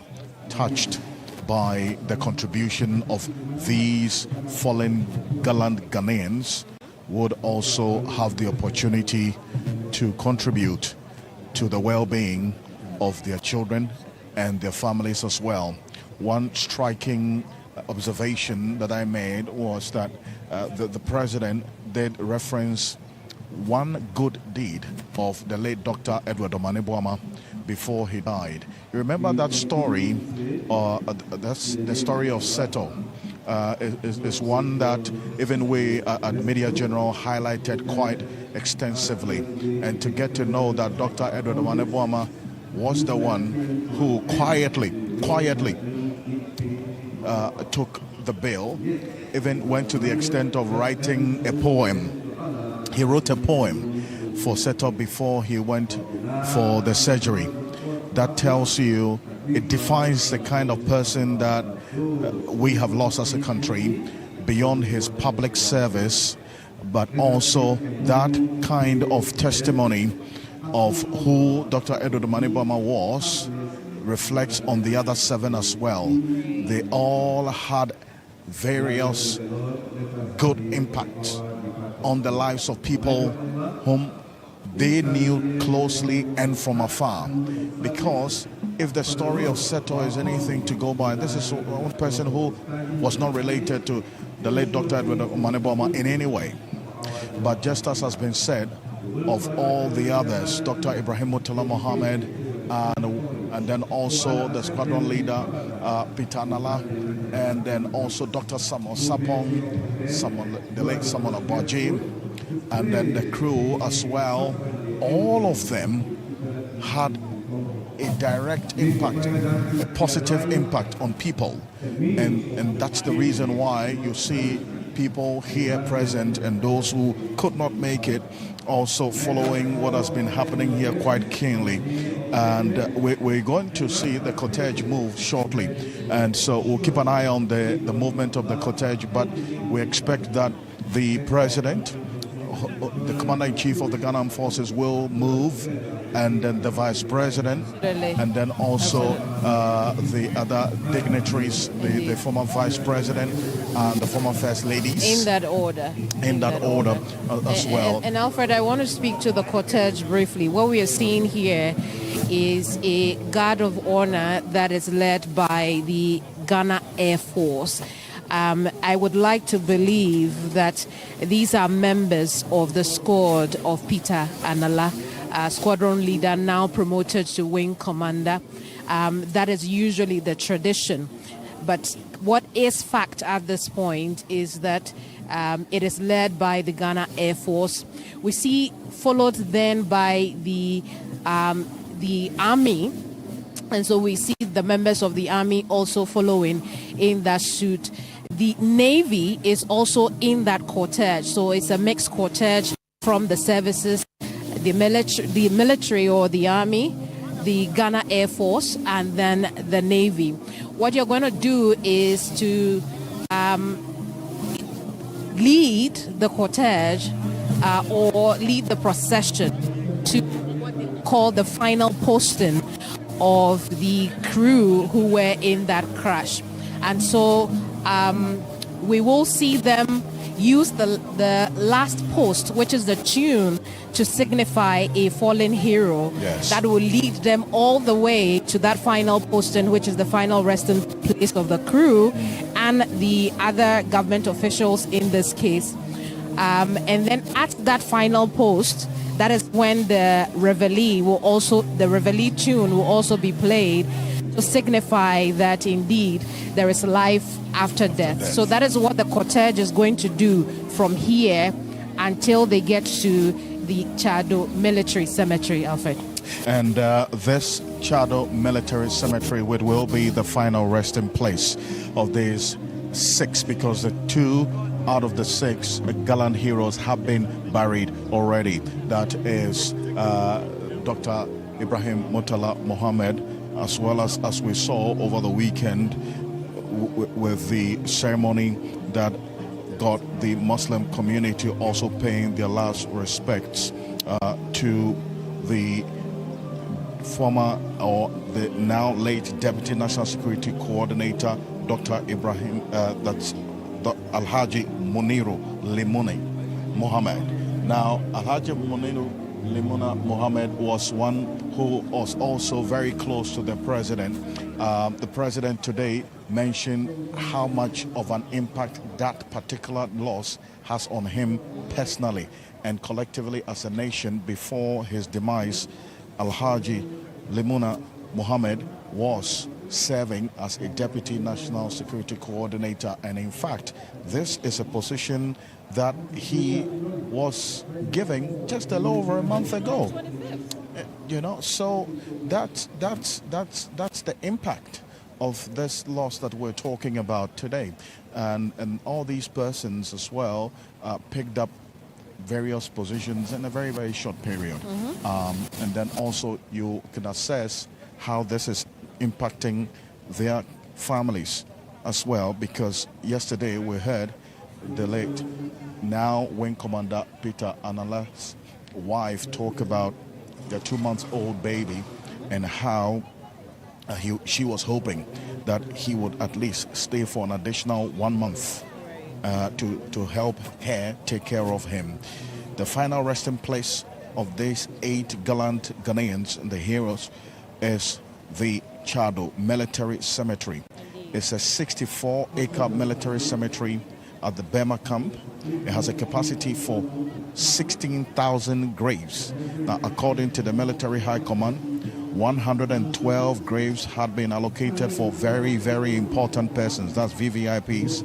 Speaker 1: touched by the contribution of these fallen gallant Ghanaians would also have the opportunity to contribute to the well-being of their children and their families as well. One striking observation that I made was that the President did reference one good deed of the late Dr. Edward Omane Boamah before he died. You remember that story? That's the story of Seto. Is one that even we at Media General highlighted quite extensively. And to get to know that Dr. Edward Omane Boamah was the one who quietly took the bill, even went to the extent of writing a poem. He wrote a poem for Seto before he went for the surgery. That tells you, it defines the kind of person that we have lost as a country, beyond his public service, but also that kind of testimony of who Dr. Edward Omane Boamah was reflects on the other 7 as well. They all had various good impacts on the lives of people whom they knew closely and from afar. Because if the story of Seto is anything to go by, this is one person who was not related to the late Dr. Edward Omane Boamah in any way. But just as has been said of all the others, Dr. Ibrahim Murtala Mohammed, and then also the squadron leader, Peter Anala, and then also Dr. Samuel Sapong, the late Samuel Abaji, and then the crew as well. All of them had a direct impact, a positive impact on people. And that's the reason why you see people here present and those who could not make it also following what has been happening here quite keenly. And we're going to see the cortege move shortly, and so we'll keep an eye on the movement of the cortege, but we expect that the President, the Commander-in-Chief of the Ghana Armed Forces, will move, and then the Vice President, and then also the other dignitaries, the former Vice President and the former First Ladies.
Speaker 5: In that order.
Speaker 1: In that order as well.
Speaker 5: And Alfred, I want to speak to the cortege briefly. What we are seeing here is a guard of honor that is led by the Ghana Air Force. I would like to believe that these are members of the squad of Peter Anala, squadron leader, now promoted to wing commander. That is usually the tradition. But what is fact at this point is that it is led by the Ghana Air Force. We see followed then by the Army. And so we see the members of the Army also following in that suit. The Navy is also in that cortege, so it's a mixed cortege from the services, the military or the Army, the Ghana Air Force, and then the Navy. What you're going to do is to lead the cortege or lead the procession to what they call the final posting of the crew who were in that crash. And so we will see them use the last post, which is the tune, to signify a fallen hero.
Speaker 1: Yes.
Speaker 5: That will lead them all the way to that final posting, which is the final resting place of the crew and the other government officials in this case. And then at that final post, that is when the Reveille tune will also be played to signify that indeed there is life after death. So that is what the cortege is going to do from here until they get to the Chado Military Cemetery, Alfred.
Speaker 1: And this Chado Military Cemetery will be the final resting place of these 6, because the 2 out of the 6 gallant heroes have been buried already. That is Dr. Ibrahim Murtala Mohammed, as well as we saw over the weekend with the ceremony that got the Muslim community also paying their last respects to the former or the now late Deputy National Security Coordinator, Dr. Ibrahim, that's Alhaji Muniru Limuni Mohammed. Now, Alhaji Muniru Limuna Mohammed was one who was also very close to the president. The president today mentioned how much of an impact that particular loss has on him personally and collectively as a nation. Before his demise, Alhaji Limuna Mohammed was serving as a Deputy National Security Coordinator, and in fact, this is a position that he was giving just a little over a month ago. So that's the impact of this loss that we're talking about today, and all these persons as well picked up various positions in a very, very short period. And then also you can assess how this is impacting their families as well, because yesterday we heard the late now Wing Commander Peter Anala's wife talk about the 2-month-old baby and how she was hoping that he would at least stay for an additional 1 month to help her take care of him. The final resting place of these 8 gallant Ghanaians, the heroes, is the Chado Military Cemetery. It's a 64-acre military cemetery at the Burma camp. It has a capacity for 16,000 graves. Now, according to the military high command, 112 graves had been allocated for very, very important persons. That's VVIPs,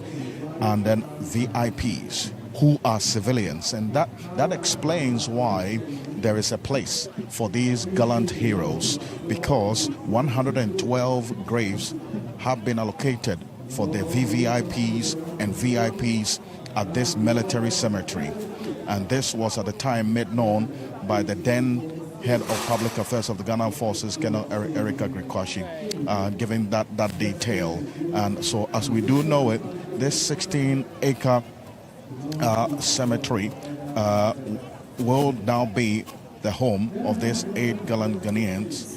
Speaker 1: and then VIPs who are civilians. And that explains why there is a place for these gallant heroes, because 112 graves have been allocated for the VVIPs and VIPs at this military cemetery. And this was at the time made known by the then head of public affairs of the Ghana Forces, Colonel Erica Grikwashi, giving that detail. And so, as we do know it, this 16-acre cemetery will now be the home of these 8 gallant Ghanaians.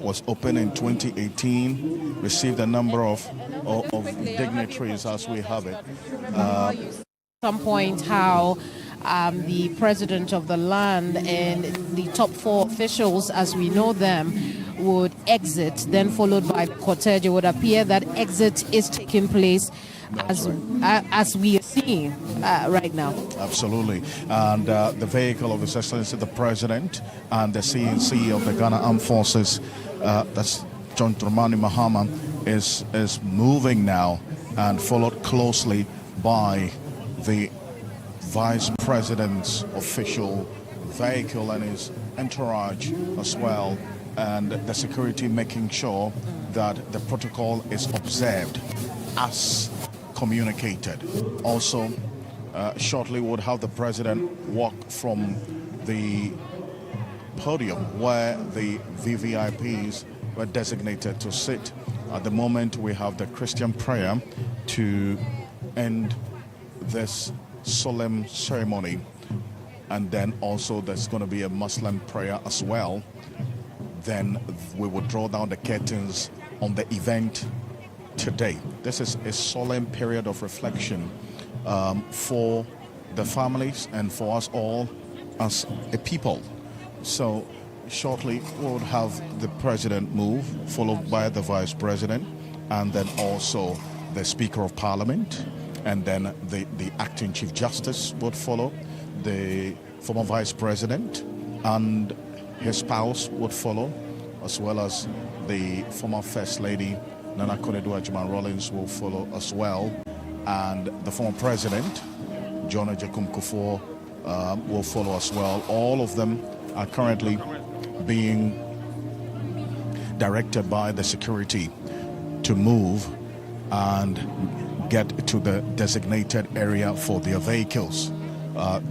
Speaker 1: Was opened in 2018, received a number of dignitaries as we have it.
Speaker 5: At some point, how the president of the land and the top 4 officials, as we know them, would exit, then followed by the cortege. It would appear that exit is taking place as we are seeing right now.
Speaker 1: Absolutely. And the vehicle of His Excellency the President and the CNC of the Ghana Armed Forces, that's John Dramani Mahama, is moving now, and followed closely by the Vice President's official vehicle and his entourage as well, and the security making sure that the protocol is observed as communicated. Also, shortly we'll have the president walk from the podium where the VVIPs were designated to sit. At the moment, we have the Christian prayer to end this solemn ceremony, and then also there's going to be a Muslim prayer as well. Then we will draw down the curtains on the event today. This is a solemn period of reflection for the families and for us all as a people. So shortly we'll have the president move, followed by the vice president, and then also the Speaker of Parliament, and then the acting Chief Justice would follow, the former Vice President and his spouse would follow, as well as the former First Lady, Nana Konadu Rawlings, will follow as well, and the former President, John Agyekum Kufuor, will follow as well. All of them are currently being directed by the security to move and get to the designated area for their vehicles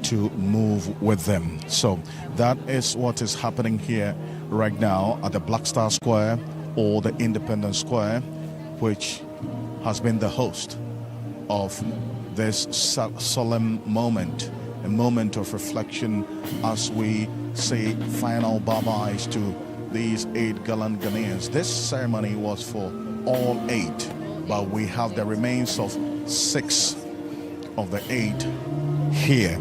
Speaker 1: to move with them. So that is what is happening here right now at the Black Star Square, or the Independence Square, which has been the host of this solemn moment, a moment of reflection as we say final bye-byes to these 8 gallant Ghanaians. This ceremony was for all 8, but we have the remains of 6 of the 8 here,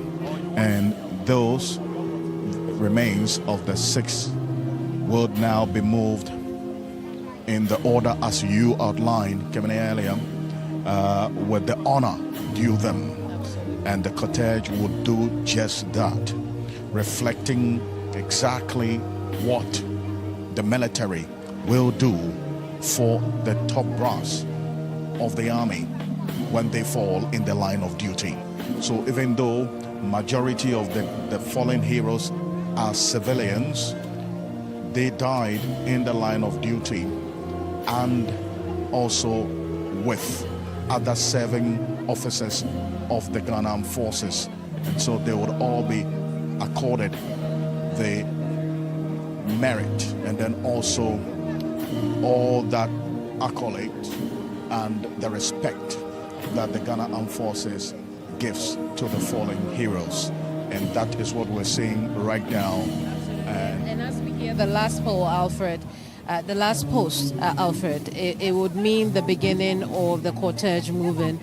Speaker 1: and those remains of the 6 will now be moved in the order as you outlined, Kevin, earlier, with the honor due them, and the cortege would do just that, reflecting exactly what the military will do for the top brass of the army when they fall in the line of duty. So even though majority of the fallen heroes are civilians, they died in the line of duty and also with other serving officers of the Ghana Armed Forces. And so they would all be accorded the merit and then also all that accolade and the respect that the Ghana Armed Forces gives to the fallen heroes. And that is what we're seeing right now.
Speaker 5: And as we hear the last poll, Alfred, it would mean the beginning of the cortege moving.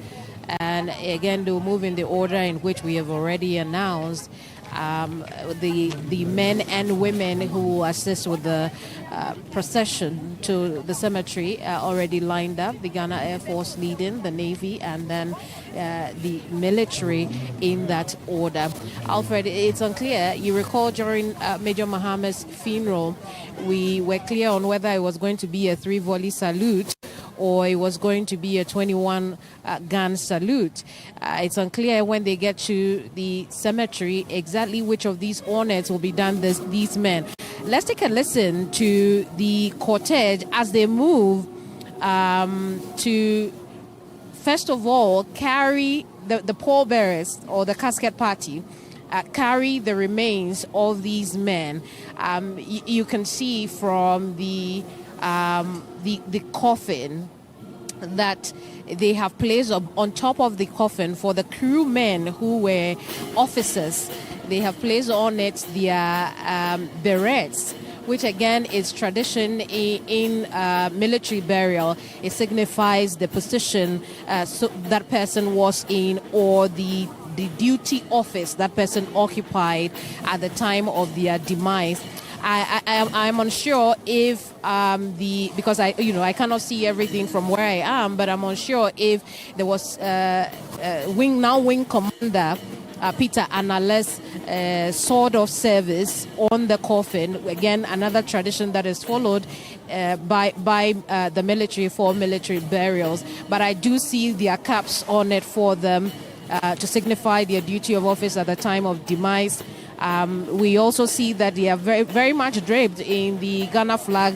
Speaker 5: And again, they'll move in the order in which we have already announced. The men and women who assist with the procession to the cemetery are already lined up. The Ghana Air Force leading, the Navy, and then the military in that order. Alfred, it's unclear. You recall during Major Mohammed's funeral, we were clear on whether it was going to be a 3-volley salute or it was going to be a 21-gun salute. It's unclear when they get to the cemetery exactly which of these honors will be done these men. Let's take a listen to the cortege as they move to, first of all, carry the pallbearers or the casket party, carry the remains of these men. You can see from the coffin that they have placed on top of the coffin for the crewmen who were officers. They have placed on it their berets, which again is tradition in military burial. It signifies the position so that person was in, or the duty office that person occupied at the time of their demise. I'm unsure if because I cannot see everything from where I am, but I'm unsure if there was wing commander Peter Anales sword of service on the coffin. Again, another tradition that is followed by the military for military burials. But I do see their caps on it for them to signify their duty of office at the time of demise. We also see that they are very, very much draped in the Ghana flag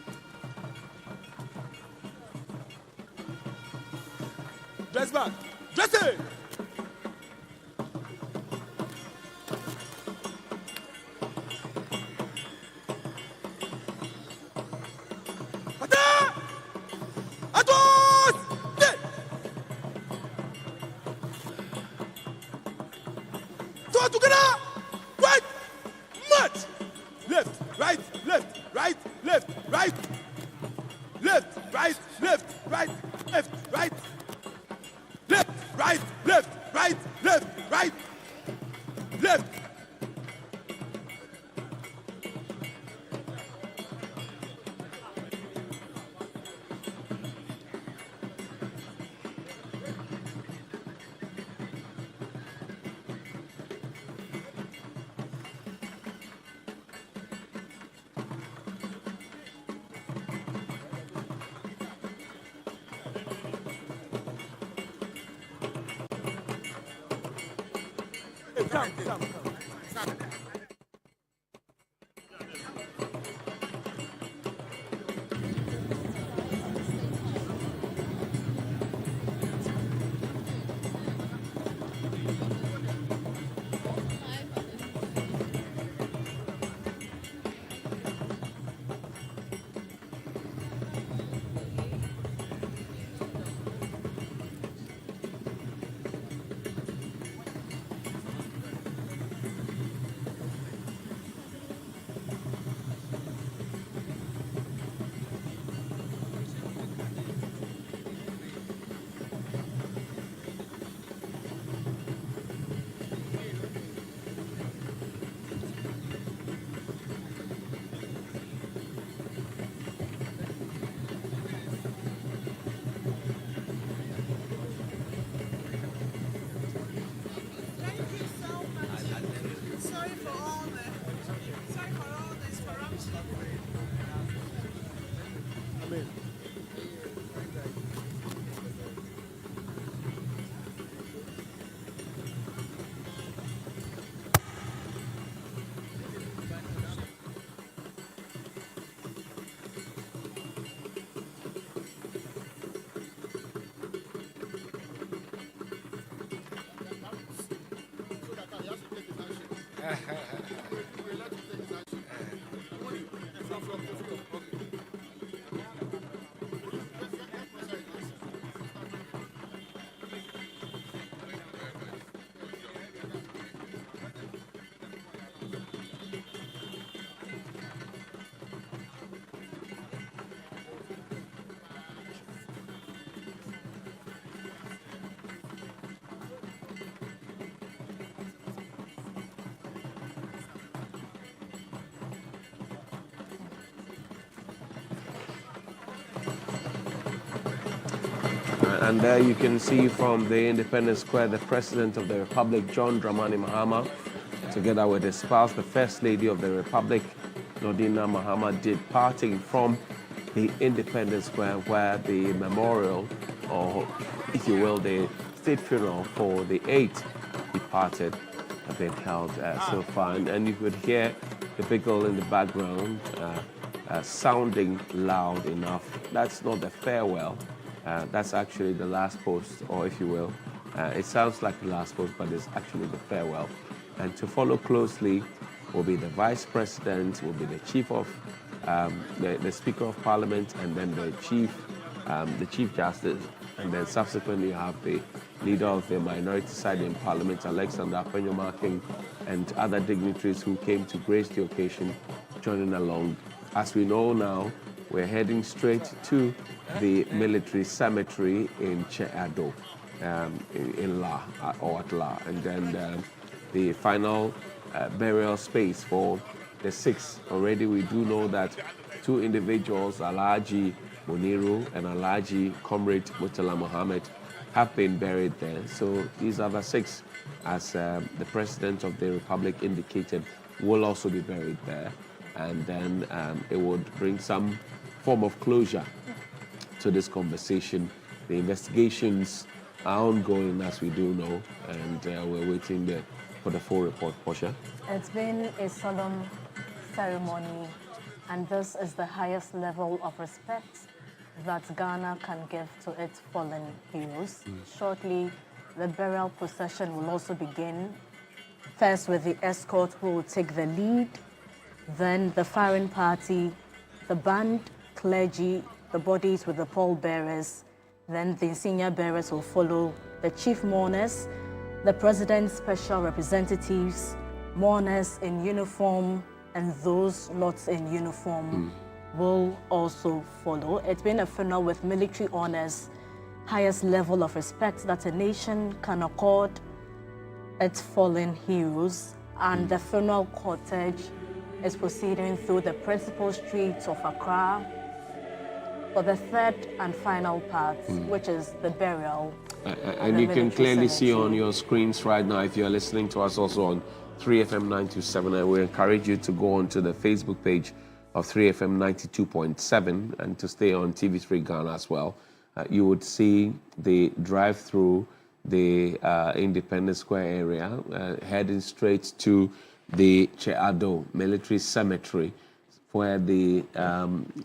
Speaker 8: Hey! Ata! Atos! Hey! So together! Right! March! Left, right, left, right, left, right. Left, right, left, right, left, right. Left, right, left, right, left, right. Left. Come.
Speaker 10: And there you can see from the Independence Square the President of the Republic, John Dramani Mahama, together with his spouse, the First Lady of the Republic, Nordina Mahama, departing from the Independence Square where the memorial, or if you will, the state funeral for the 8 departed have been held so far. And you could hear the Beagle in the background sounding loud enough. That's not the farewell. That's actually the last post, or if you will. It sounds like the last post, but it's actually the farewell. And to follow closely will be the Vice President, will be the Chief of, the Speaker of Parliament, and then the Chief Justice. And then subsequently you have the Leader of the Minority Side in Parliament, Alexander Apenyomarking, and other dignitaries who came to grace the occasion joining along. As we know now, we're heading straight to the military cemetery in Cheado, in La, or at La, and then the final burial space for the 6. Already we do know that 2 individuals, Alhaji Muniru and Alhaji Comrade Murtala Mohammed, have been buried there. So these other 6, as the President of the Republic indicated, will also be buried there. And then it would bring some form of closure to this conversation. The investigations are ongoing, as we do know, and we're waiting for the full report. Portia?
Speaker 22: It's been a solemn ceremony, and this is the highest level of respect that Ghana can give to its fallen heroes. Shortly, the burial procession will also begin. First with the escort who will take the lead, then the firing party, the band, clergy, the bodies with the pallbearers, then the senior bearers will follow, the chief mourners, the president's special representatives, mourners in uniform, and those not in uniform will also follow. It's been a funeral with military honors, highest level of respect that a nation can accord its fallen heroes, and the funeral cortege is proceeding through the principal streets of Accra for the third and final part, which is the burial.
Speaker 10: And you can clearly see on your screens right now, if you're listening to us also on 3FM 927, I will encourage you to go onto the Facebook page of 3FM 92.7 and to stay on TV3 Ghana as well. You would see the drive-through the Independence Square area, heading straight to the Che Ado Military Cemetery, where the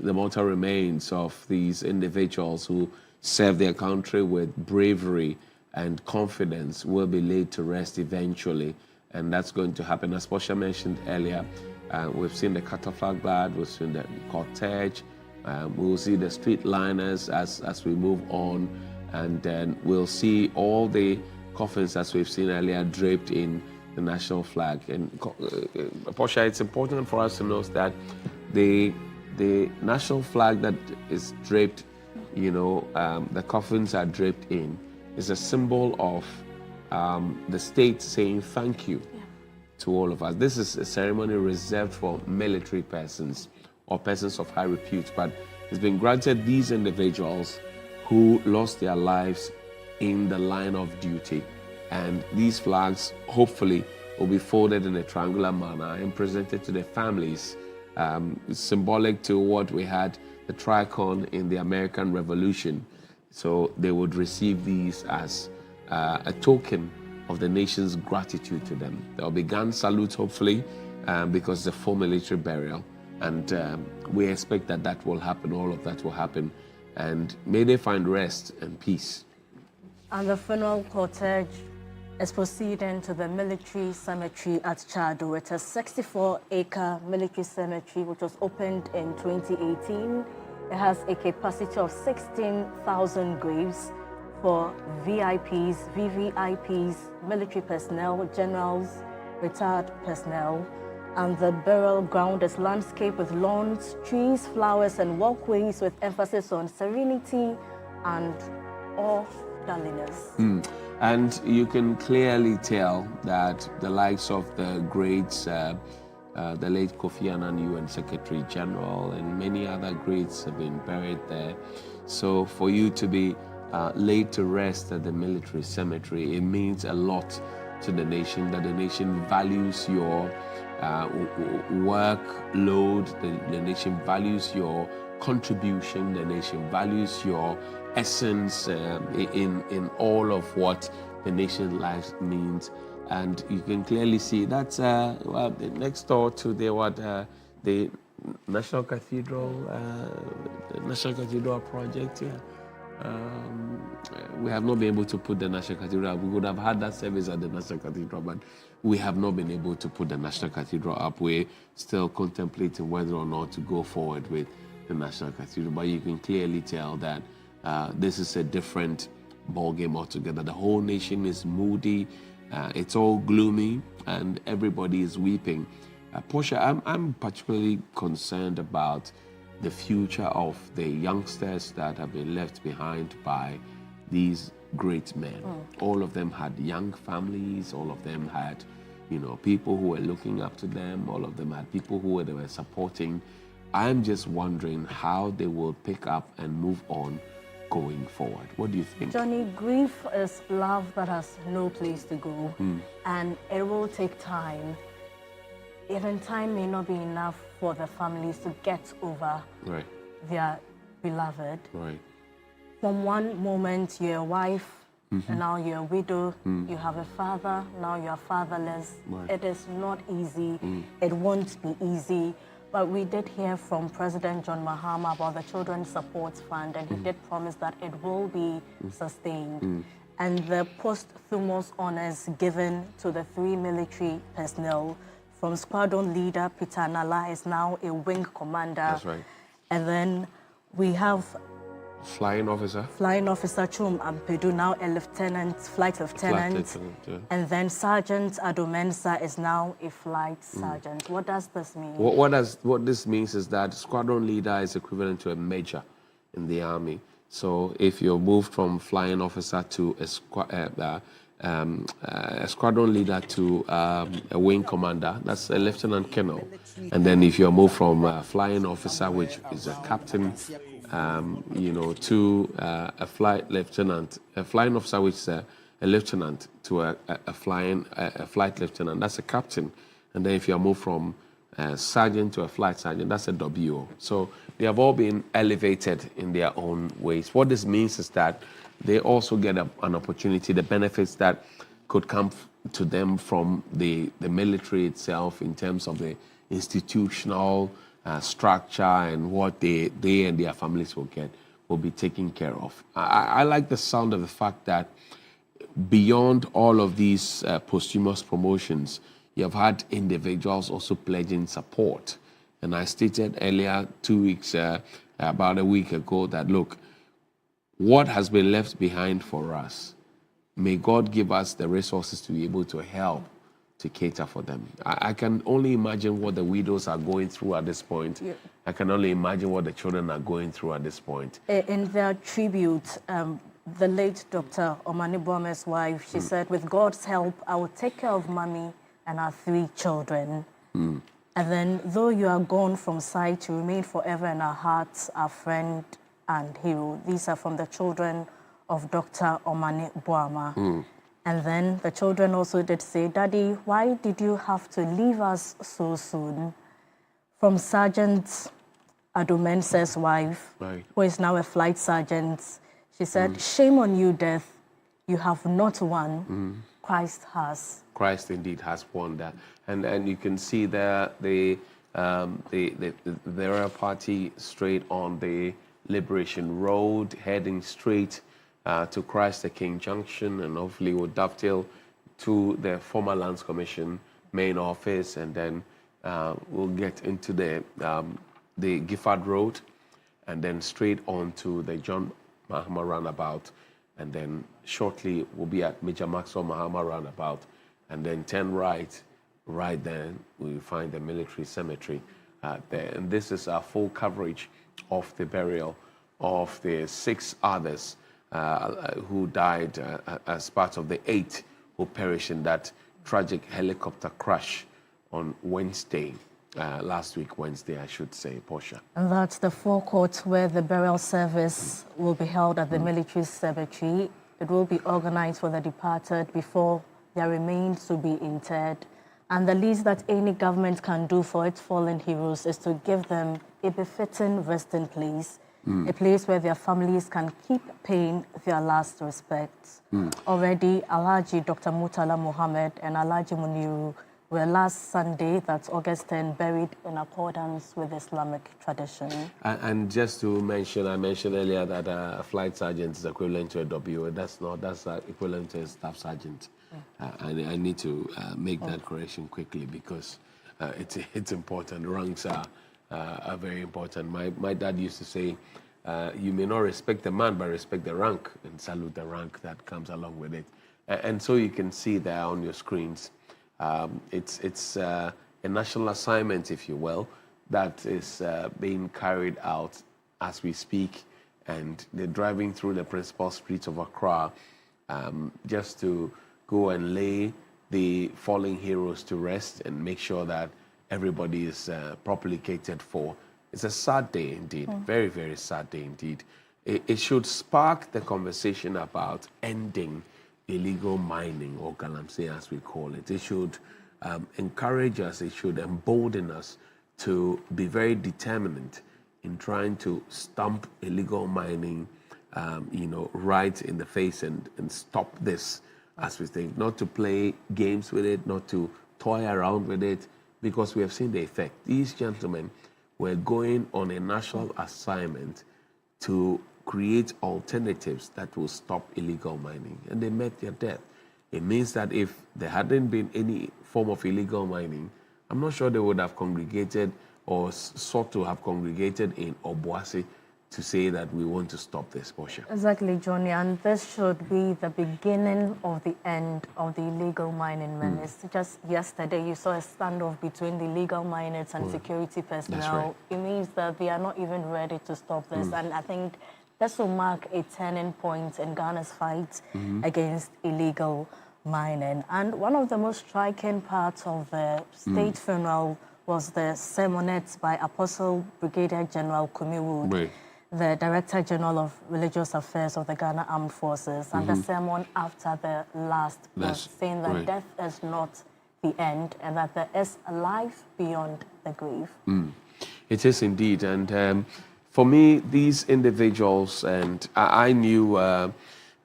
Speaker 10: mortal remains of these individuals who serve their country with bravery and confidence will be laid to rest eventually. And that's going to happen. As Portia mentioned earlier, we've seen the cattle flag guard, we've seen the cortege, we'll see the street liners as we move on, and then we'll see all the coffins, as we've seen earlier, draped in the national flag. And Portia, it's important for us to know that the national flag that is draped, the coffins are draped in, is a symbol of the state saying thank you to all of us. This is a ceremony reserved for military persons or persons of high repute, but it's been granted these individuals who lost their lives in the line of duty. And these flags, hopefully, will be folded in a triangular manner and presented to their families, symbolic to what we had, the tricon in the American Revolution. So they would receive these as a token of the nation's gratitude to them. There will be gun salutes, hopefully, because it's a full military burial. And we expect that will happen, all of that will happen. And may they find rest and peace.
Speaker 22: And the funeral cortege is proceeding to the military cemetery at Chado. It's a 64-acre military cemetery which was opened in 2018. It has a capacity of 16,000 graves for VIPs, VVIPs, military personnel, generals, retired personnel. And the burial ground is landscaped with lawns, trees, flowers, and walkways with emphasis on serenity and orderliness.
Speaker 10: And you can clearly tell that the likes of the greats, the late Kofi Annan, UN Secretary General, and many other greats have been buried there. So for you to be laid to rest at the military cemetery, it means a lot to the nation, that the nation values your workload, the nation values your contribution, the nation values your essence in all of what the nation's life means. And you can clearly see that's next door to the National Cathedral, project. We have not been able to put the National Cathedral up. We would have had that service at the National Cathedral, but we have not been able to put the National Cathedral up. We're still contemplating whether or not to go forward with the National Cathedral, but you can clearly tell that this is a different ballgame altogether. The whole nation is moody, it's all gloomy, and everybody is weeping. Portia, I'm particularly concerned about the future of the youngsters that have been left behind by these great men. All of them had young families, all of them had, people who were looking up to them, all of them had people who they were supporting. I'm just wondering how they will pick up and move on going forward. What do you think?
Speaker 22: Johnny, grief is love that has no place to go, and it will take time. Even time may not be enough for the families to get over their beloved. From one moment you're a wife, and now you're a widow, you have a father, now you're fatherless. It is not easy. It won't be easy. But we did hear from President John Mahama about the Children's Support Fund, and he did promise that it will be sustained. and the posthumous honors given to the 3 military personnel. From squadron leader Peter Nala is now a wing commander.
Speaker 10: That's right.
Speaker 22: And then we have
Speaker 10: Flying officer.
Speaker 22: Chum Ampedu, now a flight lieutenant.
Speaker 10: Yeah.
Speaker 22: And then Sergeant Adomensa is now a flight sergeant. What does this mean?
Speaker 10: What this means is that squadron leader is equivalent to a major in the army. So if you're moved from flying officer to a squadron leader to a wing commander, that's a lieutenant colonel. And then if you're moved from a flying officer, which is a captain, to a flight lieutenant, a flying officer, which is a lieutenant, to a flight lieutenant, that's a captain. And then if you're moved from a sergeant to a flight sergeant, that's a WO. So they have all been elevated in their own ways. What this means is that they also get an opportunity, the benefits that could come to them from the military itself in terms of the institutional structure and what they and their families will be taken care of. I like the sound of the fact that beyond all of these posthumous promotions, you have had individuals also pledging support. And I stated earlier, about a week ago, that look, what has been left behind for us, may God give us the resources to be able to help to cater for them. I can only imagine what the widows are going through at this point. Yeah. I can only imagine what the children are going through at this point.
Speaker 22: In their tribute, the late Dr. Omani Boame's wife, she said, with God's help, I will take care of mommy and our 3 children. And then, though you are gone from sight, you remain forever in our hearts, our friend and hero. These are from the children of Dr. Omani Boama. And then the children also did say, Daddy, why did you have to leave us so soon? From Sergeant Adomensa's wife, who is now a flight sergeant, she said, shame on you, death. You have not won. Christ has.
Speaker 10: Christ indeed has won that. And you can see there the Royal Party straight on the Liberation Road, heading straight to Christ the King Junction, and hopefully will dovetail to the former Lands Commission main office, and then we'll get into the Gifford Road, and then straight on to the John Mahama roundabout, and then shortly we'll be at Major Maxwell Mahama roundabout, and then turn right there we find the military cemetery there. And this is our full coverage of the burial of the 6 others who died as part of the 8 who perished in that tragic helicopter crash on Wednesday, last week Wednesday, I should say, Portia.
Speaker 22: And that's the forecourt where the burial service will be held at the military cemetery. It will be organized for the departed before their remains will be interred. And the least that any government can do for its fallen heroes is to give them a befitting resting place, a place where their families can keep paying their last respects. Already, Alhaji Dr. Murtala Muhammad and Alhaji Muniru were last Sunday, that's August 10, buried in accordance with Islamic tradition.
Speaker 10: And just to mention, I mentioned earlier that a flight sergeant is equivalent to a WO. That's equivalent to a staff sergeant. I need to make that correction quickly because it's important. Ranks are very important. My dad used to say, you may not respect the man, but respect the rank and salute the rank that comes along with it. And so you can see there on your screens, it's a national assignment, if you will, that is being carried out as we speak, and they're driving through the principal streets of Accra just to go and lay the fallen heroes to rest and make sure that everybody is properly catered for. It's a sad day indeed, very, very sad day indeed. It should spark the conversation about ending illegal mining, or galamsey as we call it. It should encourage us, it should embolden us to be very determined in trying to stamp illegal mining, right in the face and stop this, as we think, not to play games with it, not to toy around with it, because we have seen the effect. These gentlemen were going on a national assignment to create alternatives that will stop illegal mining, and they met their death. It means that if there hadn't been any form of illegal mining, I'm not sure they would have congregated or sought to have congregated in Obuasi to say that we want to stop this, Portia.
Speaker 22: Exactly, Johnny, and this should be the beginning of the end of the illegal mining menace. Just yesterday, you saw a standoff between the illegal miners and security personnel.
Speaker 10: Right.
Speaker 22: It means that they are not even ready to stop this, and I think this will mark a turning point in Ghana's fight against illegal mining. And one of the most striking parts of the state funeral was the sermonette by Apostle Brigadier General Kumi Wood,
Speaker 10: Right.
Speaker 22: the Director General of Religious Affairs of the Ghana Armed Forces. And the sermon after the last was saying that death is not the end and that there is a life beyond the grave.
Speaker 10: It is indeed. And for me, these individuals, and I knew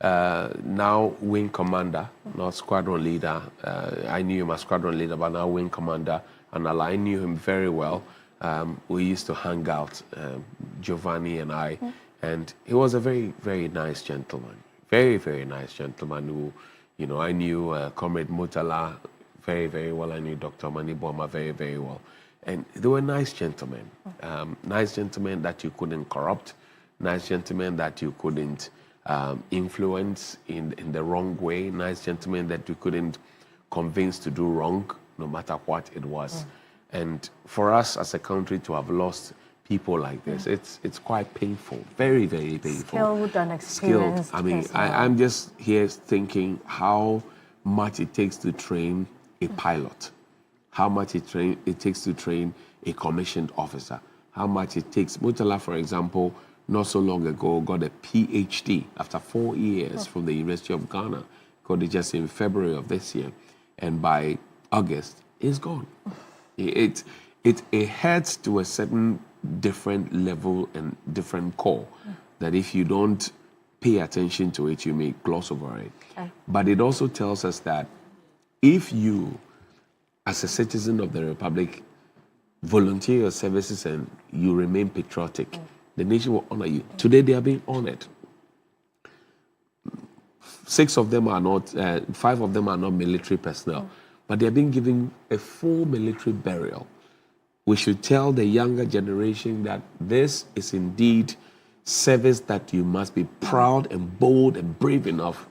Speaker 10: now Wing Commander, not Squadron Leader. I knew him as Squadron Leader, but now Wing Commander. And I knew him very well. We used to hang out, Giovanni and I, and he was a very, very nice gentleman. Very, very nice gentleman who, you know, I knew Comrade Mutala very, very well. I knew Dr. Mani Boma very, very well. And they were nice gentlemen. Nice gentlemen that you couldn't corrupt. Nice gentlemen that you couldn't influence in the wrong way. Nice gentlemen that you couldn't convince to do wrong, no matter what it was. And for us as a country to have lost people like this, it's quite painful, very, very painful.
Speaker 22: Skilled and experienced.
Speaker 10: I mean, I'm just here thinking how much it takes to train a pilot, how much it takes to train a commissioned officer, how much it takes. Mutala, for example, not so long ago got a PhD after 4 years from the University of Ghana, got it just in February of this year, and by August, it's gone. It heads to a certain different level and different core that if you don't pay attention to it, you may gloss over it. But it also tells us that if you, as a citizen of the Republic, volunteer your services and you remain patriotic, the nation will honor you. Today they are being honored. 5 of them are not military personnel, but they are being given a full military burial. We should tell the younger generation that this is indeed service that you must be proud and bold and brave enough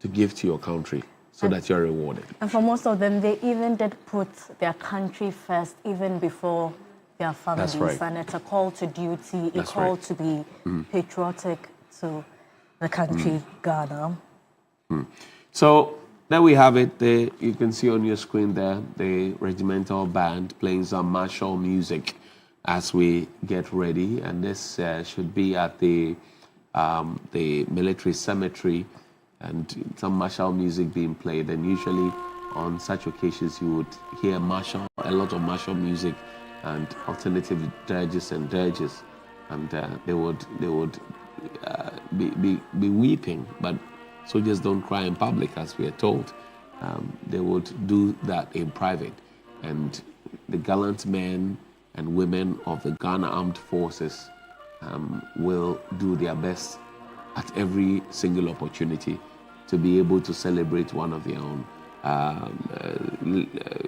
Speaker 10: to give to your country so that you're rewarded.
Speaker 22: And for most of them, they even did put their country first, even before their families.
Speaker 10: That's right.
Speaker 22: And it's a call to duty, a call to be patriotic to the country, Ghana.
Speaker 10: So there we have it. You can see on your screen there the regimental band playing some martial music as we get ready, and this should be at the military cemetery, and some martial music being played. And usually on such occasions you would hear a lot of martial music and alternative dirges, and they would be weeping, but soldiers don't cry in public, as we are told. They would do that in private. And the gallant men and women of the Ghana Armed Forces will do their best at every single opportunity to be able to celebrate one of their own.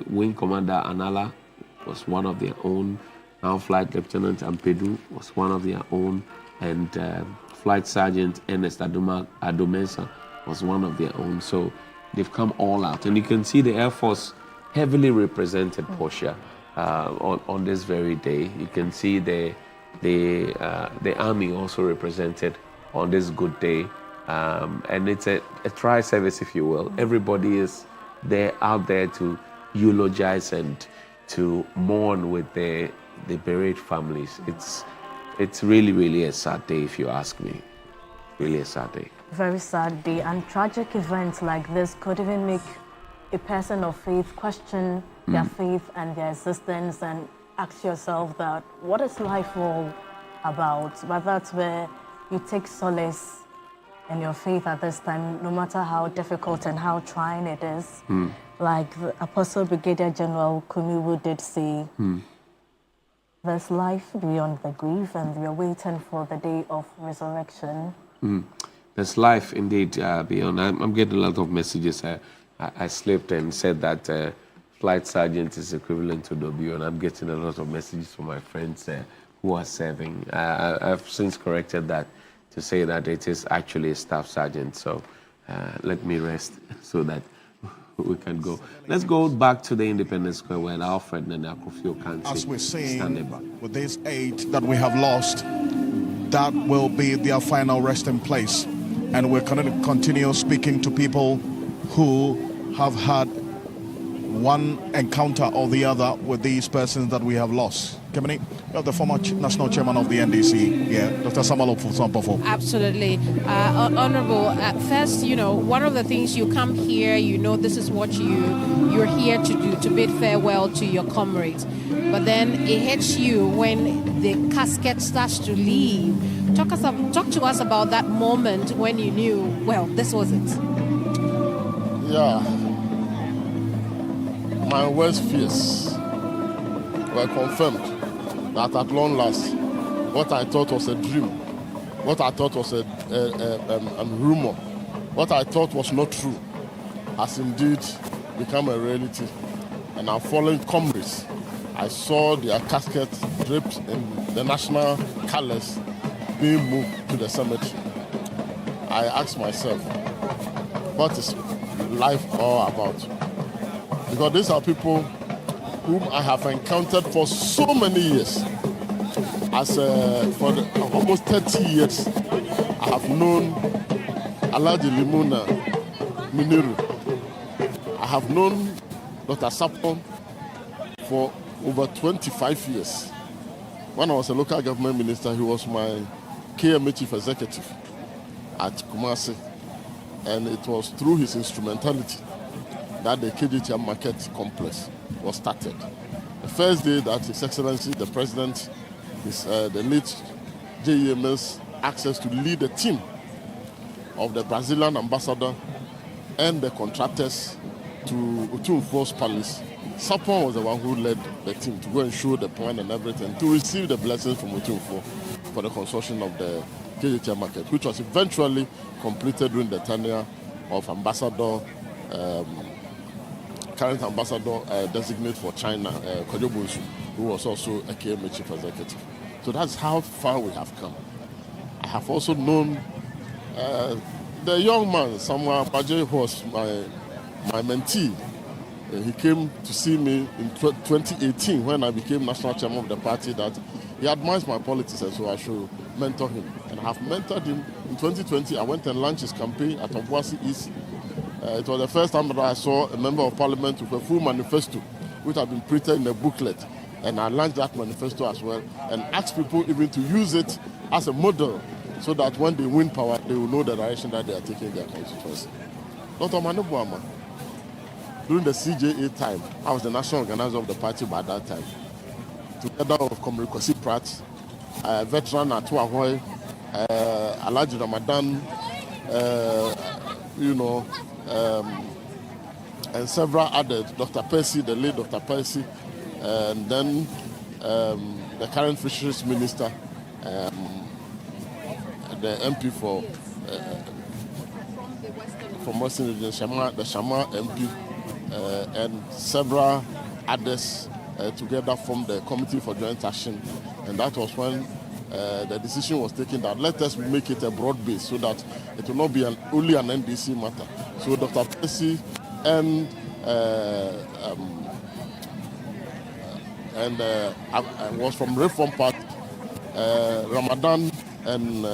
Speaker 10: Wing Commander Anala was one of their own. Now Flight Lieutenant Ampedu was one of their own. And Flight Sergeant Ernest Adomensa was one of their own. So they've come all out. And you can see the Air Force heavily represented, Portia, on this very day. You can see the Army also represented on this good day. And it's a tri-service, if you will. Everybody is out there to eulogize and to mourn with the bereaved families. It's really, really a sad day, if you ask me. Really a sad day.
Speaker 22: Very sad day, and tragic events like this could even make a person of faith question their faith and their existence, and ask yourself that, what is life all about? But that's where you take solace in your faith at this time, no matter how difficult and how trying it is. Like the Apostle Brigadier General Kumi Wood did say, There's life beyond the grave, and we are waiting for the day of resurrection.
Speaker 10: There's life indeed beyond. I'm getting a lot of messages. I slept and said that flight sergeant is equivalent to W, and I'm getting a lot of messages from my friends who are serving. I've since corrected that to say that it is actually a staff sergeant. So let me rest so that we can go. Let's go back to the Independence Square where Alfred and Akufio can
Speaker 1: As we're
Speaker 10: stand
Speaker 1: saying, with these 8 that we have lost, that will be their final resting place. And we're going to continue speaking to people who have had one encounter or the other with these persons that we have lost. Kemini, you are the former national chairman of the NDC, Dr. Samuel Ofusampofu.
Speaker 5: Absolutely. Honorable, first, one of the things you come here, this is what you're here to do, to bid farewell to your comrades. But then it hits you when the casket starts to leave. Talk to us about that moment when you knew, well, this was it.
Speaker 7: Yeah. My worst fears were confirmed that at long last, what I thought was a dream, what I thought was a rumor, what I thought was not true, has indeed become a reality. And our fallen comrades, I saw their caskets draped in the national colors being moved to the cemetery. I asked myself, what is life all about? Because these are people whom I have encountered for so many years. For almost 30 years, I have known Alhaji Limuna Muniru. I have known Dr. Sapon for over 25 years. When I was a local government minister, he was my KMA chief executive at Kumasi. And it was through his instrumentality that the KGTM market complex was started. The first day that His Excellency, the President, the late J.E. Mills, asked us to lead a team of the Brazilian ambassador and the contractors to Utumfo's palace. Sapon was the one who led the team to go and show the plan and everything, to receive the blessings from Utumfo for the construction of the KGTM market, which was eventually completed during the tenure of current ambassador designate for China, Kojo Bunsu, who was also a KMA chief executive. So that's how far we have come. I have also known the young man, Samuel Paje, who was my mentee. He came to see me in 2018 when I became national chairman of the party, that he admires my politics and so I should mentor him. And I have mentored him. In 2020, I went and launched his campaign at Obuasi East. It was the first time that I saw a member of parliament with a full manifesto, which had been printed in a booklet. And I launched that manifesto as well and asked people even to use it as a model so that when they win power, they will know the direction that they are taking their constituency. Dr. Manu Buama, during the CJA time, I was the national organizer of the party by that time. Together with Comrade Kwasi Pratt, veteran Atu Ahoy, Alhaji Ramadan, and several others, Dr. Percy, the late Dr. Percy, and then the current fisheries minister, the MP from Western Region, the Shama MP, and several others together from the Committee for Joint Action. And that was when the decision was taken that let us make it a broad base so that it will not be only an NDC matter. So Dr. Percy and I was from Reform Party, Ramadan and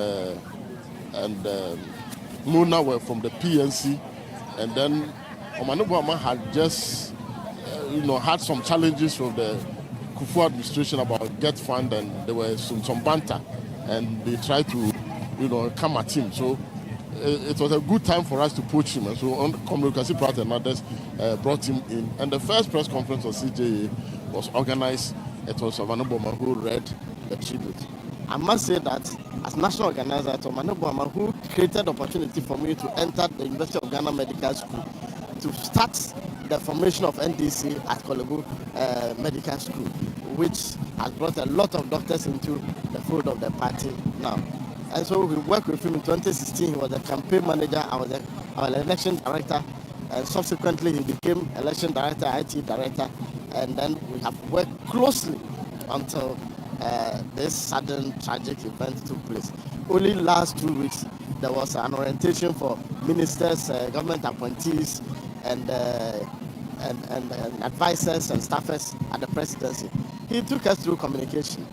Speaker 7: Muna were from the PNC, and then Omanu Buama had just had some challenges from the Kufuor administration about Get Fund, and there were some banter, and they tried to come at him. So it was a good time for us to poach him, and so Comrade Kwasi Pratt and others brought him in. And the first press conference of CJA was organized. It was Omanu Buama who read the tribute. I must say that as national organizer, it was Omanu Buama who created the opportunity for me to enter the University of Ghana Medical School to start the formation of NDC at Korle Bu Medical School, which
Speaker 12: has brought a lot of doctors into the fold of the party now. And so we worked with him in 2016. He was the campaign manager, I was our election director, and subsequently he became election director, IT director, and then we have worked closely until this sudden tragic event took place. Only last 2 weeks, there was an orientation for ministers, government appointees, and advisors and staffers at the presidency. He took us through communication,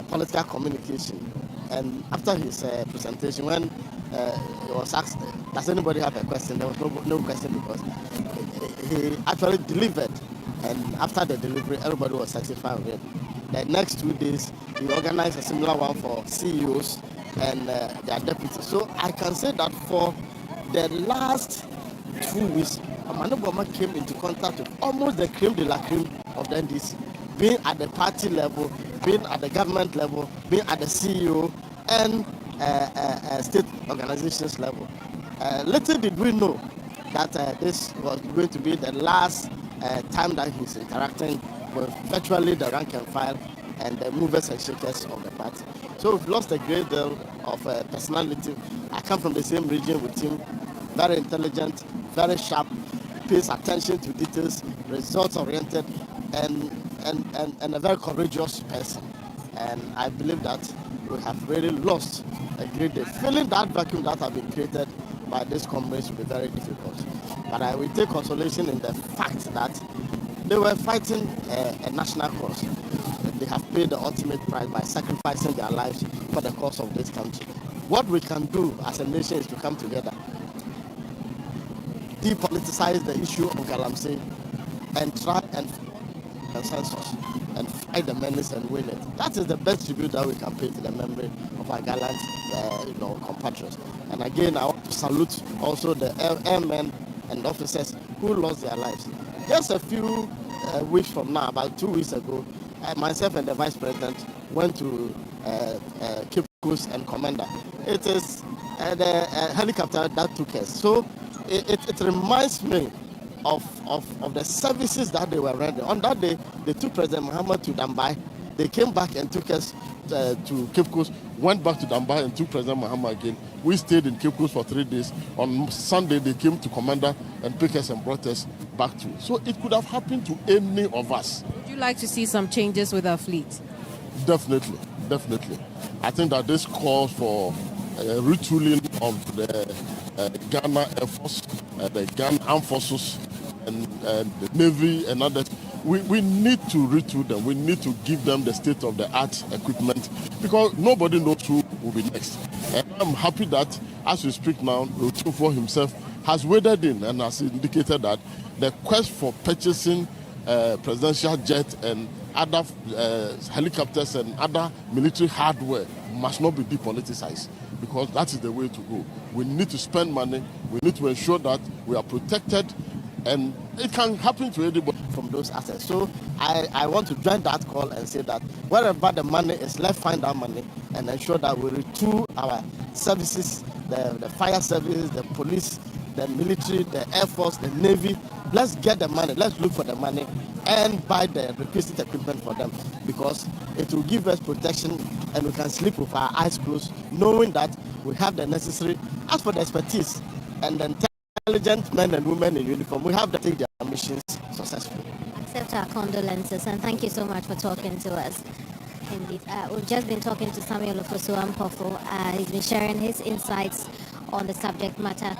Speaker 12: political communication, and after his presentation, when he was asked, does anybody have a question? There was no question because he actually delivered, and after the delivery, everybody was satisfied with it. The next 2 days, he organized a similar one for CEOs and their deputies. So I can say that for the last 2 weeks, Manu Boma came into contact with almost the creme de la creme of the NDC, being at the party level, being at the government level, being at the CEO and state organizations level. Little did we know that this was going to be the last time that he's interacting with virtually the rank and file and the movers and shakers of the party. So we've lost a great deal of personality. I come from the same region with him, very intelligent, very sharp, pays attention to details, results-oriented, and a very courageous person. And I believe that we have really lost a great deal. Filling that vacuum that has been created by these comrades will be very difficult. But I will take consolation in the fact that they were fighting a national cause. They have paid the ultimate price by sacrificing their lives for the cause of this country. What we can do as a nation is to come together, depoliticize the issue of Galamsey, and try and consensus and fight the menace and win it. That is the best tribute that we can pay to the memory of our gallant compatriots. And again, I want to salute also the airmen and officers who lost their lives. Just a few weeks from now, about 2 weeks ago, myself and the Vice President went to Cape Coast and Commander. It is the helicopter that took us. So it reminds me of the services that they were rendering. On that day, they took President Mahama to Dambai. They came back and took us to Cape Coast, went back to Dambai and took President Mahama again. We stayed in Cape Coast for 3 days. On Sunday, they came to Commander and picked us and brought us back to. So it could have happened to any of us.
Speaker 5: Would you like to see some changes with our fleet?
Speaker 7: Definitely. I think that this calls for retooling of the Ghana Air Force, the Ghana Armed Forces, and the Navy and others. We need to retool them. We need to give them the state-of-the-art equipment because nobody knows who will be next. And I'm happy that, as we speak now, Otumfuo himself has waded in and has indicated that the quest for purchasing presidential jet and other helicopters and other military hardware must not be depoliticized because that is the way to go. We need to spend money. We need to ensure that we are protected, and it can happen to anybody from those assets. So I want to join that call and say that wherever the money is, let's find that money and ensure that we retool our services, the fire services, the police, the military, the Air Force, the Navy. Let's get the money. Let's look for the money and buy the requisite equipment for them because it will give us protection and we can sleep with our eyes closed knowing that we have the necessary, as for the expertise and the intelligent men and women in uniform, we have to take their missions successfully.
Speaker 13: Accept our condolences and thank you so much for talking to us. Indeed. We've just been talking to Samuel Ofosu-Ampofo. He's been sharing his insights on the subject matter,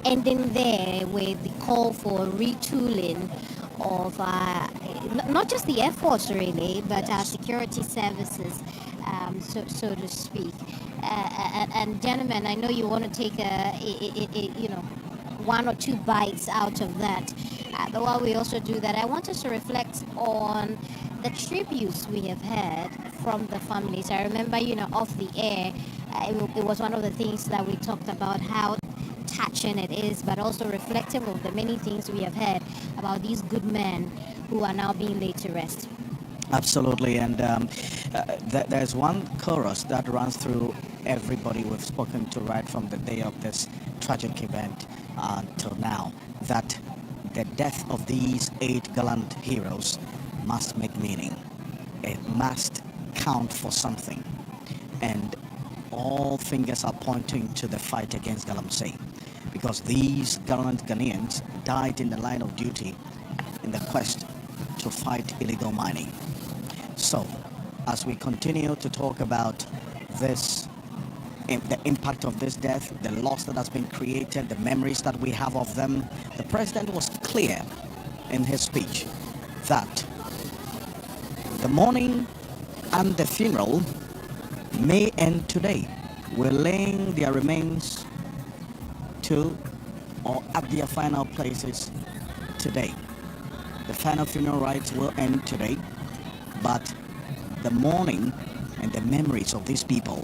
Speaker 13: ending there with the call for retooling of not just the Air Force really, but our security services, so to speak. And gentlemen, I know you want to take one or two bites out of that. But while we also do that, I want us to reflect on the tributes we have had from the families. I remember, off the air, it was one of the things that we talked about, how touching it is, but also reflective of the many things we have heard about these good men who are now being laid to rest.
Speaker 23: Absolutely, and there's one chorus that runs through everybody we've spoken to right from the day of this tragic event until now, that the death of these 8 gallant heroes must make meaning. it must count for something. And all fingers are pointing to the fight against Galamsey, because these gallant Ghanaians died in the line of duty in the quest to fight illegal mining. So, as we continue to talk about this, the impact of this death, the loss that has been created, the memories that we have of them, the president was clear in his speech that the mourning and the funeral may end today. We're laying their remains to or at their final places today. The final funeral rites will end today, but the mourning and the memories of these people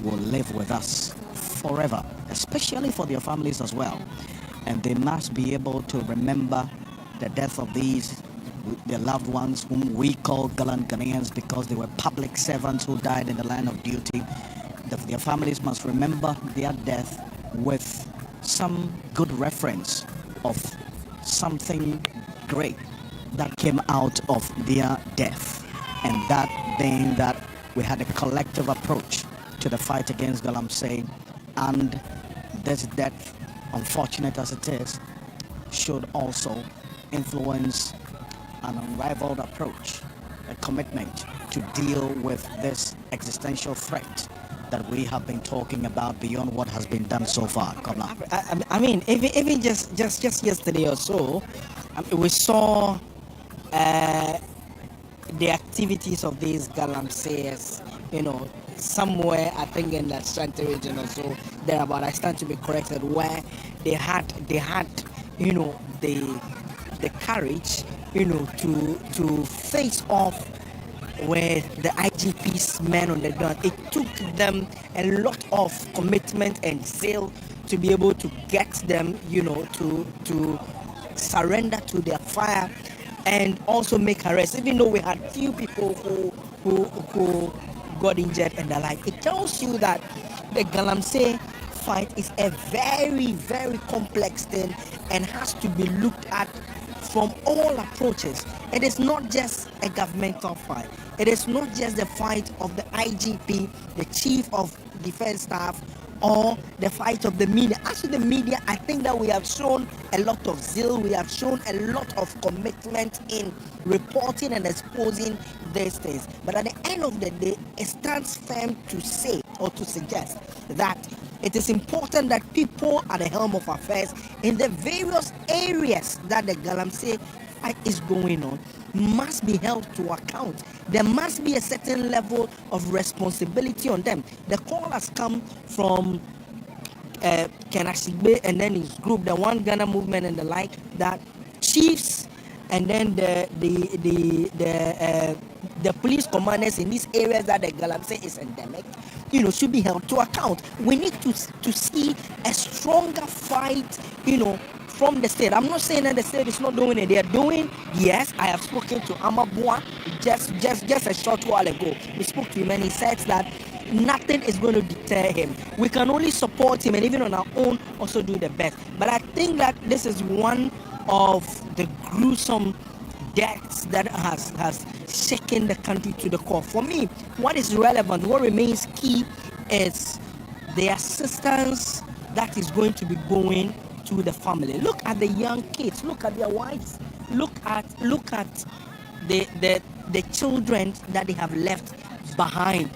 Speaker 23: will live with us forever, especially for their families as well. And they must be able to remember the death of their loved ones whom we call gallant Ghanaians because they were public servants who died in the line of duty. Their families must remember their death with some good reference of something great that came out of their death, and that being that we had a collective approach to the fight against Galamsey, and this death, unfortunate as it is, should also influence an unrivaled approach, a commitment to deal with this existential threat that we have been talking about beyond what has been done so far. Come on.
Speaker 11: I mean, even just yesterday or so, we saw the activities of these Galamseyers, somewhere I think in the Ashanti region or so, thereabout. I stand to be corrected, where they had the courage, to face off with the IGP's men on the ground. It took them a lot of commitment and zeal to be able to get them, to surrender to their fire and also make arrests, even though we had few people who got injured and the like. It tells you that the Galamsey fight is a very, very complex thing and has to be looked at from all approaches. It is not just a governmental fight. It is not just the fight of the IGP, the Chief of Defense Staff, or the fight of the media. Actually, the media, I think that we have shown a lot of zeal. We have shown a lot of commitment in reporting and exposing these things. But at the end of the day, it stands firm to say or to suggest that it is important that people at the helm of affairs in the various areas that the Galamsey fight is going on must be held to account. There must be a certain level of responsibility on them. The call has come from Ken Ashigbe and then his group, the One Ghana movement and the like, that chiefs and then the police commanders in these areas that the Galamsey is endemic, should be held to account. We need to see a stronger fight, from the state. I'm not saying that the state is not doing it. They are doing. Yes, I have spoken to Amabua just a short while ago. We spoke to him and he said that nothing is going to deter him. We can only support him and even on our own also do the best. But I think that this is one of the gruesome deaths that has shaken the country to the core. For me, what is relevant, what remains key is the assistance that is going to be going to the family. Look at the young kids, look at their wives, look at the children that they have left behind.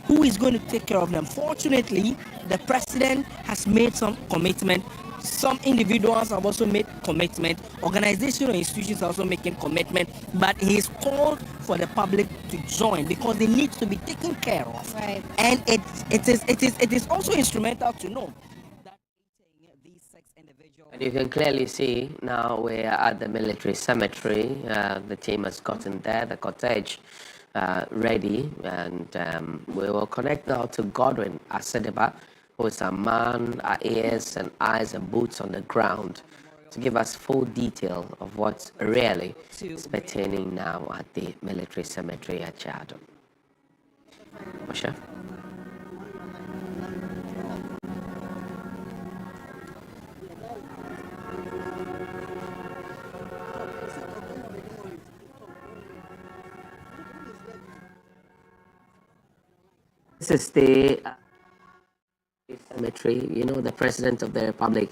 Speaker 11: Who is going to take care of them? Fortunately, the president has made some commitment. Some individuals have also made commitment. Organizations or institutions are also making commitment. But he is called for the public to join because they need to be taken care of.
Speaker 13: Right.
Speaker 11: And it is also instrumental to know.
Speaker 14: And you can clearly see now we're at the military cemetery. The team has gotten there, the cortege ready, and we will connect now to Godwin Asedeba, who is a man, our ears and eyes and boots on the ground, to give us full detail of what's really pertaining now at the military cemetery at Chadon. Moshe? stay at the cemetery. You know, the President of the Republic,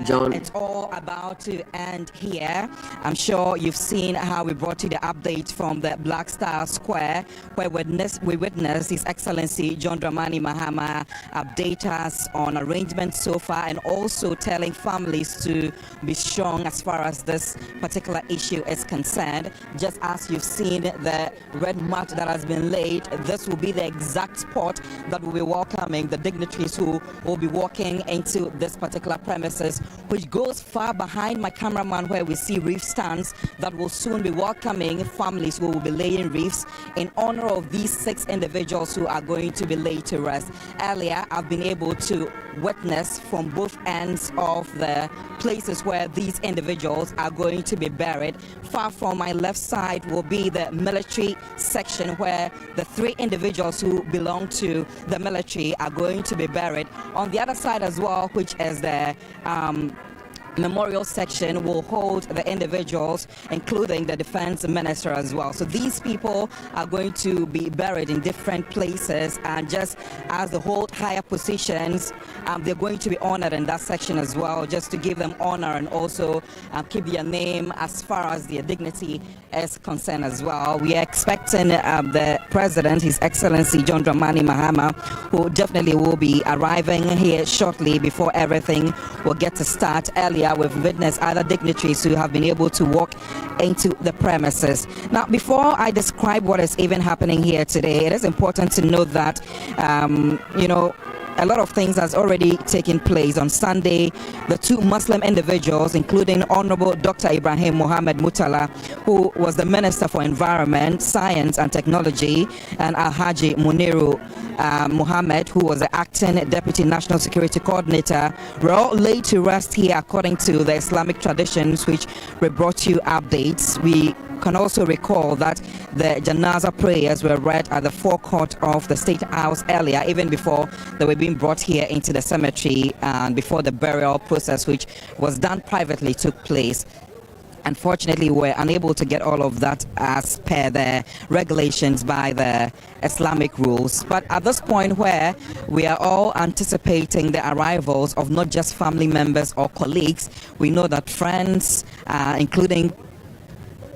Speaker 14: John.
Speaker 15: It's all about to end here. I'm sure you've seen how we brought you the update from the Black Star Square, where we witnessed His Excellency John Dramani Mahama update us on arrangements so far, and also telling families to be strong as far as this particular issue is concerned. Just as you've seen the red mat that has been laid, this will be the exact spot that will be welcoming the dignitaries who will be walking into this particular premises, which goes far behind my cameraman, where we see reef stands that will soon be welcoming families who will be laying reefs in honor of these 6 individuals who are going to be laid to rest. Earlier, I've been able to witness from both ends of the places where these individuals are going to be buried. Far from my left side will be the military section, where the 3 individuals who belong to the military are going to be buried. On the other side as well, which is the memorial section, will hold the individuals, including the defense minister as well. So these people are going to be buried in different places, and just as they hold higher positions, they're going to be honored in that section as well, just to give them honor and also keep their name as far as their dignity is concerned as well. We are expecting the President, His Excellency John Dramani Mahama, who definitely will be arriving here shortly before everything will get to start. Earlier, we've witnessed other dignitaries who have been able to walk into the premises. Now, before I describe what is even happening here today, it is important to note that, a lot of things has already taken place. On Sunday, the 2 Muslim individuals, including Honorable Dr. Ibrahim Mohammed Mutala, who was the Minister for Environment, Science and Technology, and Alhaji Muniru Mohammed, who was the Acting Deputy National Security Coordinator, were all laid to rest here according to the Islamic traditions, which we brought you updates. We can also recall that the Janaza prayers were read at the forecourt of the State House earlier, even before they were being brought here into the cemetery, and before the burial process, which was done privately, took place. Unfortunately, we were unable to get all of that as per the regulations by the Islamic rules. But at this point, where we are all anticipating the arrivals of not just family members or colleagues, we know that friends, including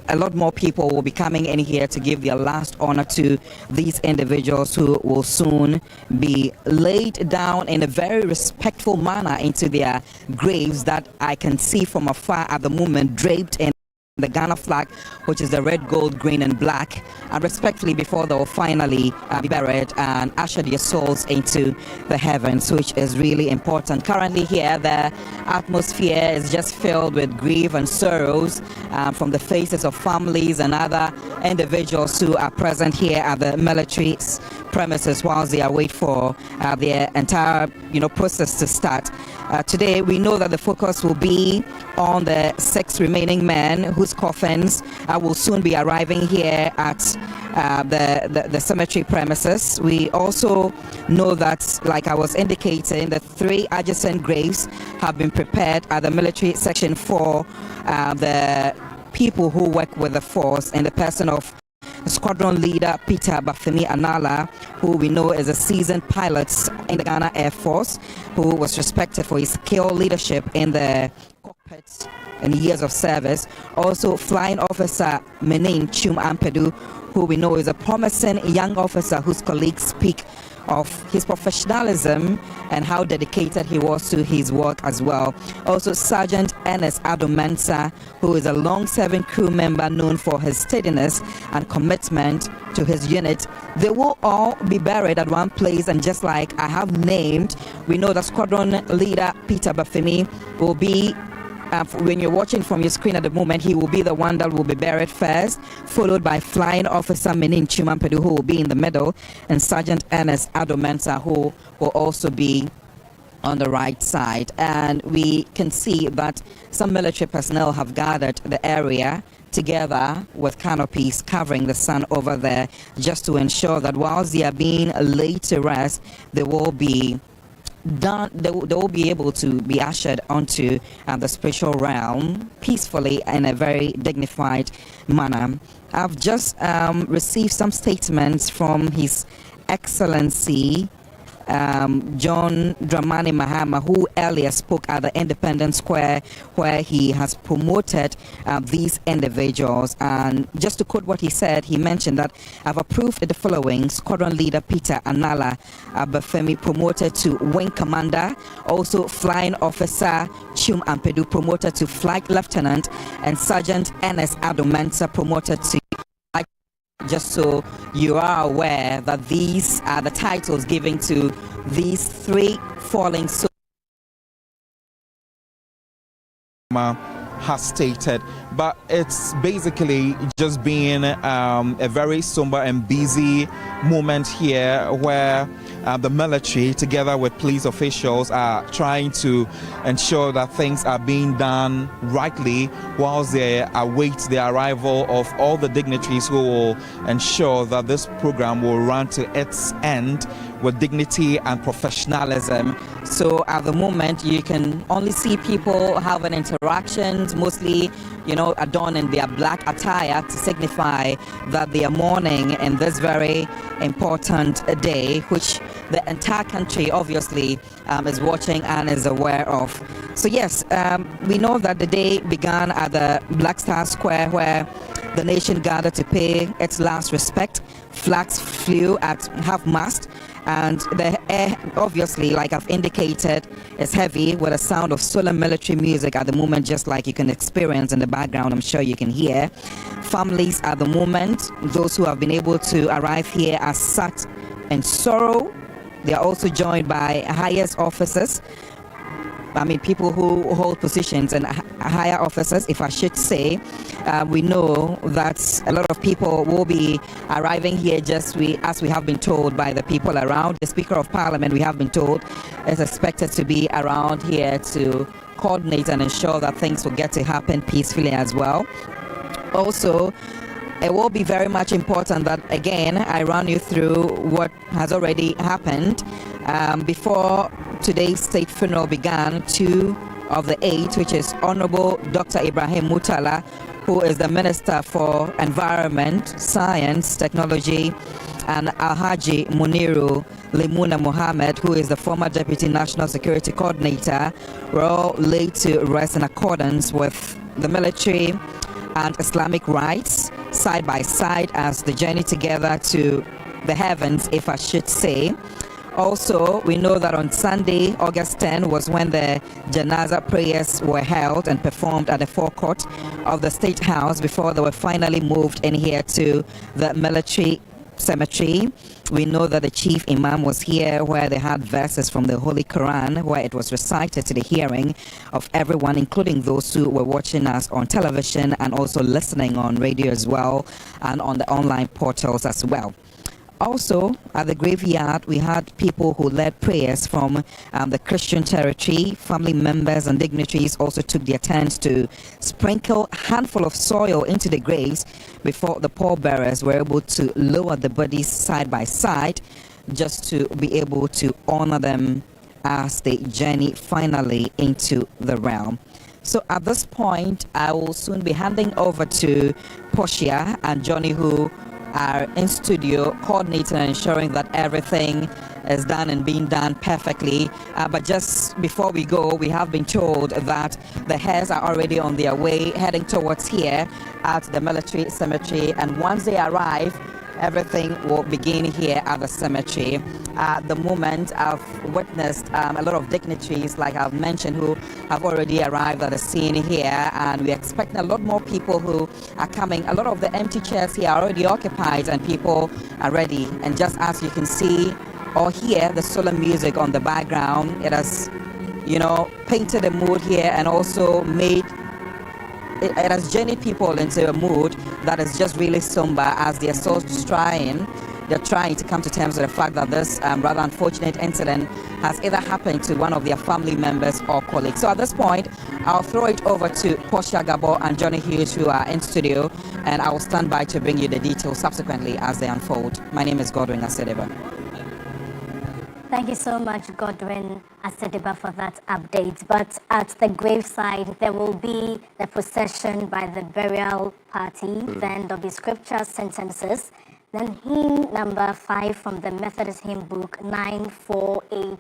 Speaker 15: a lot more people, will be coming in here to give their last honor to these individuals who will soon be laid down in a very respectful manner into their graves that I can see from afar at the moment, draped in the Ghana flag, which is the red, gold, green and black, and respectfully before they will finally be buried and usher their souls into the heavens, which is really important. Currently here, the atmosphere is just filled with grief and sorrows from the faces of families and other individuals who are present here at the military premises whilst they await for their entire process to start. Today, we know that the focus will be on the 6 remaining men whose coffins will soon be arriving here at the cemetery premises. We also know that, like I was indicating, the 3 adjacent graves have been prepared at the military section for the people who work with the force, in the person of Squadron Leader Peter Bafemi Anala, who we know is a seasoned pilot in the Ghana Air Force, who was respected for his skilled leadership in the cockpit and years of service. Also, Flying Officer Menin Chum Ampedu, who we know is a promising young officer whose colleagues speak of his professionalism and how dedicated he was to his work as well. Also, Sergeant Ernest Ado Mensah, who is a long-serving crew member known for his steadiness and commitment to his unit. They will all be buried at one place, and just like I have named, we know that Squadron Leader Peter Bafemi will be when you're watching from your screen at the moment, he will be the one that will be buried first, followed by Flying Officer Menin Chumampedu, who will be in the middle, and Sergeant Ernest Ado Mensah, who will also be on the right side. And we can see that some military personnel have gathered the area together with canopies covering the sun over there, just to ensure that whilst they are being laid to rest, they will be they will be able to be ushered onto the spiritual realm peacefully in a very dignified manner. I've just received some statements from His Excellency John Dramani Mahama, who earlier spoke at the Independence Square, where he has promoted these individuals. And just to quote what he said, he mentioned that I've approved the following: Squadron Leader Peter Anala Abafemi, promoted to Wing Commander; also Flying Officer Chum Ampedu, promoted to Flight Lieutenant; and Sergeant Ernest Adomensa, promoted to. Just so you are aware that these are the titles given to these three fallen soldiers.
Speaker 9: Has stated, but it's basically just being a very somber and busy moment here where the military together with police officials are trying to ensure that things are being done rightly whilst they await the arrival of all the dignitaries who will ensure that this program will run to its end with dignity and professionalism.
Speaker 15: So at the moment, you can only see people having interactions, mostly, adorned in their black attire to signify that they are mourning in this very important day, which the entire country obviously is watching and is aware of. So yes, we know that the day began at the Black Star Square, where the nation gathered to pay its last respect. Flags flew at half-mast, and the air, obviously, like I've indicated, is heavy with a sound of solemn military music at the moment, just like you can experience in the background. I'm sure you can hear. Families at the moment, those who have been able to arrive here, are sat in sorrow. They are also joined by highest officers. People who hold positions and higher officers, if I should say. We know that a lot of people will be arriving here as we have been told by the people around. The Speaker of Parliament, we have been told, is expected to be around here to coordinate and ensure that things will get to happen peacefully as well. Also, it will be very much important that, again, I run you through what has already happened. Before today's state funeral began, 2 of the 8, which is Honorable Dr. Ibrahim Mutala, who is the Minister for Environment, Science, Technology, and Alhaji Muniru Limuna Mohammed, who is the former Deputy National Security Coordinator, were all laid to rest in accordance with the military and Islamic rites, side by side, as they journey together to the heavens, if I should say. Also, we know that on Sunday, August 10, was when the Janaza prayers were held and performed at the forecourt of the State House before they were finally moved in here to the military cemetery. We know that the chief imam was here, where they had verses from the Holy Quran, where it was recited to the hearing of everyone, including those who were watching us on television and also listening on radio as well, and on the online portals as well. Also, at the graveyard, we had people who led prayers from the Christian territory. Family members and dignitaries also took their turns to sprinkle a handful of soil into the graves before the pallbearers were able to lower the bodies side by side, just to be able to honor them as they journey finally into the realm. So at this point, I will soon be handing over to Portia and Johnny, who are in studio coordinating and ensuring that everything is done and being done perfectly. But just before we go, we have been told that the heirs are already on their way, heading towards here at the military cemetery. And once they arrive, everything will begin here at the cemetery. At the moment, I've witnessed a lot of dignitaries, like I've mentioned, who have already arrived at the scene here, and we're expecting a lot more people who are coming. A lot of the empty chairs here are already occupied and people are ready. And just as you can see or hear the solemn music on the background, it has, painted a mood here and also it has journeyed people into a mood that is just really somber, as they're trying to come to terms with the fact that this rather unfortunate incident has either happened to one of their family members or colleagues. So at this point, I'll throw it over to Portia Gabo and Johnny Hughes, who are in studio, and I will stand by to bring you the details subsequently as they unfold. My name is Godwin Asedeba.
Speaker 13: Thank you so much, Godwin Asedeba, for that update. But at the graveside, there will be the procession by the burial party. Then there'll be scripture sentences. Then hymn number 5 from the Methodist Hymn Book 948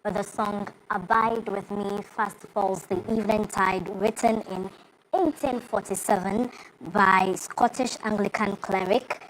Speaker 13: with the song Abide With Me, Fast Falls the Evening Tide, written in 1847 by Scottish Anglican cleric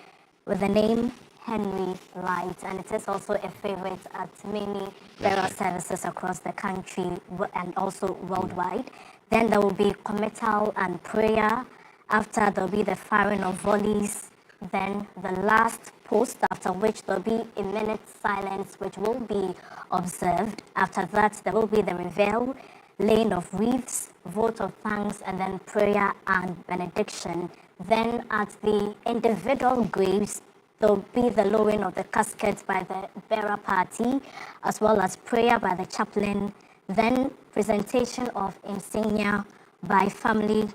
Speaker 13: with the name Henry Light, and it is also a favorite at many burial services across the country and also worldwide. Then there will be committal and prayer. After there will be the firing of volleys. Then the last post, after which there will be a minute silence, which will be observed. After that, there will be the reveal, laying of wreaths, vote of thanks, and then prayer and benediction. Then at the individual graves, there will be the lowering of the casket by the bearer party, as well as prayer by the chaplain. Then presentation of insignia by family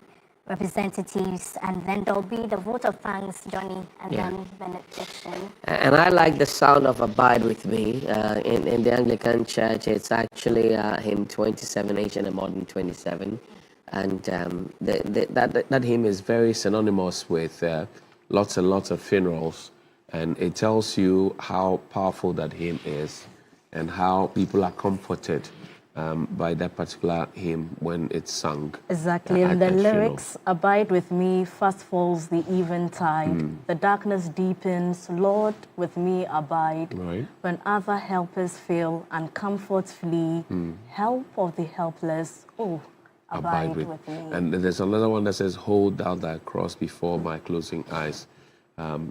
Speaker 13: representatives, and then there'll be the vote of thanks, Johnny, and then benediction.
Speaker 14: And I like the sound of Abide With Me. In the Anglican Church, it's actually hymn 27, H&M Modern 27. And that hymn is very synonymous with lots and lots of funerals. And it tells you how powerful that hymn is and how people are comforted by that particular hymn when it's sung.
Speaker 22: Exactly. In the lyrics, Abide with me, fast falls the eventide. The darkness deepens, Lord, with me abide.
Speaker 14: Right.
Speaker 22: When other helpers fail and comforts flee, help of the helpless, abide with me.
Speaker 14: And there's another one that says, hold thou thy cross before my closing eyes.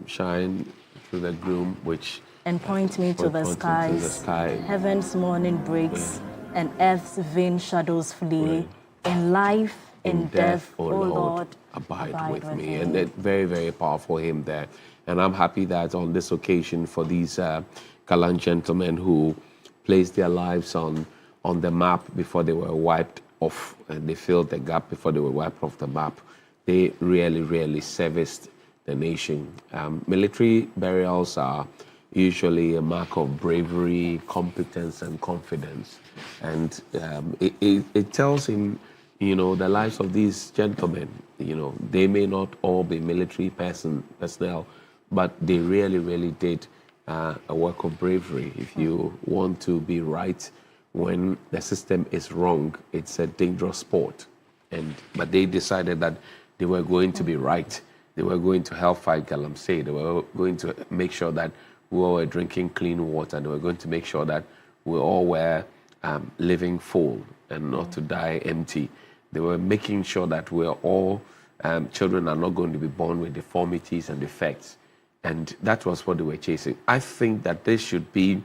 Speaker 14: Shine through the gloom, which...
Speaker 22: And point me to the skies. Heaven's morning breaks. And earth's vain shadows flee. In life, in death, O Lord,
Speaker 14: abide with me. And that very, very powerful hymn there. And I'm happy that on this occasion for these gallant gentlemen who placed their lives on the map before they were wiped off, and they filled the gap before they were wiped off the map, they really, really serviced the nation. Military burials are usually a mark of bravery, competence, and confidence. And it tells him, the lives of these gentlemen, they may not all be military personnel, but they really, really did a work of bravery. If you want to be right when the system is wrong, it's a dangerous sport. But they decided that they were going to be right. They were going to help fight Galamsey. They were going to make sure that we all were drinking clean water. They were going to make sure that we all were living full and not to die empty. They were making sure that we're all, children are not going to be born with deformities and defects. And that was what they were chasing. I think that this should be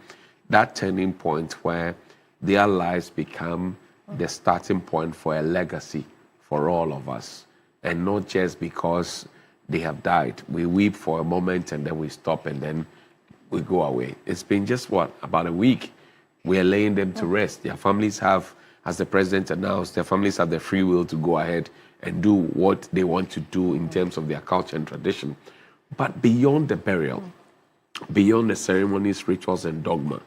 Speaker 14: that turning point where their lives become the starting point for a legacy for all of us. And not just because they have died. We weep for a moment and then we stop and then we go away. It's been just about a week. We are laying them to rest. Their families have, as the president announced, their families have the free will to go ahead and do what they want to do in terms of their culture and tradition. But beyond the burial, beyond the ceremonies, rituals, and dogma,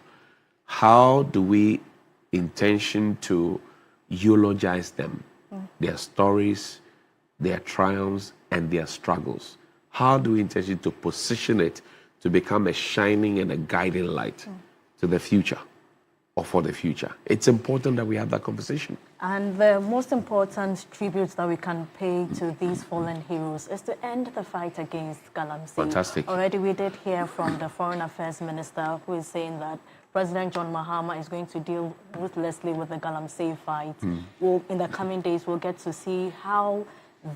Speaker 14: how do we intention to eulogize them, their stories, their triumphs, and their struggles? How do we intention to position it to become a shining and a guiding light to the future or for the future? It's important that we have that conversation.
Speaker 22: And the most important tribute that we can pay to these fallen heroes is to end the fight against Galamsey.
Speaker 14: Fantastic.
Speaker 22: Already we did hear from the Foreign Affairs Minister, who is saying that President John Mahama is going to deal ruthlessly with the Galamsey fight. In the coming days, we'll get to see how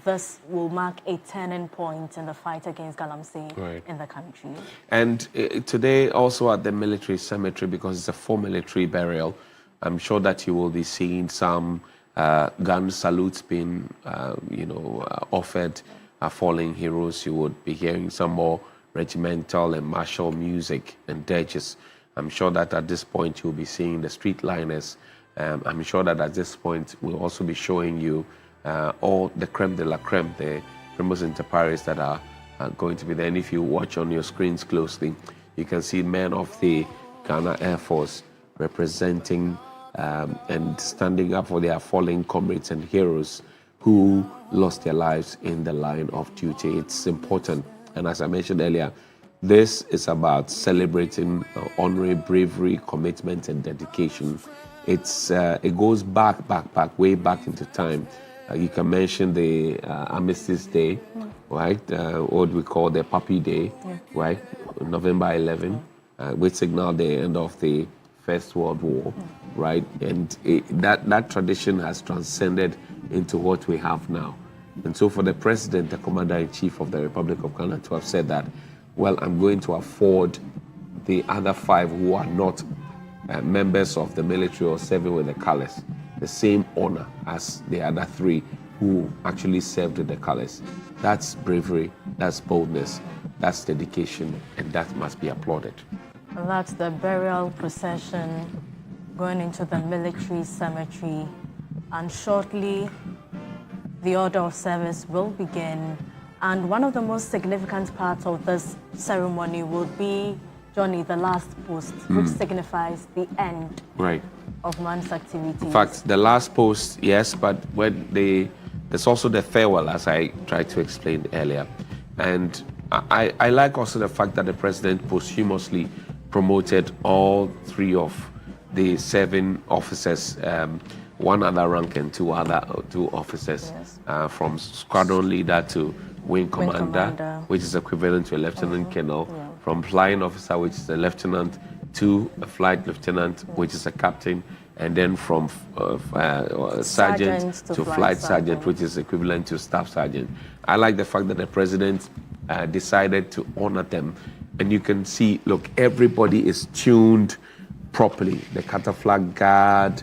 Speaker 22: this will mark a turning point in the fight against Galamsey in the country.
Speaker 14: And today, also at the military cemetery, because it's a full military burial, I'm sure that you will be seeing some gun salutes being, offered fallen heroes. You would be hearing some more regimental and martial music and dirges. I'm sure that at this point you'll be seeing the street liners. I'm sure that at this point we'll also be showing you all the creme de la creme, the primus inter pares that are going to be there. And if you watch on your screens closely, you can see men of the Ghana Air Force representing and standing up for their fallen comrades and heroes who lost their lives in the line of duty. It's important. And as I mentioned earlier,
Speaker 10: This is about celebrating, honoring bravery, commitment, and dedication. It goes back, way back into time. You can mention the Armistice Day, right? What we call the Puppy Day, right? November 11, which signaled the end of the First World War, right? And that tradition has transcended into what we have now. And so for the President, the Commander-in-Chief of the Republic of Ghana, to have said that, well, I'm going to afford the other 5 who are not members of the military or serving with the colors the same honor as the other 3 who actually served with the colors. That's bravery, that's boldness, that's dedication, and that must be applauded.
Speaker 22: And that's the burial procession going into the military cemetery. And shortly, the order of service will begin. And one of the most significant parts of this ceremony will be, Johnny, the last post, which signifies the end of man's activities.
Speaker 10: In fact, the last post, yes, but there's also the farewell, as I tried to explain earlier. And I like also the fact that the President posthumously promoted all 3 of the 7 officers, 1 other rank and 2 officers, from squadron leader to wing commander, which is equivalent to a lieutenant colonel, from flying officer, which is a lieutenant, to a flight lieutenant, which is a captain, and then from sergeant to flight sergeant, which is equivalent to staff sergeant. I like the fact that the President decided to honor them. And you can see, look, everybody is tuned properly. The Cataflag Guard,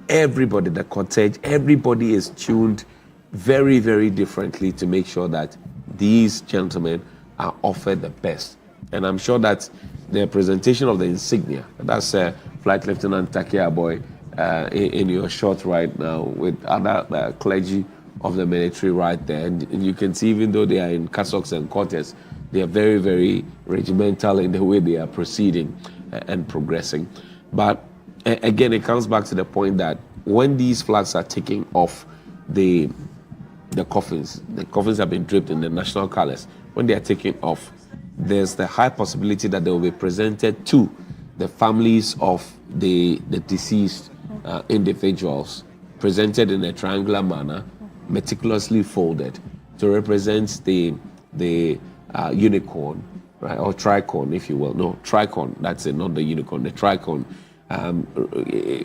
Speaker 10: everybody, the cortege, everybody is tuned very, very differently to make sure that these gentlemen are offered the best. And I'm sure that the presentation of the insignia, that's Flight Lieutenant Takia Boy in your shot right now with other clergy of the military right there. And you can see, even though they are in cassocks and quarters, they are very, very regimental in the way they are proceeding and progressing. But again, it comes back to the point that when these flags are taking off the coffins have been draped in the national colors. When they are taken off, there's the high possibility that they will be presented to the families of the deceased individuals, presented in a triangular manner, meticulously folded to represent the unicorn, right, or tricorn, if you will. No, tricorn, that's it, not the unicorn, the tricorn,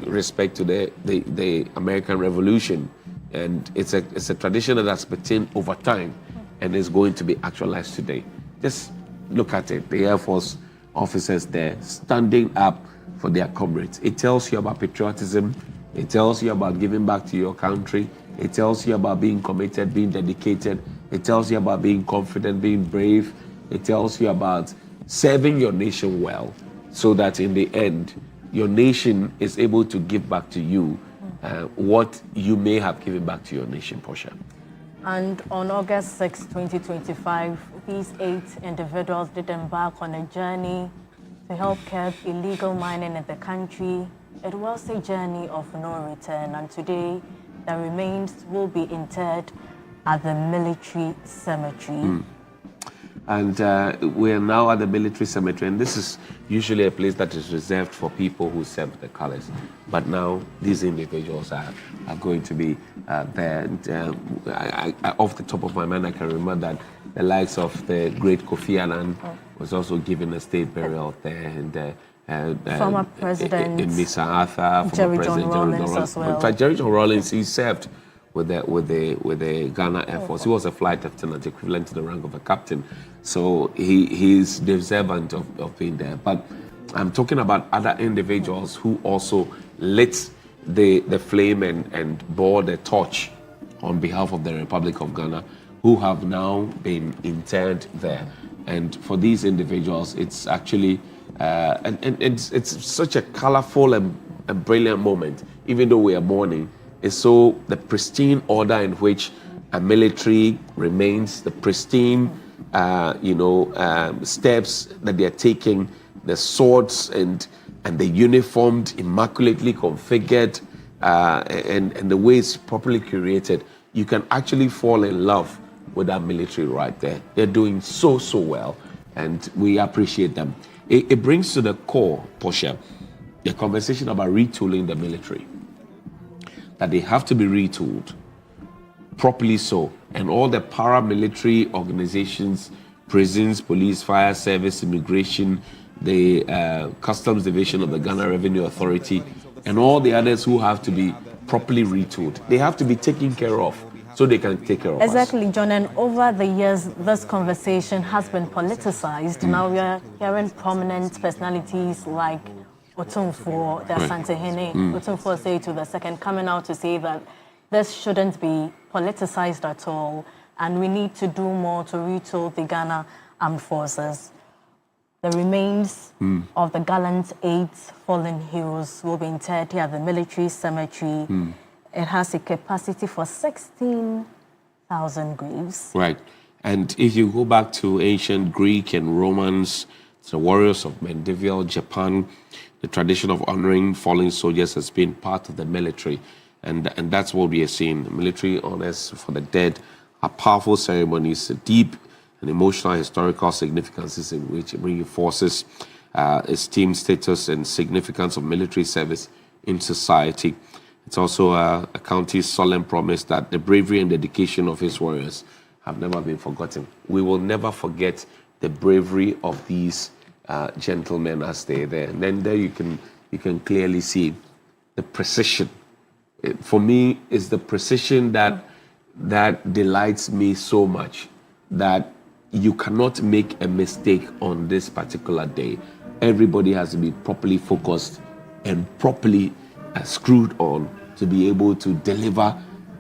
Speaker 10: respect to the American Revolution. And it's a tradition that has been over time and is going to be actualized today. Just look at it, the Air Force officers there standing up for their comrades. It tells you about patriotism, it tells you about giving back to your country, it tells you about being committed, being dedicated, it tells you about being confident, being brave, it tells you about serving your nation well, so that in the end, your nation is able to give back to you what you may have given back to your nation, Portia.
Speaker 22: And on August 6, 2025, these 8 individuals did embark on a journey to help curb illegal mining in the country. It was a journey of no return, and today the remains will be interred at the military cemetery.
Speaker 10: And we're now at the military cemetery, and this is usually a place that is reserved for people who serve the colors. But now these individuals are going to be there. And, off the top of my mind, I can remember that the likes of the great Kofi Annan was also given a state burial there, and
Speaker 22: former President
Speaker 10: in Mr. Arthur,
Speaker 22: Jerry John Rawlings as well.
Speaker 10: In fact, Jerry John Rawlings, he served with the Ghana Air Force. He was a flight lieutenant, equivalent to the rank of a captain. So he's deserving of being there. But I'm talking about other individuals who also lit the flame and bore the torch on behalf of the Republic of Ghana, who have now been interred there. And for these individuals, it's actually and it's such a colorful and brilliant moment. Even though we are mourning, it's so the pristine order in which a military remains, the pristine steps that they are taking, the swords and the uniformed, immaculately configured, and the way it's properly curated, you can actually fall in love with that military right there. They're doing so well. and we appreciate them. It brings to the core, Portia, the conversation about retooling the military. That they have to be retooled, properly so. And all the paramilitary organizations, prisons, police, fire service, immigration, the Customs Division of the Ghana Revenue Authority, and all the others who have to be properly retooled. They have to be taken care of so they can take care of us.
Speaker 22: Exactly, John. And over the years, this conversation has been politicized. Now we are hearing prominent personalities like Otumfuo, the Asantehene, Otumfuo say to the second, coming out to say that this shouldn't be politicized at all, and we need to do more to retool the Ghana Armed Forces. The remains of the gallant 8 fallen heroes will be interred here at the military cemetery. It has a capacity for 16,000 graves.
Speaker 10: Right. And if you go back to ancient Greek and Romans, the warriors of medieval Japan, the tradition of honoring fallen soldiers has been part of the military. And that's what we are seeing. Military honors for the dead are powerful ceremonies, deep and emotional historical significances in which it reinforces esteem, status, and significance of military service in society. It's also a county's solemn promise that the bravery and dedication of its warriors have never been forgotten. We will never forget the bravery of these gentlemen as they're there. And then there you can clearly see the precision. For me, it's the precision that delights me so much, that you cannot make a mistake on this particular day. Everybody has to be properly focused and properly screwed on to be able to deliver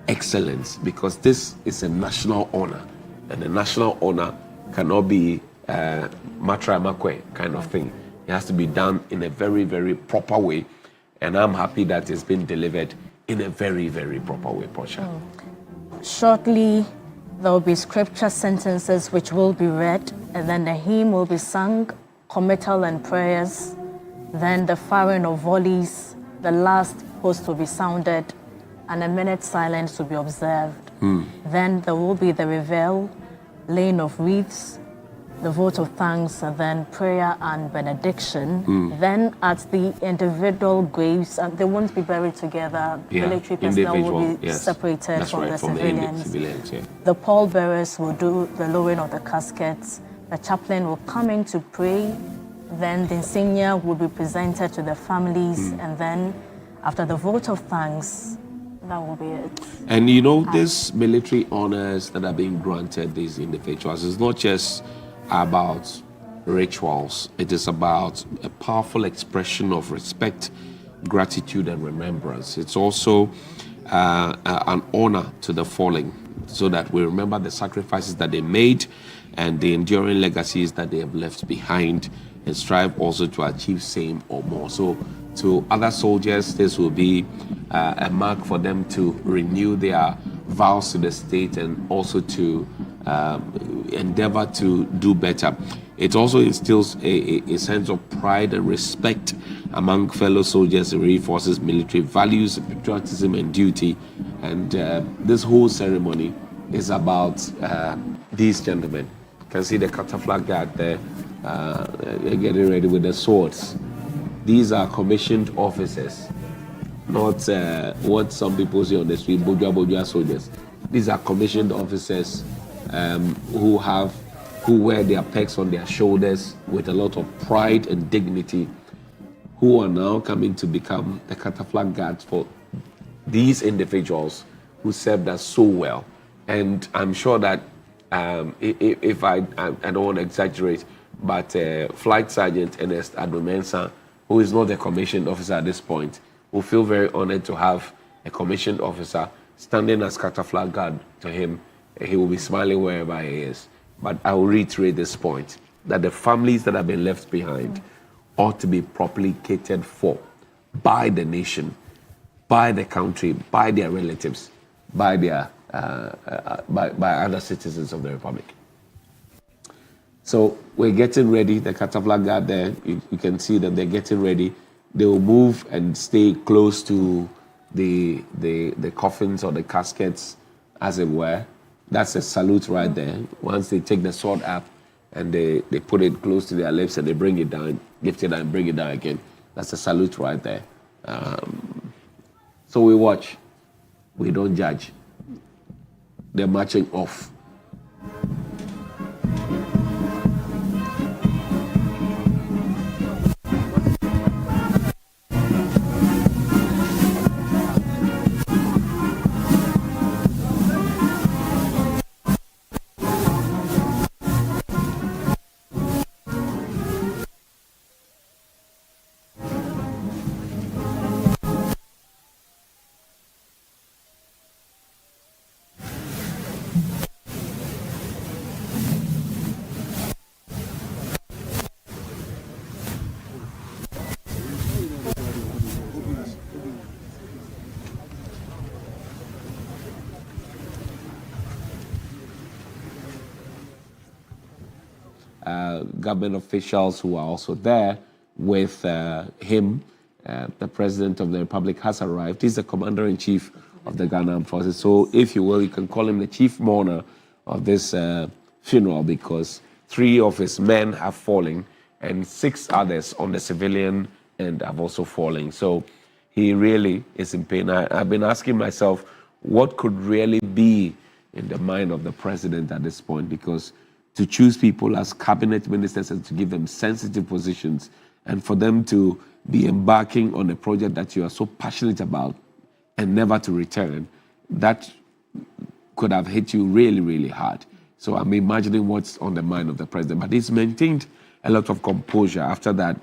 Speaker 10: excellence, because this is a national honor, and a national honor cannot be matra makwe kind of thing. It has to be done in a very, very proper way, and I'm happy that it's been delivered in a very, very proper way, Portia.
Speaker 22: Shortly, there will be scripture sentences which will be read, and then the hymn will be sung, committal and prayers, then the firing of volleys, the last post will be sounded, and a minute silence will be observed. Then there will be the reveal, laying of wreaths, the vote of thanks, and then prayer and benediction. Then at the individual graves, they won't be buried together. Military personnel will be separated from the civilians. The pallbearers will do the lowering of the caskets. The chaplain will come in to pray. Then the insignia will be presented to the families, and then after the vote of thanks, that will be it.
Speaker 10: And you know, these military honors that are being granted these individuals is not just about rituals. It is about a powerful expression of respect, gratitude, and remembrance. It's also an honor to the fallen, so that we remember the sacrifices that they made and the enduring legacies that they have left behind, and strive also to achieve same or more. So to other soldiers, this will be a mark for them to renew their vows to the state and also to endeavor to do better. It also instills a sense of pride and respect among fellow soldiers. It reinforces military values, patriotism, and duty. And this whole ceremony is about these gentlemen. You can see the Kataflag Guard there. They're getting ready with the swords. These are commissioned officers, not what some people say on the street, Bojua soldiers. These are commissioned officers who wear their pegs on their shoulders with a lot of pride and dignity, who are now coming to become the Kataflag Guards for these individuals who served us so well. And I'm sure that if I don't want to exaggerate, but Flight Sergeant Ernest Adomensa, who is not a commissioned officer at this point, will feel very honored to have a commissioned officer standing as Kataflag Guard to him. He will be smiling wherever he is. But I will reiterate this point, that the families that have been left behind ought to be properly catered for by the nation, by the country, by their relatives, by their by other citizens of the Republic. So we're getting ready. The Kataflag Guard there, you can see that they're getting ready. They will move and stay close to the coffins or the caskets, as it were. That's a salute right there. Once they take the sword up and they put it close to their lips and they bring it down, lift it and bring it down again. That's a salute right there. So we watch, we don't judge. They're marching off. Government officials who are also there with him. The President of the Republic has arrived. He's the Commander-in-Chief of the Ghana Armed Forces. So, if you will, you can call him the chief mourner of this funeral, because 3 of his men have fallen and 6 others on the civilian end have also fallen. So, he really is in pain. I've been asking myself, what could really be in the mind of the president at this point? Because to choose people as cabinet ministers and to give them sensitive positions, and for them to be embarking on a project that you are so passionate about and never to return, that could have hit you really, really hard. So I'm imagining what's on the mind of the president. But he's maintained a lot of composure after that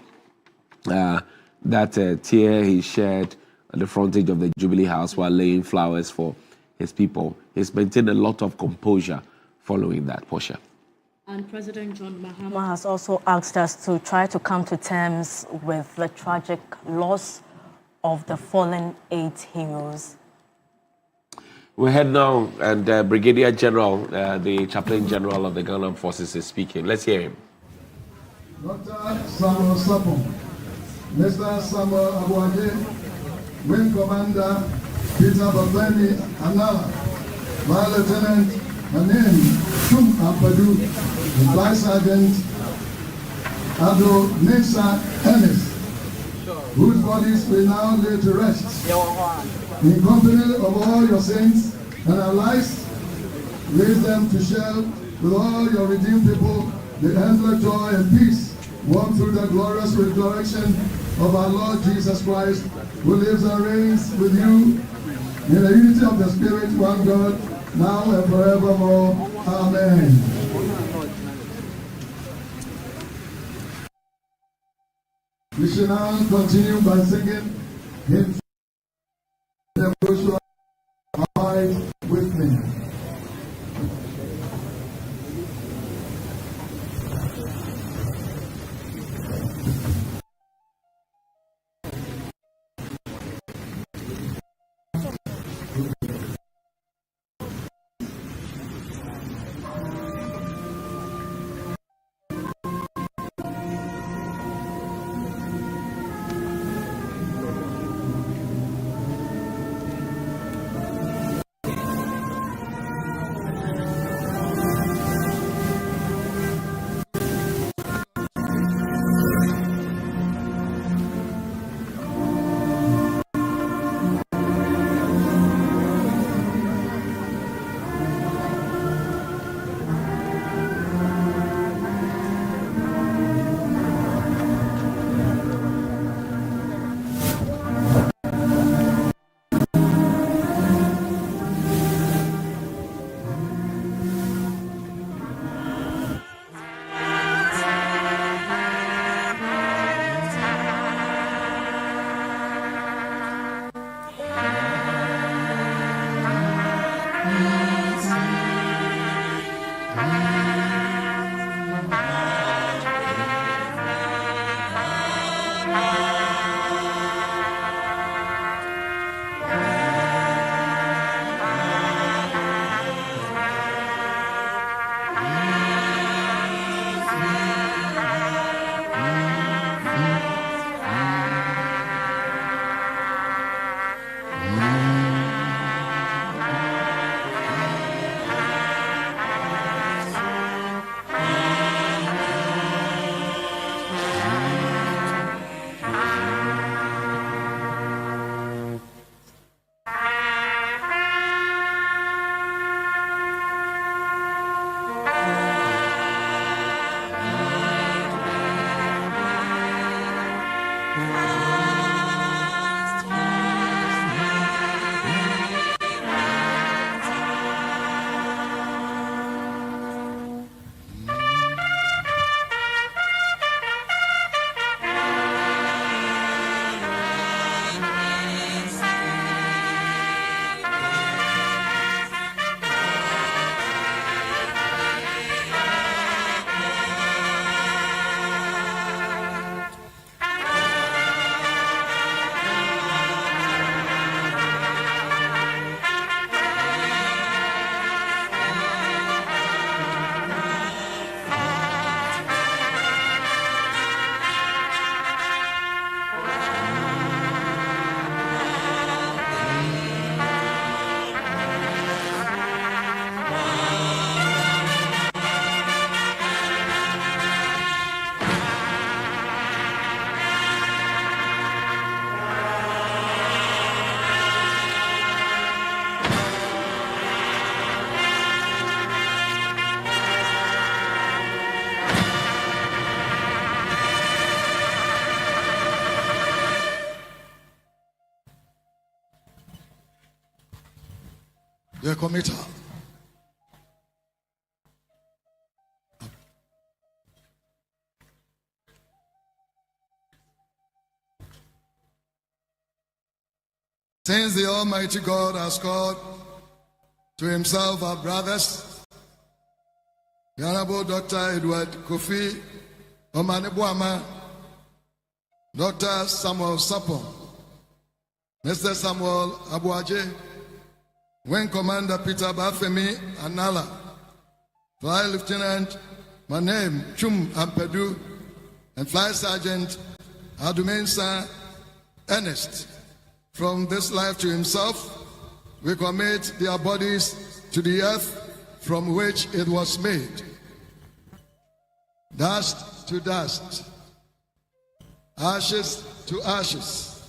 Speaker 10: tear he shared at the frontage of the Jubilee House while laying flowers for his people. He's maintained a lot of composure following that, Portia.
Speaker 22: And President John Mahama has also asked us to try to come to terms with the tragic loss of the fallen 8 heroes.
Speaker 10: We're head now, and Brigadier General, the Chaplain General of the Ghana Armed Forces, is speaking. Let's hear him.
Speaker 16: Dr. Samuel Sapon, Mr. Samuel Abuaje, Wing Commander Peter Babeni Anala, Vice Lieutenant Manin Chum Ampadu, and Vice Sergeant Ado Nisa Ennis, whose bodies we now lay to rest. In company of all your saints and allies, raise them to share with all your redeemed people the endless joy and peace won through the glorious resurrection of our Lord Jesus Christ, who lives and reigns with you in the unity of the Spirit, one God, now and forevermore. Amen. We shall now continue by singing hymns. Abide with me. the committee. Since the Almighty God has called to himself our brothers, the Honorable Dr. Edward Kofi Omanibuama, Dr. Samuel Sapon, Mr. Samuel Abuaje, Wing Commander Peter Bafemi Anala, Flight Lieutenant Manem Chum Ampedu, and Flight Sergeant Adumensa Ernest. From this life to himself, we commit their bodies to the earth from which it was made. Dust to dust, ashes to ashes,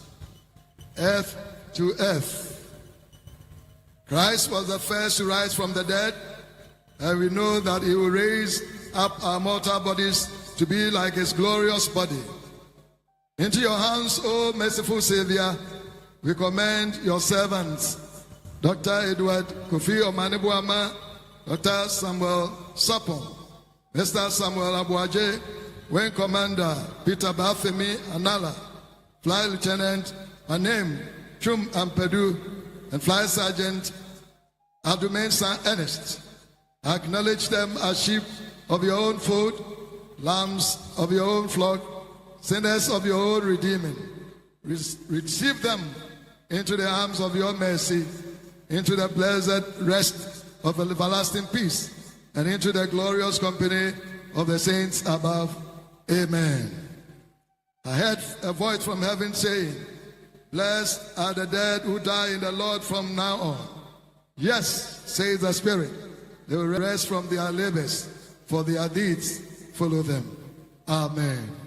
Speaker 16: earth to earth. Christ was the first to rise from the dead, and we know that he will raise up our mortal bodies to be like his glorious body. Into your hands, O merciful Savior, we commend your servants, Dr. Edward Kofi Omanibuama, Dr. Samuel Sapon, Mr. Samuel Abuaje, Wing Commander Peter Bafemi Anala, Flight Lieutenant Manem Chum Ampedu, and Flight Sergeant Adumensa Ernest. Acknowledge them as sheep of your own fold, lambs of your own flock, sinners of your own redeeming. Receive them into the arms of your mercy, into the blessed rest of everlasting peace, and into the glorious company of the saints above. Amen. I heard a voice from heaven saying, "Blessed are the dead who die in the Lord from now on." Yes, says the Spirit, they will rest from their labors, for their deeds follow them. Amen.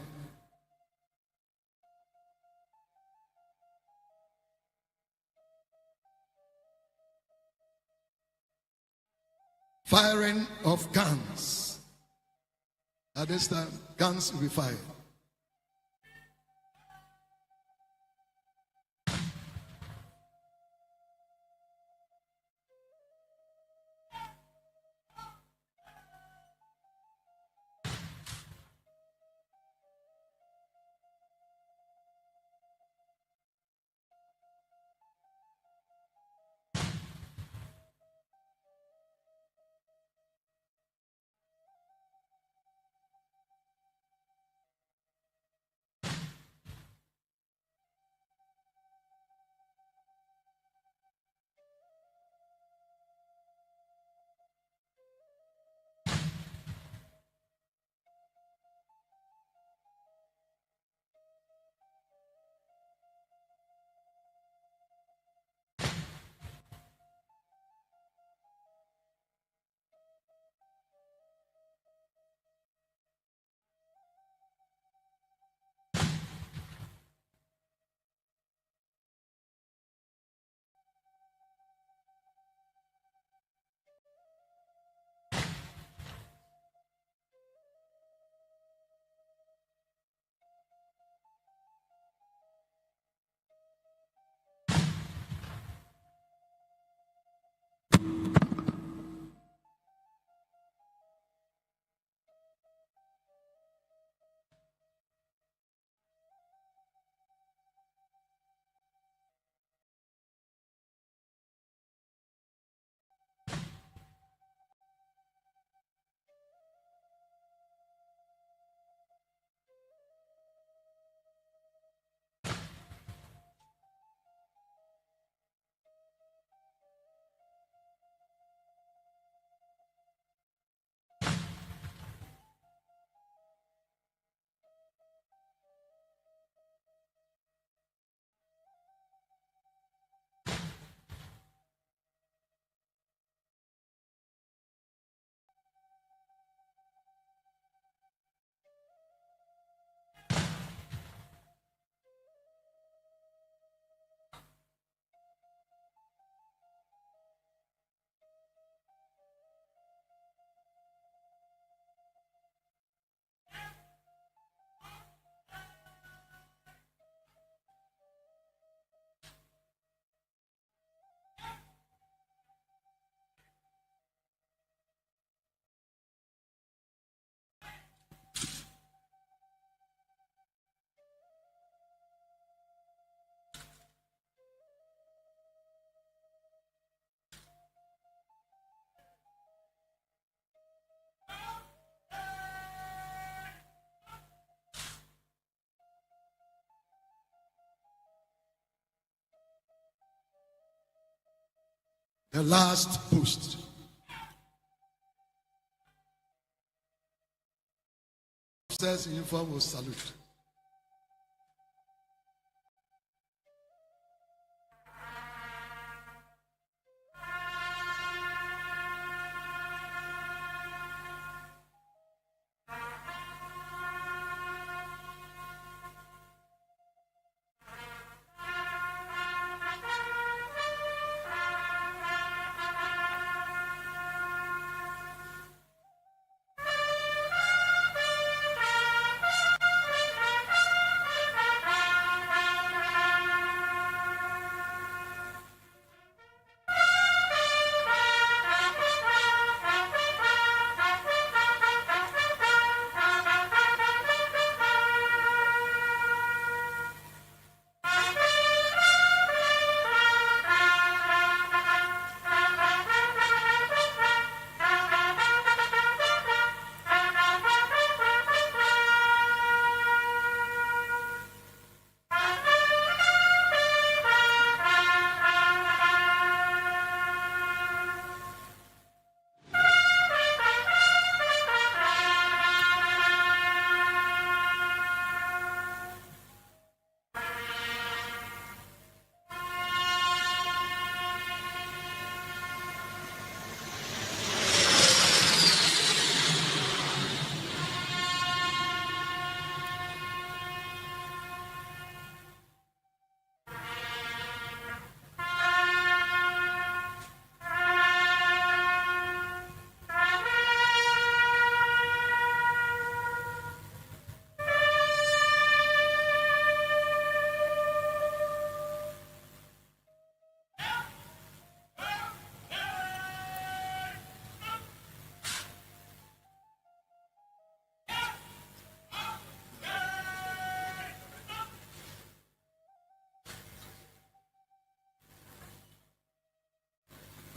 Speaker 16: Firing of guns. At this time, guns will be fired.
Speaker 20: the last post. Officers in uniform will salute.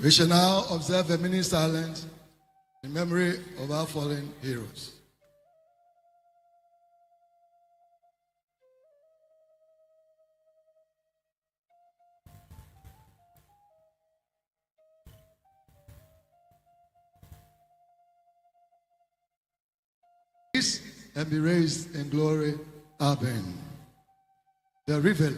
Speaker 20: We shall now observe a minute silence in memory of our fallen heroes. Peace and be raised in glory. Amen. The reveal.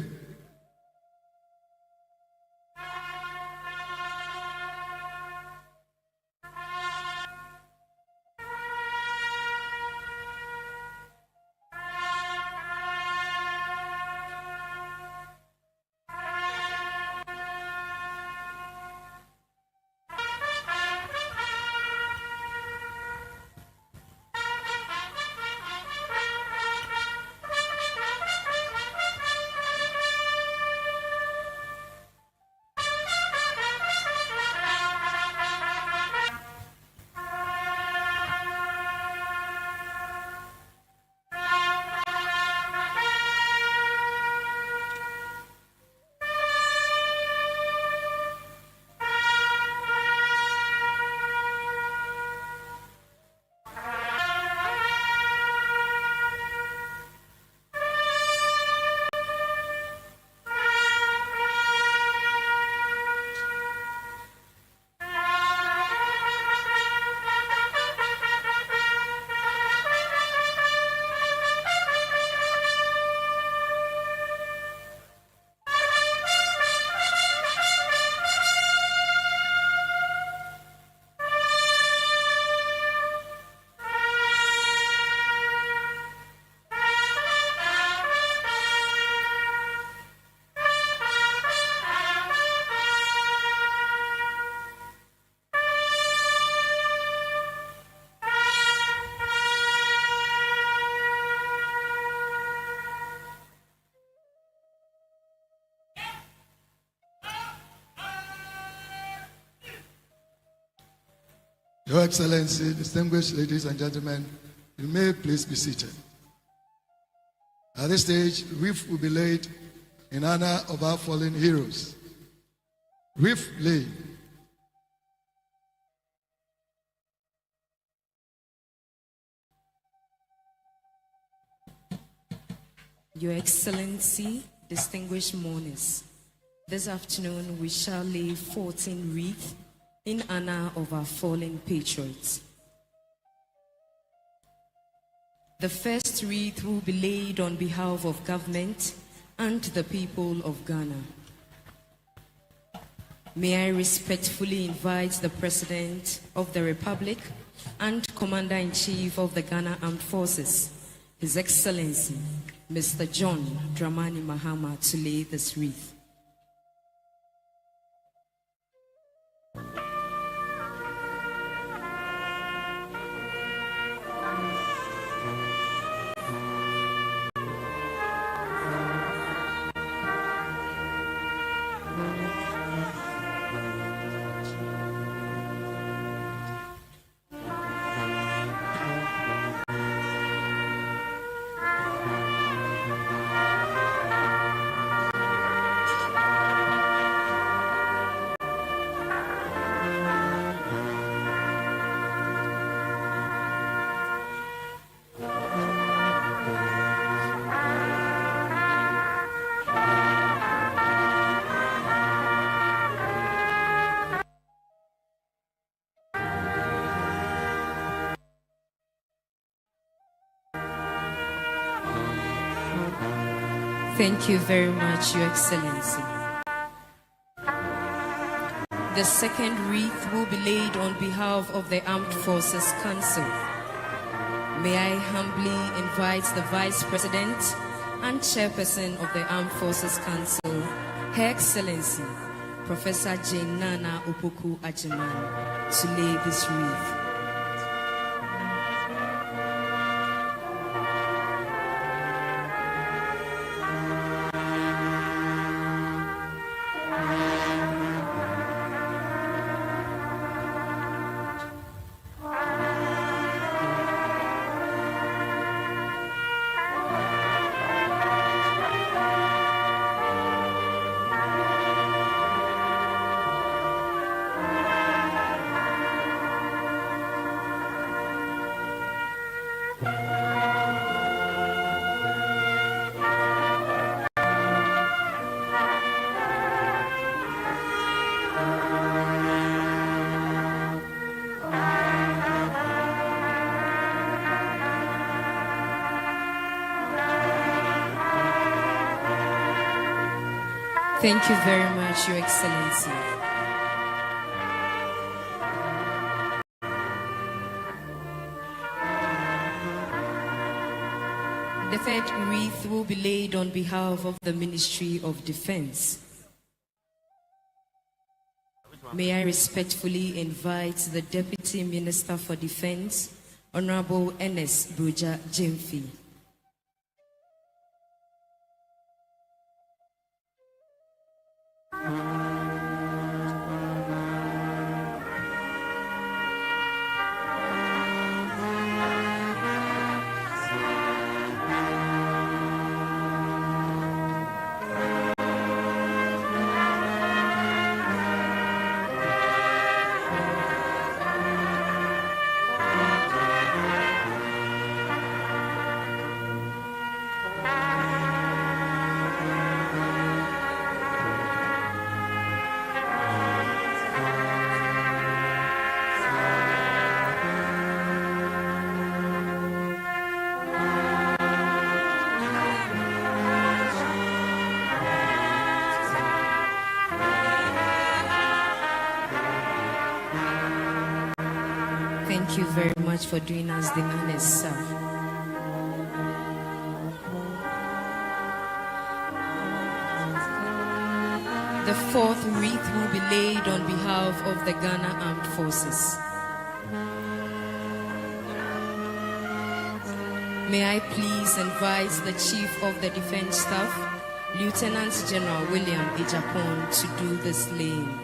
Speaker 20: Your Excellency, distinguished ladies and gentlemen, you may please be seated. At this stage, wreath will be laid in honor of our fallen heroes. Wreath laid.
Speaker 17: Your Excellency, distinguished mourners, This afternoon, we shall lay 14 wreaths in honor of our fallen patriots. The first wreath will be laid on behalf of government and the people of Ghana. May I respectfully invite the President of the Republic and Commander-in-Chief of the Ghana Armed Forces, His Excellency, Mr. John Dramani Mahama, to lay this wreath. Thank you very much, Your Excellency. The second wreath will be laid on behalf of the Armed Forces Council. May I humbly invite the Vice President and Chairperson of the Armed Forces Council, Her Excellency, Professor Jane Nana Opoku Ajiman, to lay this wreath. Thank you very much, Your Excellency. The third wreath will be laid on behalf of the Ministry of Defense. May I respectfully invite the Deputy Minister for Defense, Honorable Ernest Buja Jemfi. Thank you very much for doing us the honest, sir. The fourth wreath will be laid on behalf of the Ghana Armed Forces. May I please invite the Chief of the Defense Staff, Lieutenant General William Ejapon, to do this laying.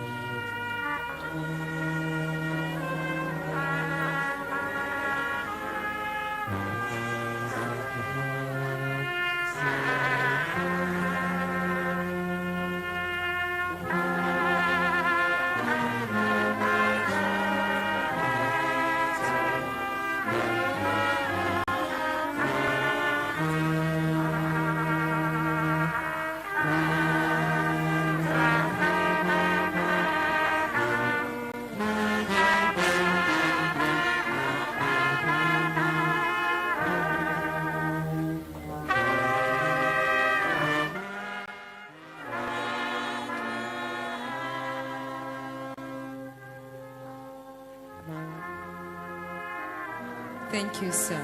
Speaker 17: Thank you, sir.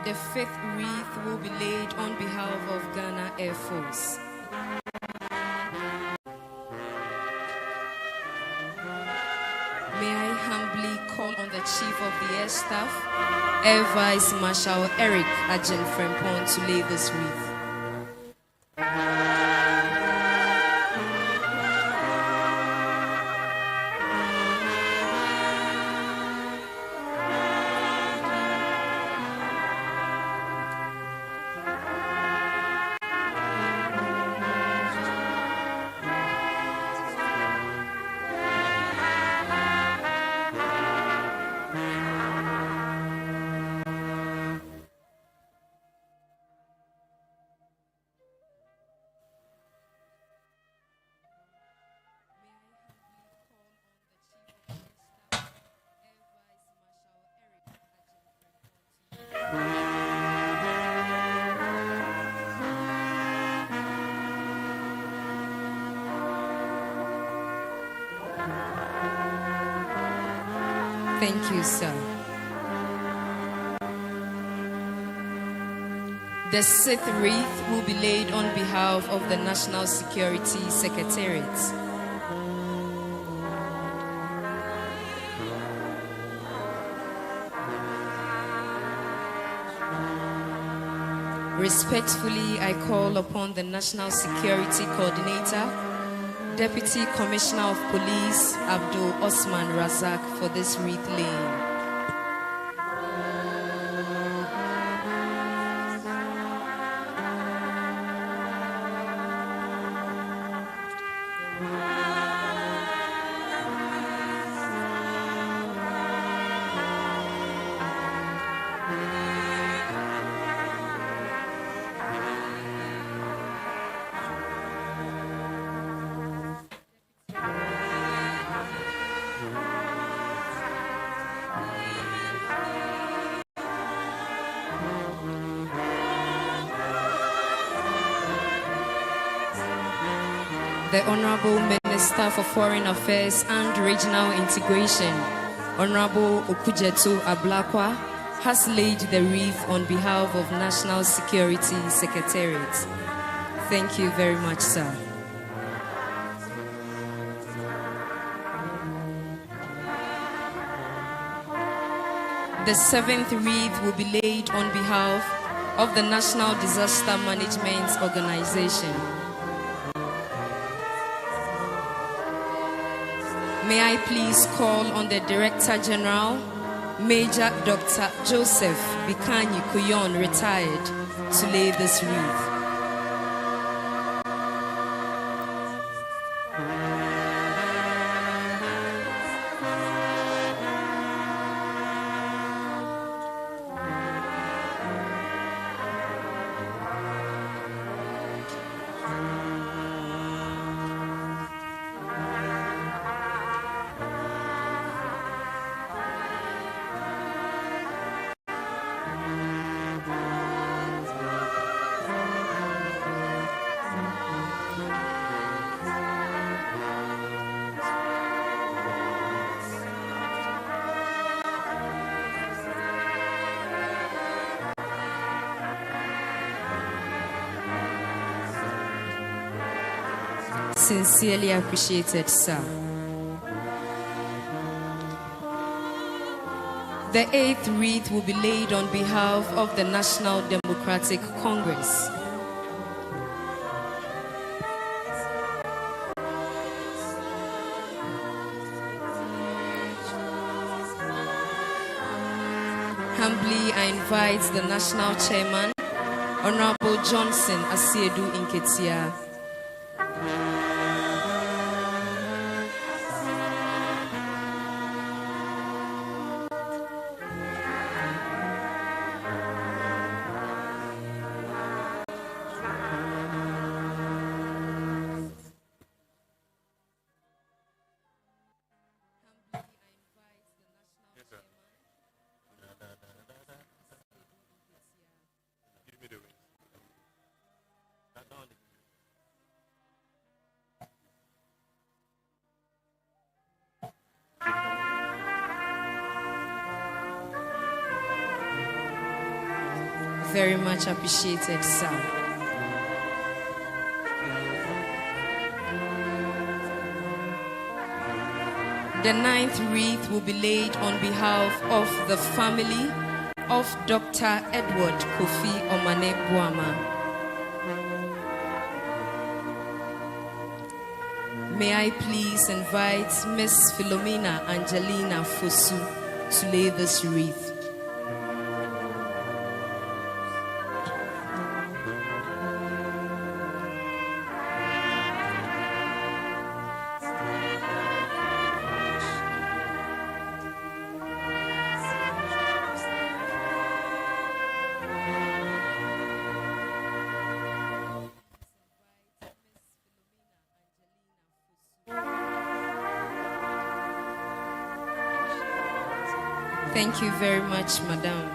Speaker 17: The fifth wreath will be laid on behalf of Ghana Air Force. May I humbly call on the Chief of the Air Staff, Air Vice Marshal Eric Ajin Frempong, to lay this wreath. Thank you, sir. The sixth wreath will be laid on behalf of the National Security Secretariat. Respectfully, I call upon the National Security Coordinator, Deputy Commissioner of Police Abdul Osman Razak, for this wreath laying. The Honorable Minister for Foreign Affairs and Regional Integration, Honorable Okujeto Ablakwa, has laid the wreath on behalf of National Security Secretariat. Thank you very much, sir. The seventh wreath will be laid on behalf of the National Disaster Management Organization. May I please call on the Director General, Major Dr. Joseph Bikanyi Kuyon, retired, to lay this wreath. Sincerely appreciated, sir. The eighth wreath will be laid on behalf of the National Democratic Congress. Humbly, I invite the National Chairman, Honorable Johnson Asiedu Inketia, Very much appreciated, sir. The 9th wreath will be laid on behalf of the family of Dr. Edward Kofi Omane Boama. May I please invite Miss Philomena Angelina Fosu to lay this wreath. Thank you very much, Madam.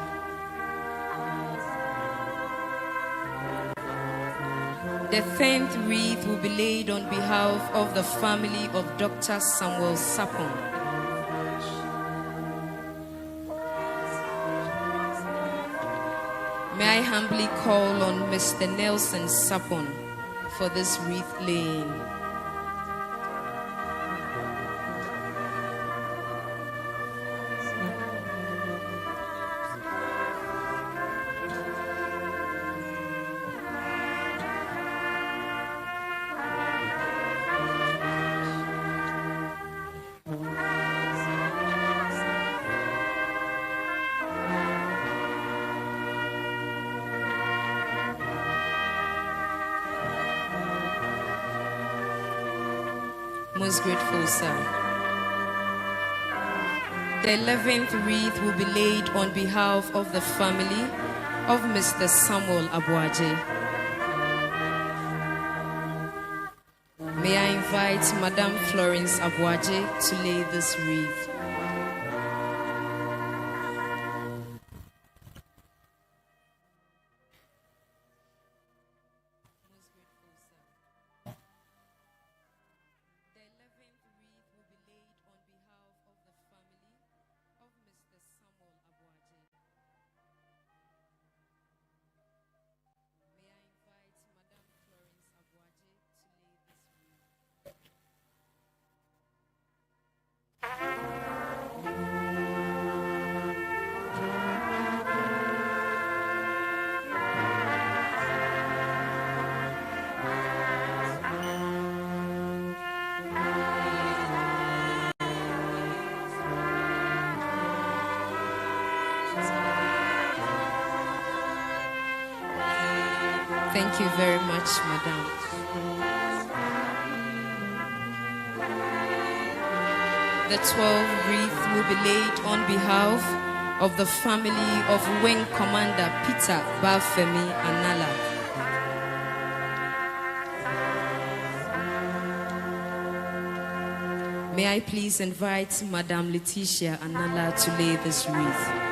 Speaker 17: The 10th wreath will be laid on behalf of the family of Dr. Samuel Sapon. May I humbly call on Mr. Nelson Sapon for this wreath laying. Most grateful, sir. The 11th wreath will be laid on behalf of the family of Mr. Samuel Abuaje. May I invite Madame Florence Abuaje to lay this wreath. Thank you very much, Madam. The 12th wreath will be laid on behalf of the family of Wing Commander Peter Bafemi Anala. May I please invite Madam Letitia Anala to lay this wreath.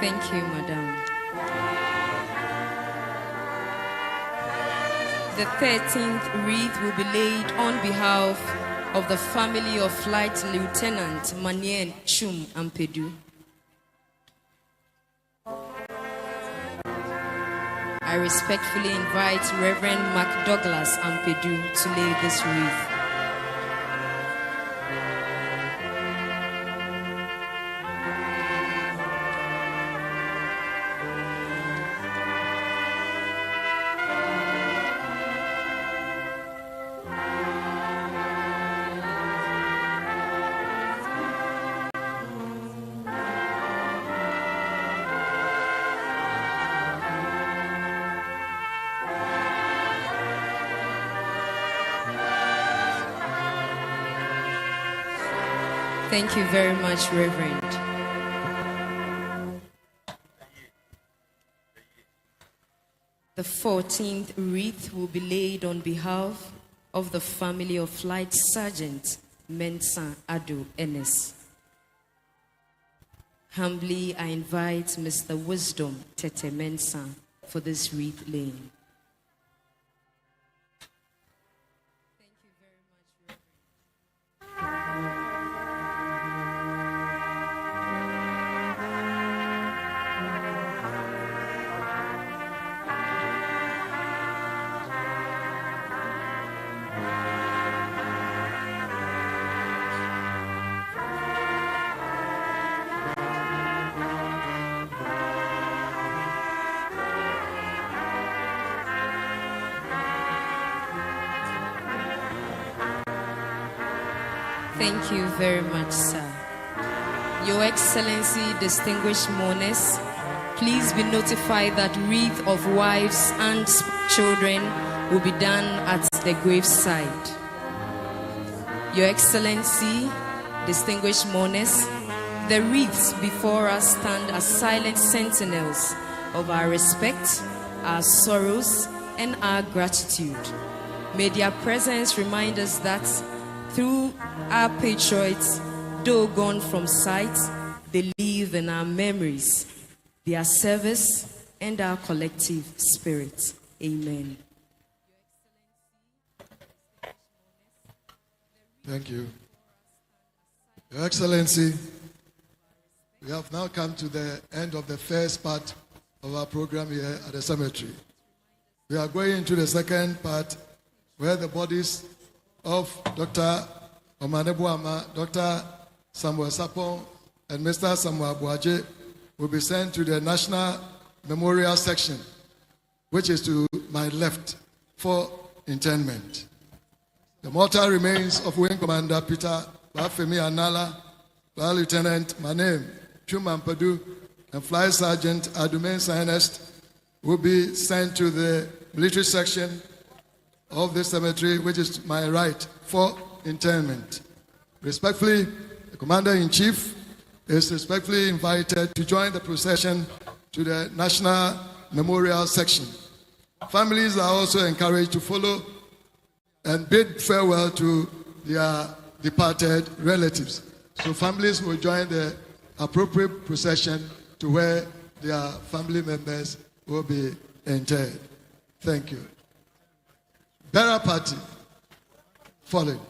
Speaker 17: Thank you, Madam. The 13th wreath will be laid on behalf of the family of Flight Lieutenant Manien Chum Ampedu. I respectfully invite Reverend Mark Douglas Ampedu to lay this wreath. Thank you very much, Reverend. The 14th wreath will be laid on behalf of the family of Flight Sergeant Mensah Ado Ennis. Humbly, I invite Mr. Wisdom Tete Mensah for this wreath laying. Thank you very much, sir. Your Excellency, distinguished mourners, please be notified that wreath of wives and children will be done at the graveside. Your Excellency, distinguished mourners, the wreaths before us stand as silent sentinels of our respect, our sorrows, and our gratitude. May their presence remind us that through our patriots, though gone from sight, they live in our memories, their service, and our collective spirit. Amen.
Speaker 16: Thank you. Your Excellency, we have now come to the end of the first part of our program here at the cemetery. We are going into the second part where the bodies of Dr. Omanebuama, Dr. Samuel Sapon, and Mr. Samuel Abuaje will be sent to the National Memorial Section, which is to my left, for interment. The mortal remains of Wing Commander Peter Bafemi Anala, Flight Lieutenant Manem Chumampadu, and Flight Sergeant Adumain Sainest will be sent to the military section of this cemetery, which is to my right, for interment. Respectfully, the Commander-in-Chief is respectfully invited to join the procession to the National Memorial Section. Families are also encouraged to follow and bid farewell to their departed relatives. So families will join the appropriate procession to where their family members will be interred. Thank you. Bearer party, following.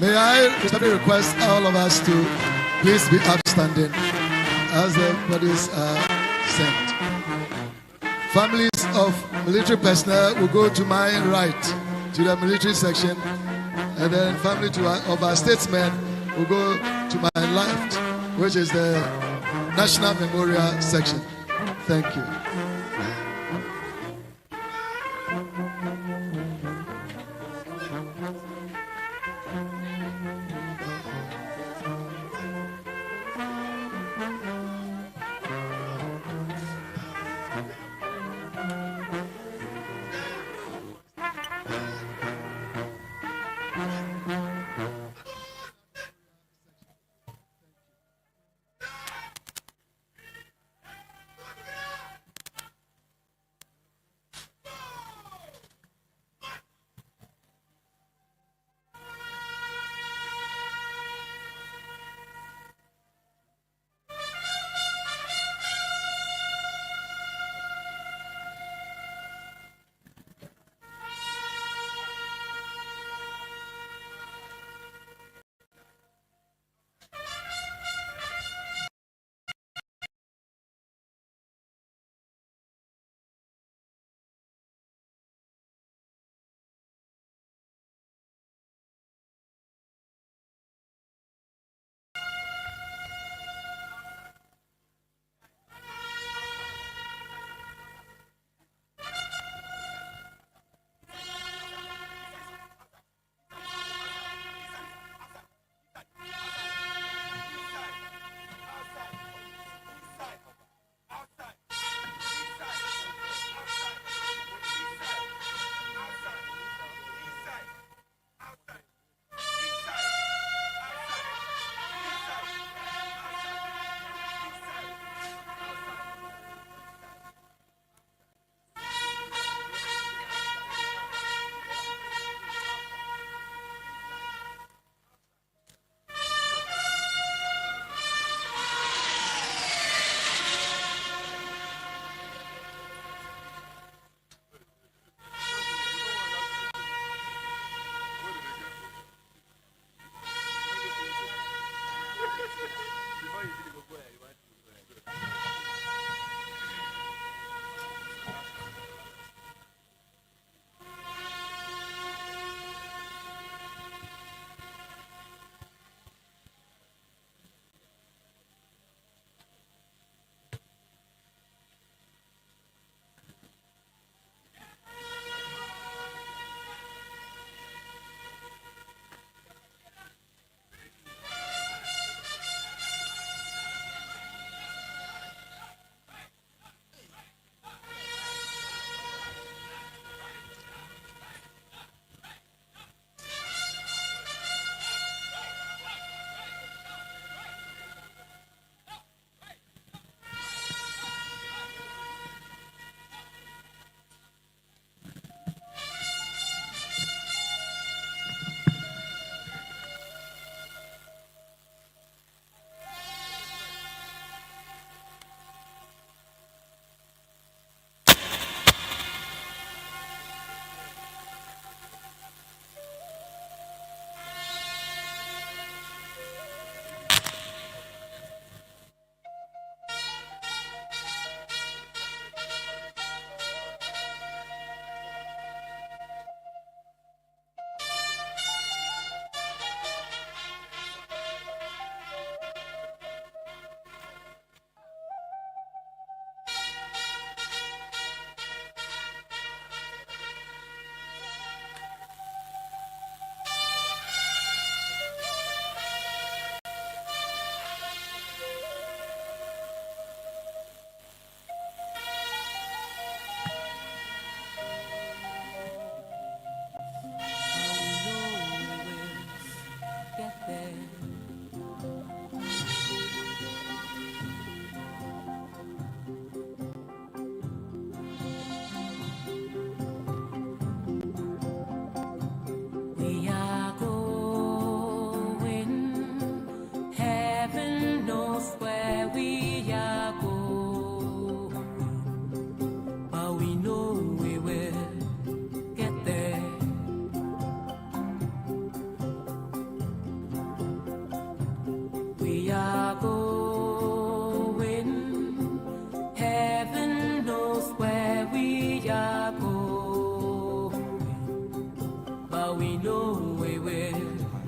Speaker 16: May I respectfully request all of us to please be upstanding as the bodies are sent. Families of military personnel will go to my right, to the military section, and then family of our statesmen will go to my left, which is the National Memorial section. Thank you.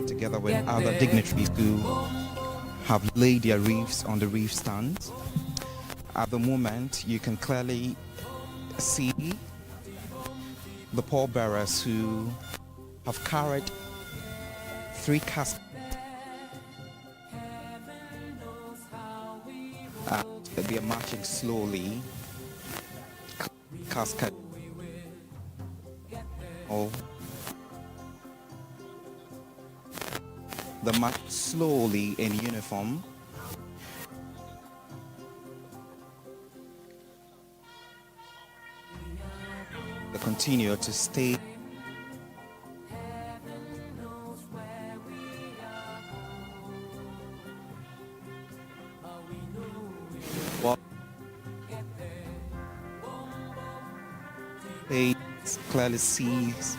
Speaker 9: together with other dignitaries who have laid their wreaths on the wreath stands. At the moment, you can clearly see the pallbearers who have carried 3 caskets. They are marching slowly, casket. The march slowly in uniform. They continue to stay. They clearly sees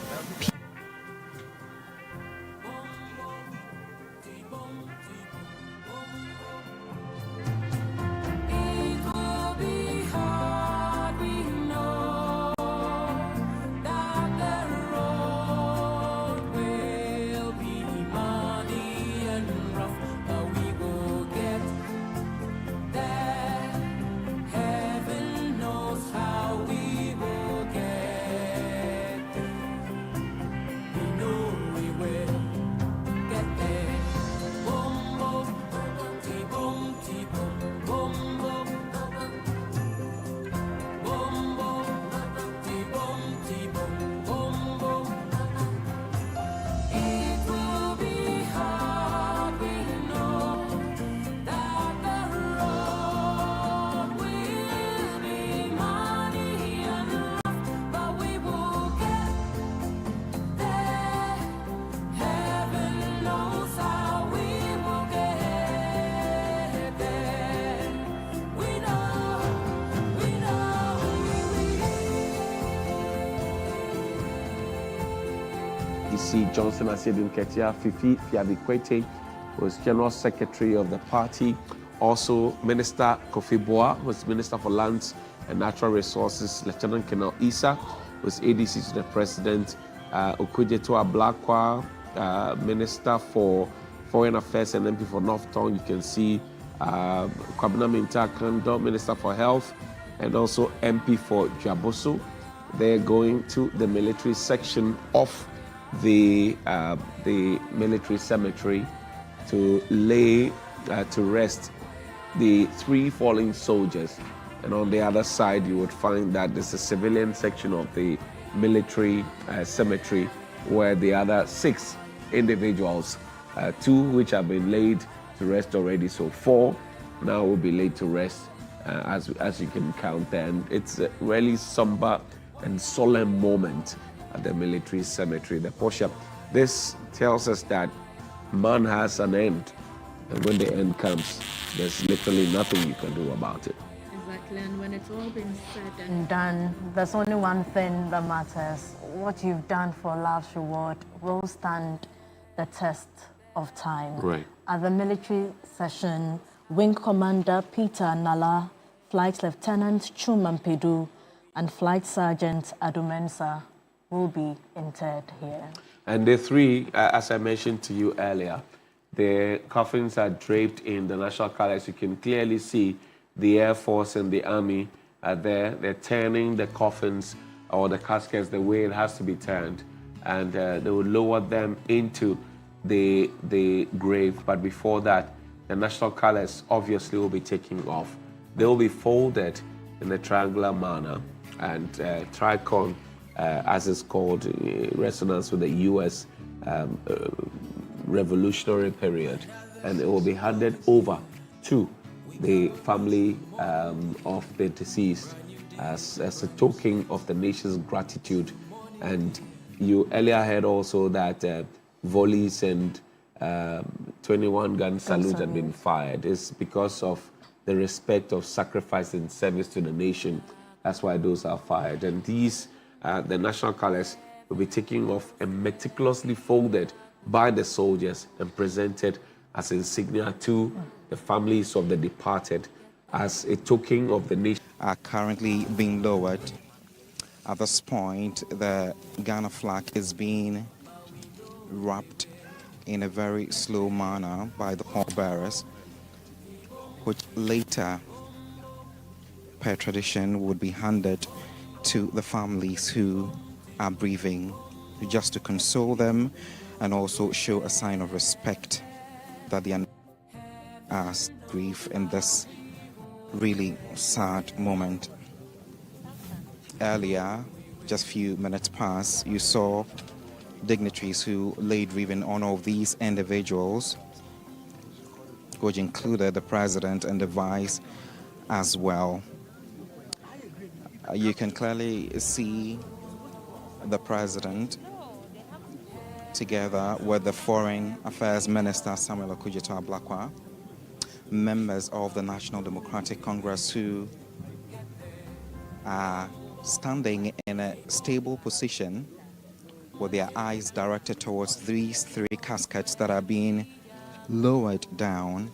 Speaker 10: Johnson Asiedun Ketia, Fifi Fiabikwete was General Secretary of the party. Also, Minister Kofi Boa was Minister for Lands and Natural Resources. Lieutenant Colonel Issa was ADC to the President. Okujetua Blakwa, Minister for Foreign Affairs and MP for North Town. You can see Kwabena Minta Kando, Minister for Health, and also MP for Jaboso. They're going to the military section of the military cemetery to lay to rest the 3 fallen soldiers, and on the other side you would find that there's a civilian section of the military cemetery where the other 6 individuals, 2 which have been laid to rest already, so 4 now will be laid to rest as you can count there. And it's a really somber and solemn moment at the military cemetery, the Porsche. This tells us that man has an end, and when the end comes, there's literally nothing you can do about it.
Speaker 22: Exactly, and when it's all been said and done, there's only one thing that matters. What you've done for Love's Reward will stand the test of time.
Speaker 10: Right.
Speaker 22: At the military session, Wing Commander Peter Nala, Flight Lieutenant Chumampedu, and Flight Sergeant Adumensa will be interred here.
Speaker 10: And the 3, as I mentioned to you earlier, the coffins are draped in the national colors. You can clearly see the Air Force and the Army are there. They're turning the coffins or the caskets the way it has to be turned, and they will lower them into the grave. But before that, the national colors obviously will be taken off. They will be folded in a triangular manner, and tricon, as it's called, resonance with the U.S. revolutionary period, and it will be handed over to the family of the deceased as a token of the nation's gratitude. And you earlier heard also that volleys and 21-gun salutes had been fired. It's because of the respect of sacrifice and service to the nation. That's why those are fired. And these, the national colors, will be taken off and meticulously folded by the soldiers and presented as insignia to the families of the departed as a token of the nation.
Speaker 9: Are currently being lowered. At this point, the Ghana flag is being wrapped in a very slow manner by the pallbearers, which later, per tradition, would be handed to the families who are grieving, just to console them and also show a sign of respect that they are as grief in this really sad moment. Earlier, just a few minutes past, you saw dignitaries who laid wreath in honor of these individuals, which included the president and the vice as well. You can clearly see the president together with the Foreign Affairs Minister Samuel Okudzeto Ablakwa, members of the National Democratic Congress who are standing in a stable position with their eyes directed towards these three caskets that are being lowered down.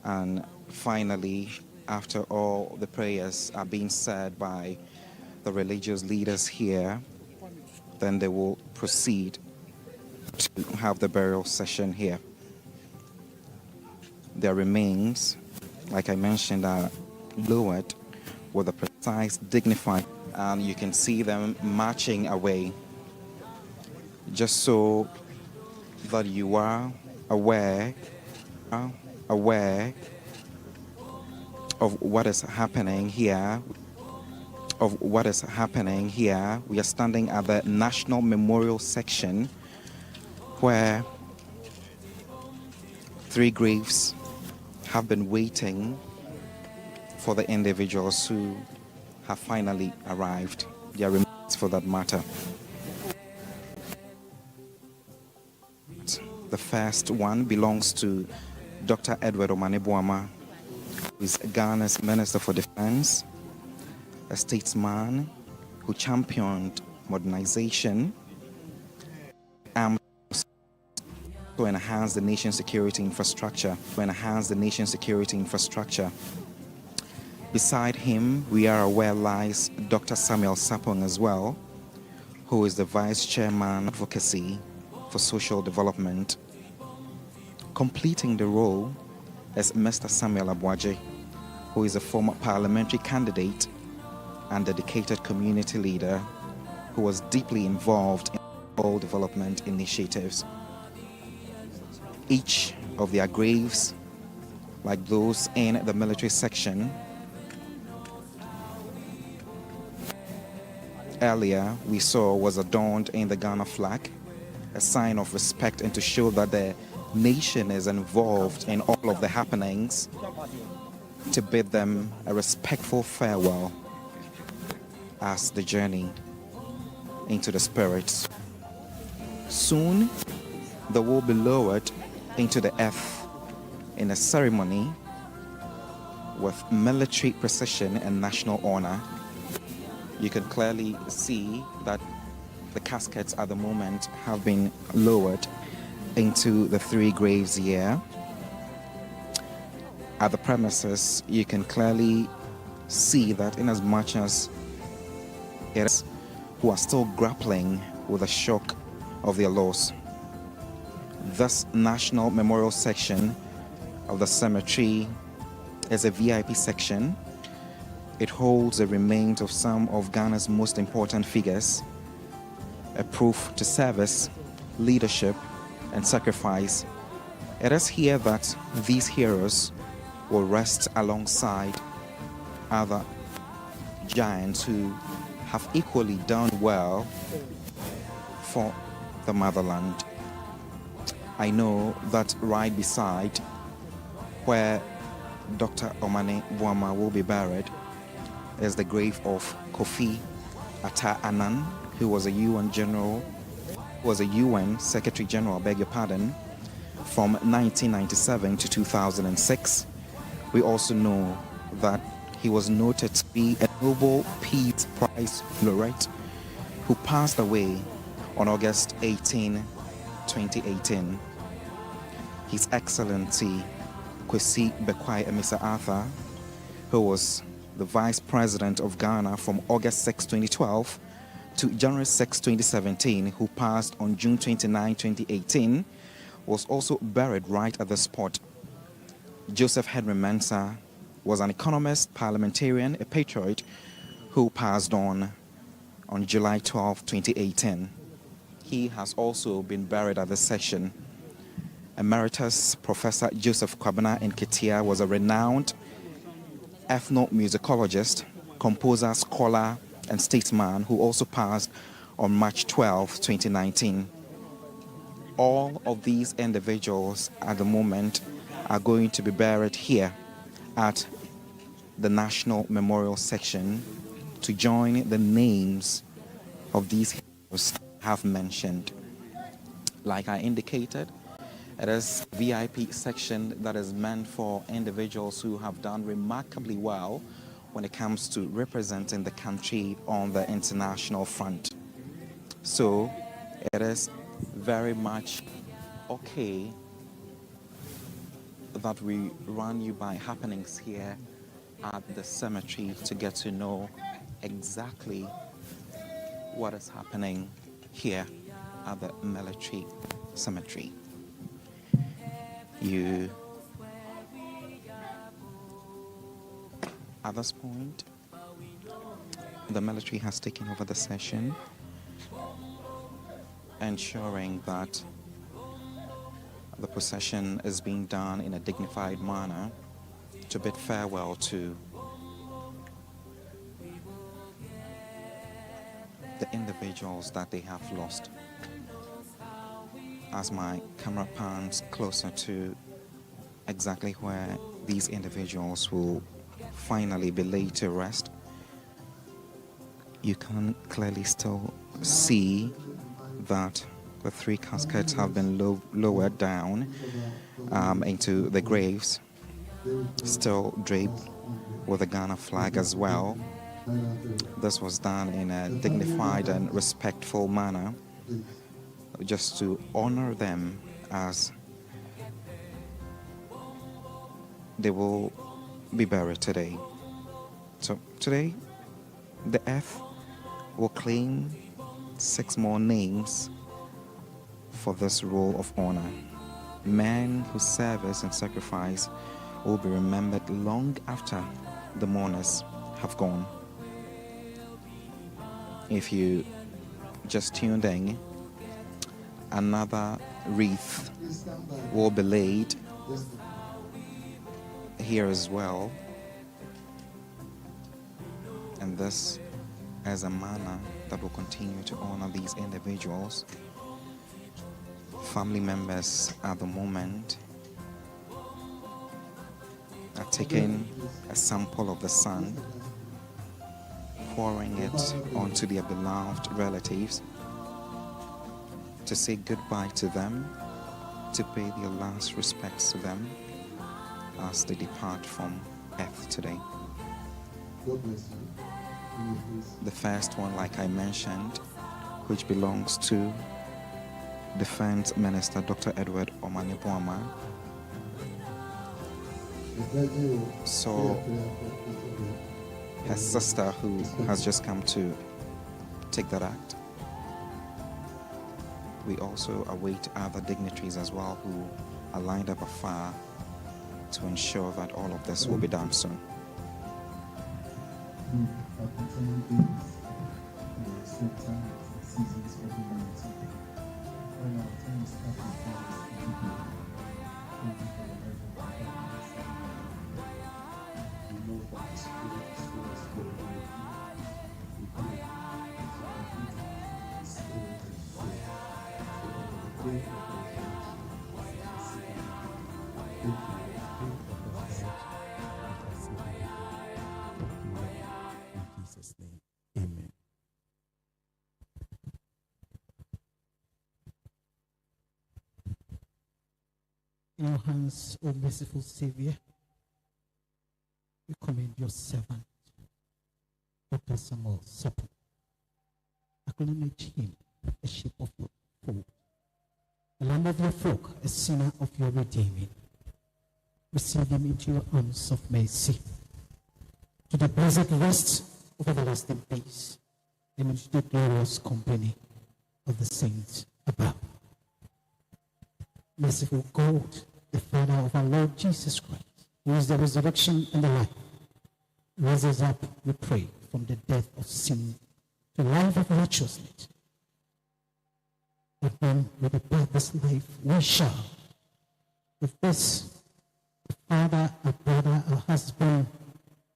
Speaker 9: And finally, after all the prayers are being said by the religious leaders here, then they will proceed to have the burial session here. Their remains, like I mentioned, are lowered with a precise, dignified, and you can see them marching away, just so that you are aware of what is happening here. We are standing at the National Memorial section where 3 graves have been waiting for the individuals who have finally arrived. Their remains, for that matter. The first one belongs to Dr. Edward Omane Boamah, who is Ghana's Minister for Defense, a statesman who championed modernization and to enhance the nation's security infrastructure. Beside him, we are aware lies Dr. Samuel Sapong as well, who is the Vice Chairman of Advocacy for Social Development. Completing the role is Mr. Samuel Abuaje, who is a former parliamentary candidate and dedicated community leader who was deeply involved in all development initiatives. Each of their graves, like those in the military section, earlier we saw was adorned in the Ghana flag, a sign of respect and to show that the nation is involved in all of the happenings, to bid them a respectful farewell as the journey into the spirits. Soon they will be lowered into the earth in a ceremony with military precision and national honor. You can clearly see that the caskets at the moment have been lowered into the 3 graves here. At the premises, you can clearly see that in as much as it is who are still grappling with the shock of their loss. This National Memorial section of the cemetery is a VIP section. It holds the remains of some of Ghana's most important figures, a proof to service, leadership, and sacrifice. It is here that these heroes will rest alongside other giants who have equally done well for the motherland. I know that right beside where Dr. Omane Boamah will be buried is the grave of Kofi Atta Annan, who was a UN Secretary General, beg your pardon, from 1997 to 2006. We also know that he was noted to be a Nobel Peace Prize laureate who passed away on August 18, 2018. His Excellency Kwesi Bekwai Amisa Arthur, who was the Vice President of Ghana from August 6, 2012 to January 6, 2017, who passed on June 29, 2018, was also buried right at the spot. Joseph Henry Mensah was an economist, parliamentarian, a patriot who passed on July 12, 2018. He has also been buried at the session. Emeritus Professor Joseph Kwabena Nketia was a renowned ethnomusicologist, composer, scholar, and statesman who also passed on March 12, 2019. All of these individuals at the moment are going to be buried here at the National Memorial Section to join the names of these heroes I have mentioned. Like I indicated, it is a VIP section that is meant for individuals who have done remarkably well when it comes to representing the country on the international front. So it is very much okay that we run you by happenings here at the cemetery to get to know exactly what is happening here at the military cemetery. At this point, the military has taken over the session, ensuring that the procession is being done in a dignified manner to bid farewell to the individuals that they have lost. As my camera pans closer to exactly where these individuals will finally be laid to rest, you can clearly still see that the three caskets have been lowered down into the graves, still draped with the Ghana flag as well. This was done in a dignified and respectful manner, just to honor them as they will be buried today. So today, the earth will claim 6 more names for this role of honor. Men whose service and sacrifice will be remembered long after the mourners have gone. If you just tuned in, another wreath will be laid here as well, and this is a manner that will continue to honor these individuals. Family members at the moment are taking a sample of the sun, pouring it onto their beloved relatives to say goodbye to them, to pay their last respects to them as they depart from earth today. The first one, like I mentioned, which belongs to Defense Minister Dr. Edward Omane-Boamah. So her sister, who has just come to take that act. We also await other dignitaries as well who are lined up afar to ensure that all of this will be done soon.
Speaker 2: In your hands, O merciful Savior, we commend your servant, Dr. Samuel Sapon. Acknowledge him, a sheep of your fold, a lamb of your flock, a sinner of your redeeming. Receive him into your arms of mercy, to the blessed rest of everlasting peace. and into the glorious company of the saints above. Merciful God, the Father of our Lord Jesus Christ, who is the resurrection and the life, raise us up, we pray, from the death of sin to life of righteousness. But then, with the death of this life, we shall, with this, a father, a brother, a husband,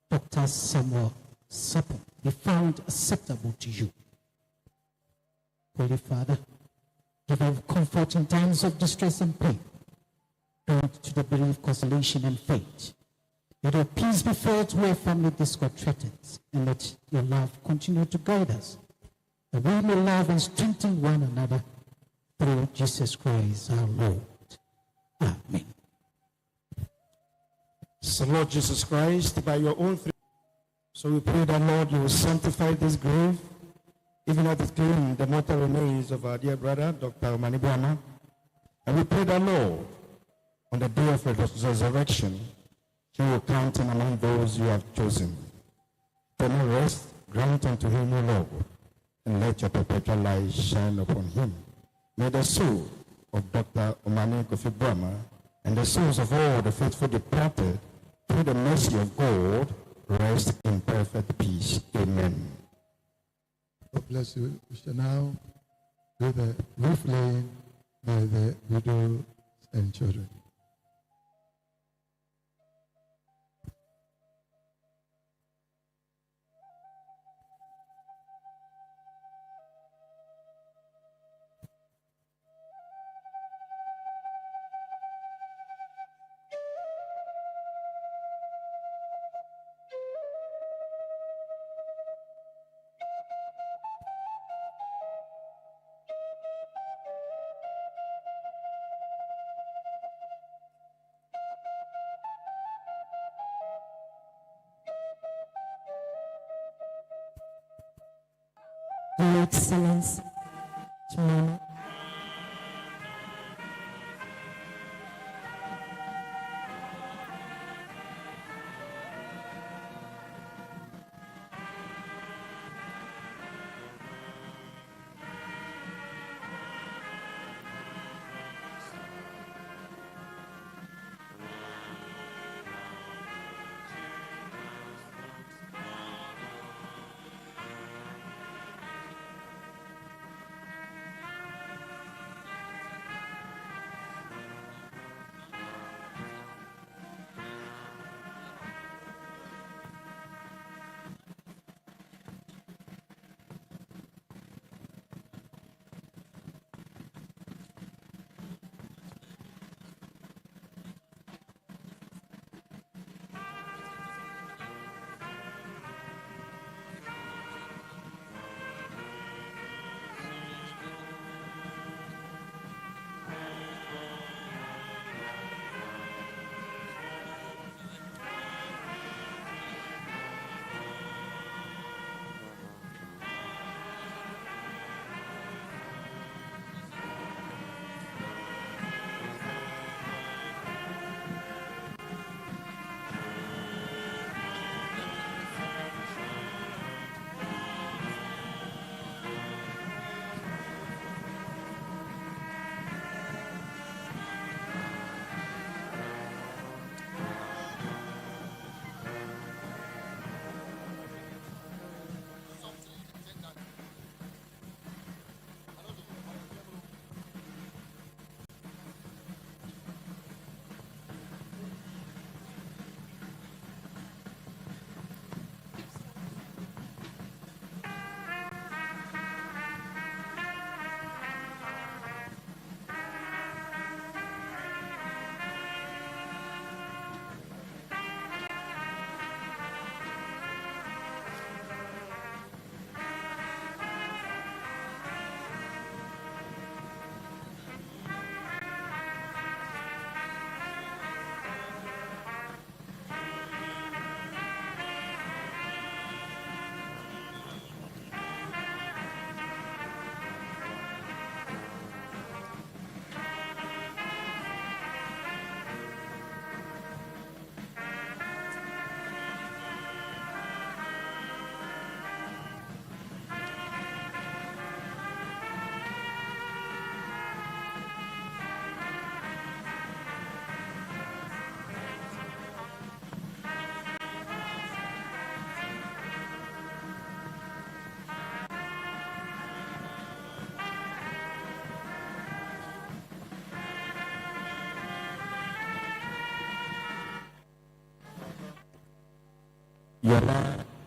Speaker 2: Dr. Samuel Sapon, be found acceptable to you. Holy Father, give us comfort in times of distress and pain. Grant to the bereaved consolation and faith. Let your peace be felt where family discord threatens, and let your love continue to guide us, that we may love and strengthen one another through Jesus Christ our Lord. Amen.
Speaker 18: So Lord Jesus Christ, by your own free, so we pray that, Lord, you will sanctify this grave, even as it claimed the mortal remains of our dear brother, Dr. Omani Brahma. And we pray that, Lord, on the day of resurrection, you will count him among those you have chosen. Eternal rest grant unto him, O Lord, and let your perpetual light shine upon him. May the soul of Dr. Omani Kofi Brahma and the souls of all the faithful departed, through the mercy of God, rest in perfect peace. Amen.
Speaker 16: God bless you. We shall now do the roof laying by the widows and children.
Speaker 2: Your Excellency, Chimano,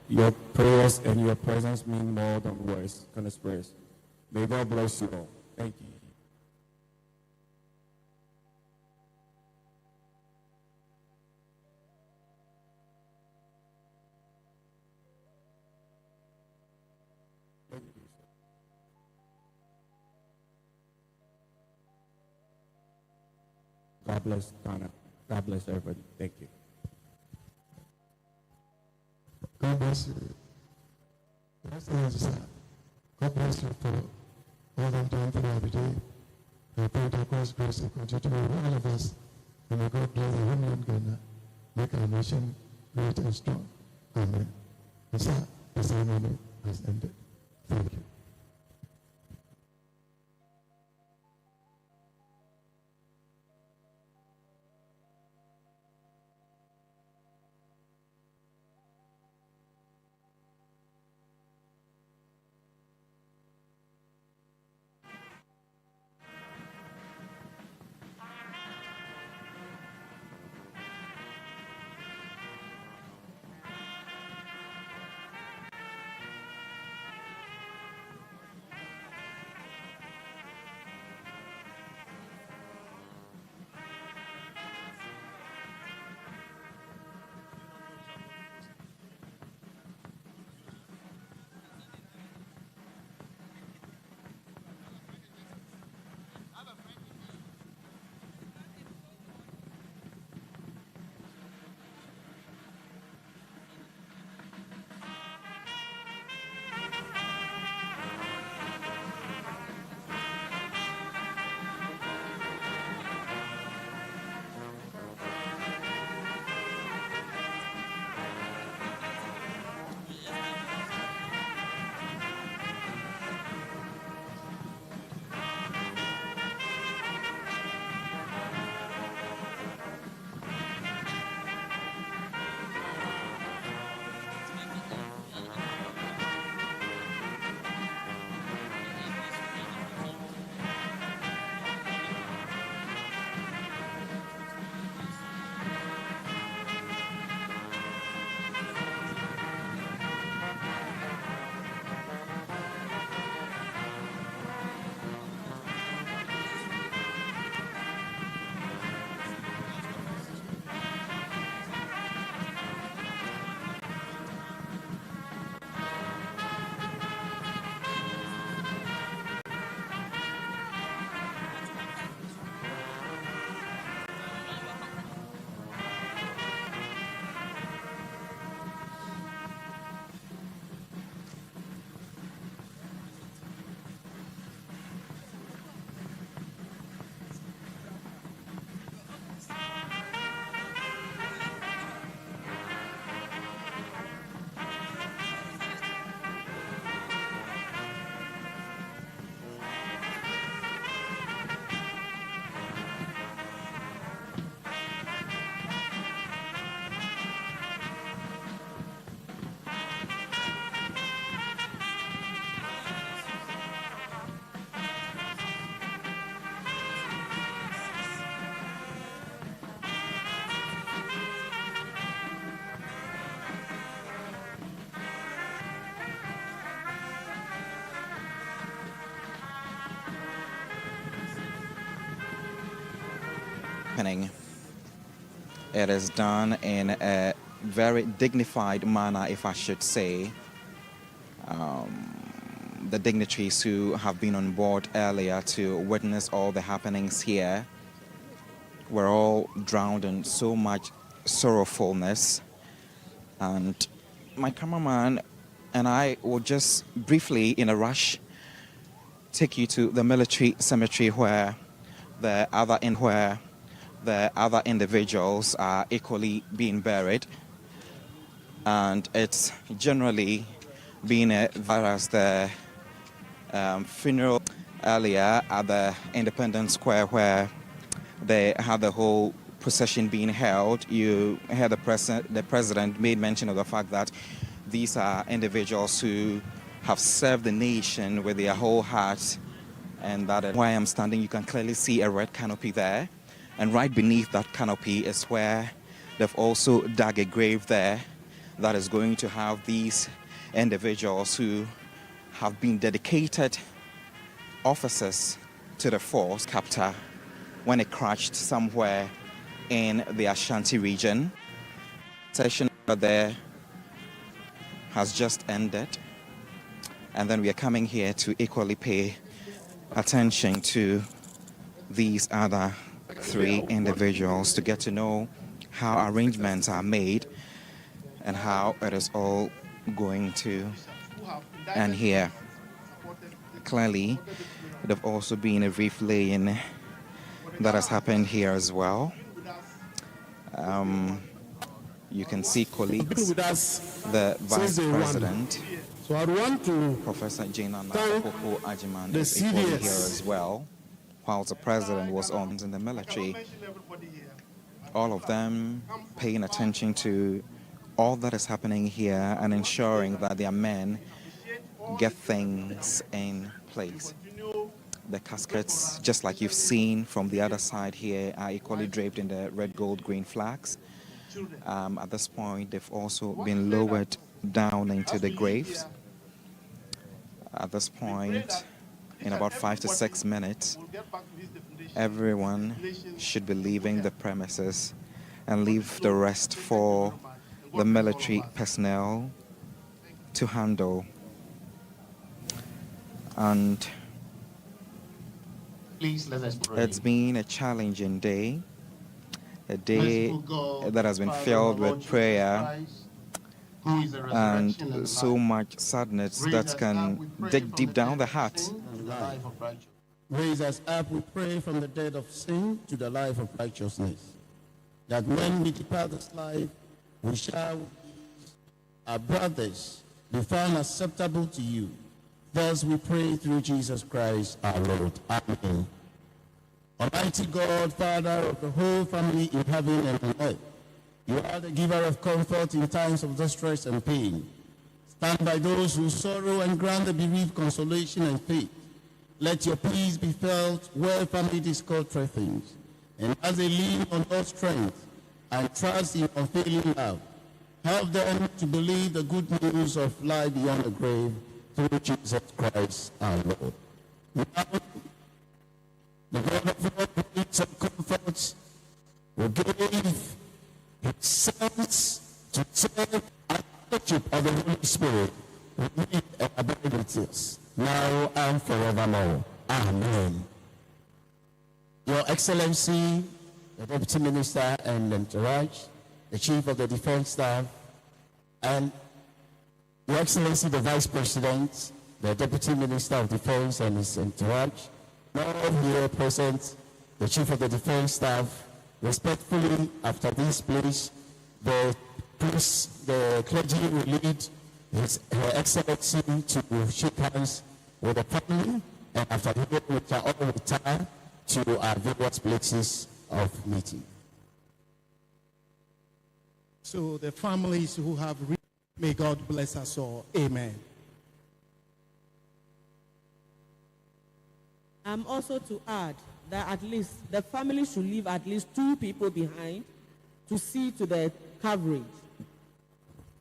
Speaker 18: Your prayers and your presence mean more than words can express. May God bless you all. Thank you. God bless Ghana. God bless everybody. Thank you.
Speaker 16: God bless you. Excellency, sir. God bless you for all that done throughout the day. I pray that God's grace will continue to be with all of us. And may God bless the homeland Ghana, make our nation great and strong. Amen. And sir, the ceremony has ended. Thank you.
Speaker 9: It is done in a very dignified manner, if I should say. The dignitaries who have been on board earlier to witness all the happenings here were all drowned in so much sorrowfulness. And my cameraman and I will just briefly, in a rush, take you to the military cemetery where the other individuals are equally being buried. And it's generally been as the funeral earlier at the Independence Square where they had the whole procession being held. You heard the president made mention of the fact that these are individuals who have served the nation with their whole heart, and that where I'm standing, you can clearly see a red canopy there. And right beneath that canopy is where they've also dug a grave there that is going to have these individuals who have been dedicated officers to the force capture when it crashed somewhere in the Ashanti region. Session there has just ended, and then we are coming here to equally pay attention to these other 3 individuals to get to know how arrangements are made and how it is all going to end here. Clearly, there have also been a brief lay-in that has happened here as well. You can see colleagues, the Vice President,
Speaker 18: so I want to
Speaker 9: Professor Jana Nakoko Ajiman is equally here as well, while the President was on in the military. All of them paying attention to all that is happening here and ensuring that their men get things in place. The caskets, just like you've seen from the other side here, are equally draped in the red, gold, green flags. At this point, they've also been lowered down into the graves. At this point, in about 5 to 6 minutes, everyone should be leaving the premises and leave the rest for the military personnel to handle. And
Speaker 3: please let us pray.
Speaker 9: It's been a challenging day, a day that has been filled with prayer and so much sadness that can dig deep down the heart.
Speaker 18: Raise us up, we pray, from the death of sin to the life of righteousness, that when we depart this life, we shall, our brothers, be found acceptable to you. Thus we pray through Jesus Christ our Lord. Amen. Almighty God, Father of the whole family in heaven and on earth, you are the giver of comfort in times of distress and pain. Stand by those who sorrow and grant the bereaved consolation and faith. Let your peace be felt where family discord threatens, and as they lean on your strength and trust in unfailing love, help them to believe the good news of life beyond the grave through Jesus Christ our Lord. Now, the God of all peace and comfort will give his sons to serve and fellowship of the Holy Spirit who live and abide with us now and forevermore. Amen. Your Excellency, the Deputy Minister and entourage, the Chief of the Defense Staff, and Your Excellency, the Vice President, the Deputy Minister of Defense and his entourage, all here present, the Chief of the Defense Staff, respectfully, after this place, the clergy will lead Her Excellency to shake hands with the family, and after that, we shall all retire to our various places of meeting.
Speaker 19: So the families who have may God bless us all. Amen.
Speaker 21: Also to add that at least the family should leave at least 2 people behind to see to the coverage.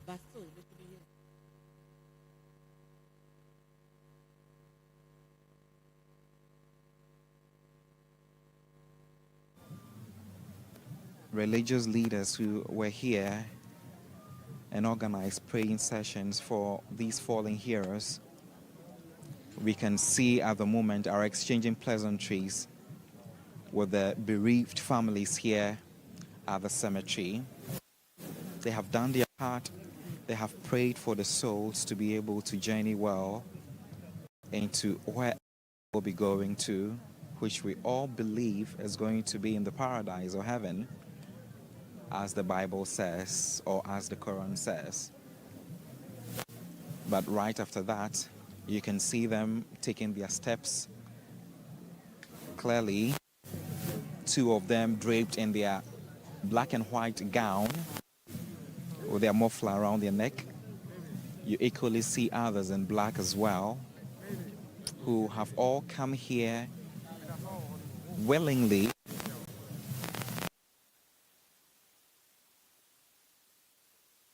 Speaker 21: But still, they should be here.
Speaker 9: Religious leaders who were here and organized praying sessions for these fallen heroes, we can see at the moment are exchanging pleasantries with the bereaved families here at the cemetery. They have done their part. They have prayed for the souls to be able to journey well into where we'll be going to, which we all believe is going to be in the paradise or heaven, as the Bible says, or as the Quran says. But right after that, you can see them taking their steps. Clearly, 2 of them draped in their black and white gown with their muffler around their neck. You equally see others in black as well, who have all come here willingly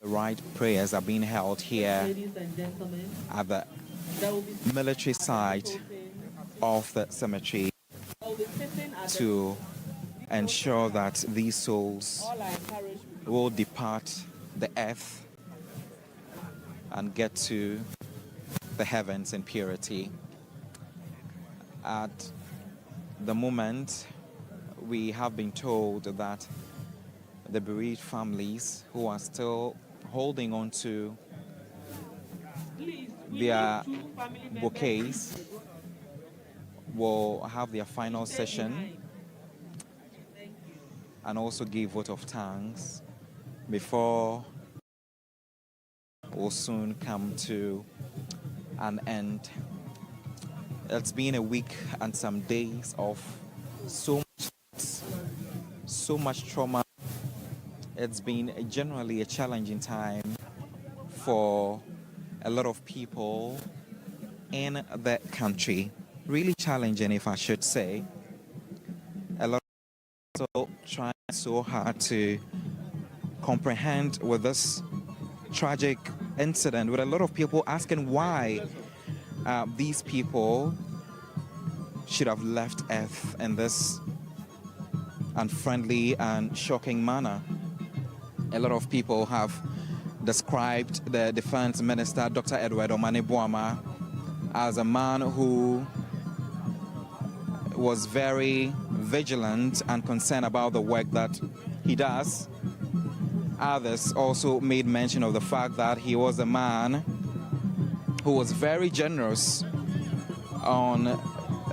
Speaker 9: the right right prayers are being held here
Speaker 21: Ladies and gentlemen,
Speaker 9: at the
Speaker 21: there will be
Speaker 9: military site of the cemetery
Speaker 21: I will be sitting at the
Speaker 9: to ensure that these souls
Speaker 21: all I encourage
Speaker 9: will depart the earth and get to the heavens in purity. At the moment, we have been told that the bereaved families who are still holding on to their bouquets will have their final session and also give vote of thanks before will soon come to an end. It's been a week and some days of so much trauma. It's been generally a challenging time for a lot of people in the country. Really challenging, if I should say. A lot of people trying so hard to comprehend with this tragic incident, with a lot of people asking why these people should have left Earth in this unfriendly and shocking manner. A lot of people have described the Defense Minister, Dr. Edward Omane Boamah, as a man who was very vigilant and concerned about the work that he does. Others also made mention of the fact that he was a man who was very generous. On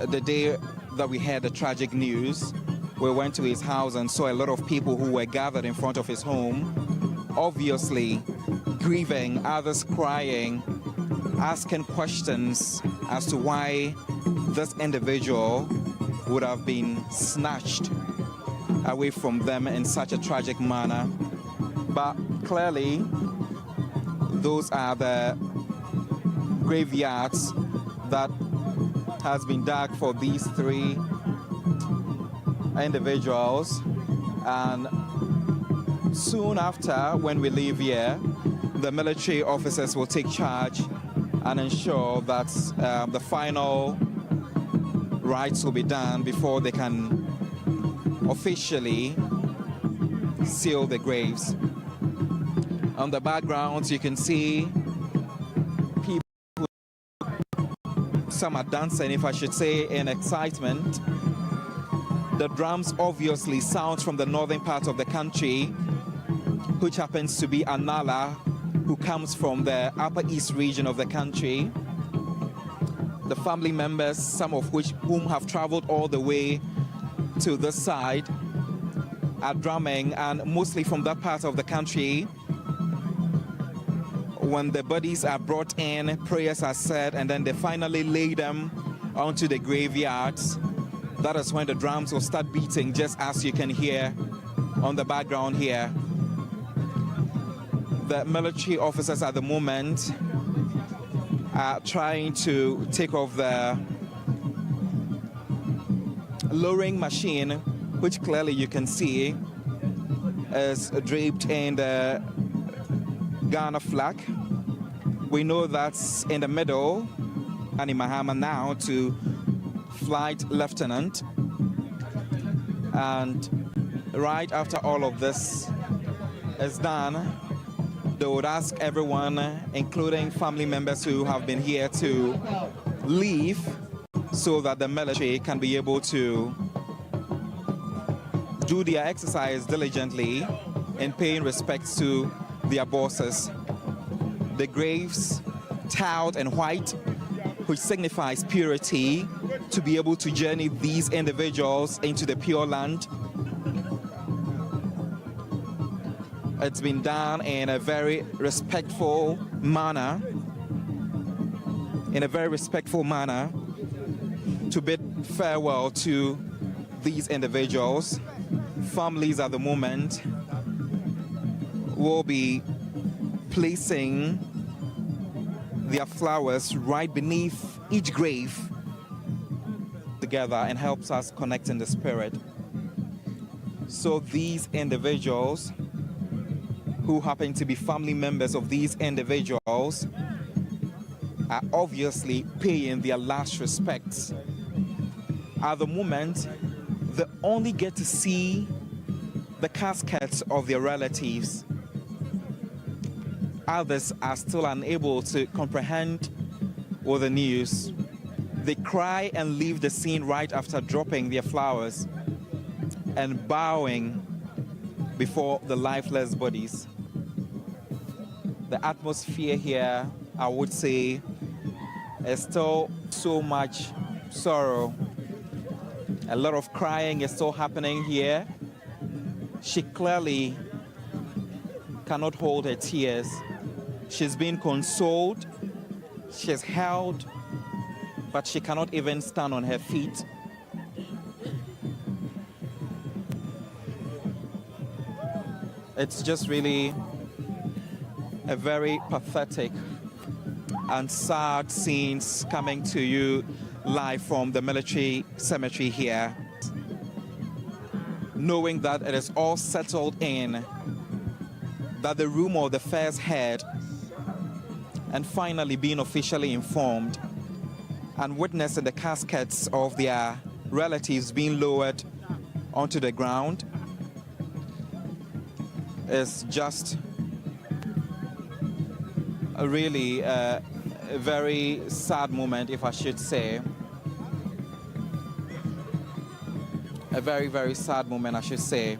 Speaker 9: the day that we heard the tragic news, we went to his house and saw a lot of people who were gathered in front of his home, obviously grieving, others crying, asking questions as to why this individual would have been snatched away from them in such a tragic manner. But clearly, those are the graveyards that has been dug for these three individuals. And soon after, when we leave here, the military officers will take charge and ensure that the final rites will be done before they can officially seal the graves. On the background, you can see people, some are dancing, if I should say, in excitement. The drums obviously sound from the northern part of the country, which happens to be Anala, who comes from the upper east region of the country. The family members, some of whom have traveled all the way to this side, are drumming, and mostly from that part of the country. When the bodies are brought in, prayers are said, and then they finally lay them onto the graveyards. That is when the drums will start beating, just as you can hear on the background here. The military officers at the moment are trying to take off the lowering machine, which clearly you can see is draped in the Ghana flag. We know that's in the middle, Ani Mahama now to Flight Lieutenant. And right after all of this is done, they would ask everyone, including family members who have been here, to leave so that the military can be able to do their exercise diligently in paying respects to their bosses. The graves tiled in white, which signifies purity, to be able to journey these individuals into the Pure Land. It's been done in a very respectful manner, to bid farewell to these individuals. Families at the moment will be placing their flowers right beneath each grave together, and helps us connect in the spirit. So these individuals who happen to be family members of these individuals are obviously paying their last respects. At the moment, they only get to see the caskets of their relatives. Others are still unable to comprehend with the news. They cry and leave the scene right after dropping their flowers and bowing before the lifeless bodies. The atmosphere here, I would say, is still so much sorrow. A lot of crying is still happening here. She clearly cannot hold her tears. She's been consoled, she's held, but she cannot even stand on her feet. It's just really a very pathetic and sad scenes coming to you live from the military cemetery here. Knowing that it is all settled in, that the rumor of the first head, and finally being officially informed and witnessing the caskets of their relatives being lowered onto the ground is just a really a very sad moment, if I should say. A very, very sad moment, I should say.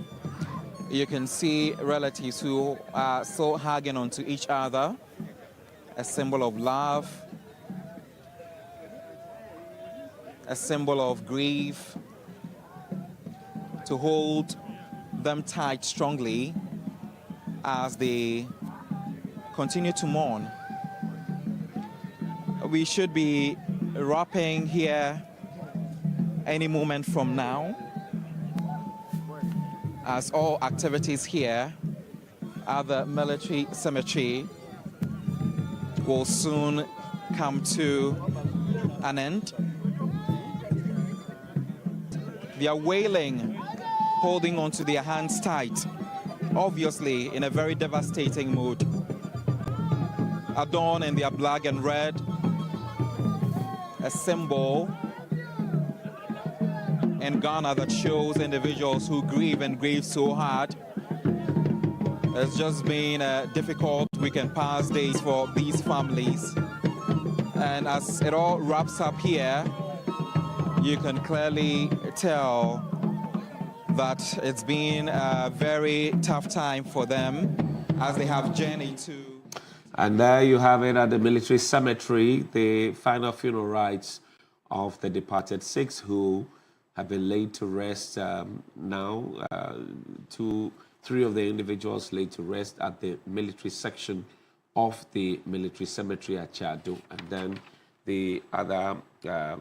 Speaker 9: You can see relatives who are still hugging onto each other, a symbol of love, a symbol of grief, to hold them tight strongly as they continue to mourn. We should be wrapping here any moment from now, as all activities here at the military cemetery will soon come to an end. They are wailing, holding onto their hands tight, obviously in a very devastating mood. Adorned in their black and red, a symbol in Ghana that shows individuals who grieve and grieve so hard. It's just been a difficult week and past days for these families. And as it all wraps up here, you can clearly tell that it's been a very tough time for them as they have journeyed to.
Speaker 10: And there you have it at the military cemetery, the final funeral rites of the departed 6 who have been laid to rest now. 3 of the individuals laid to rest at the military section of the military cemetery at Chado. And then the other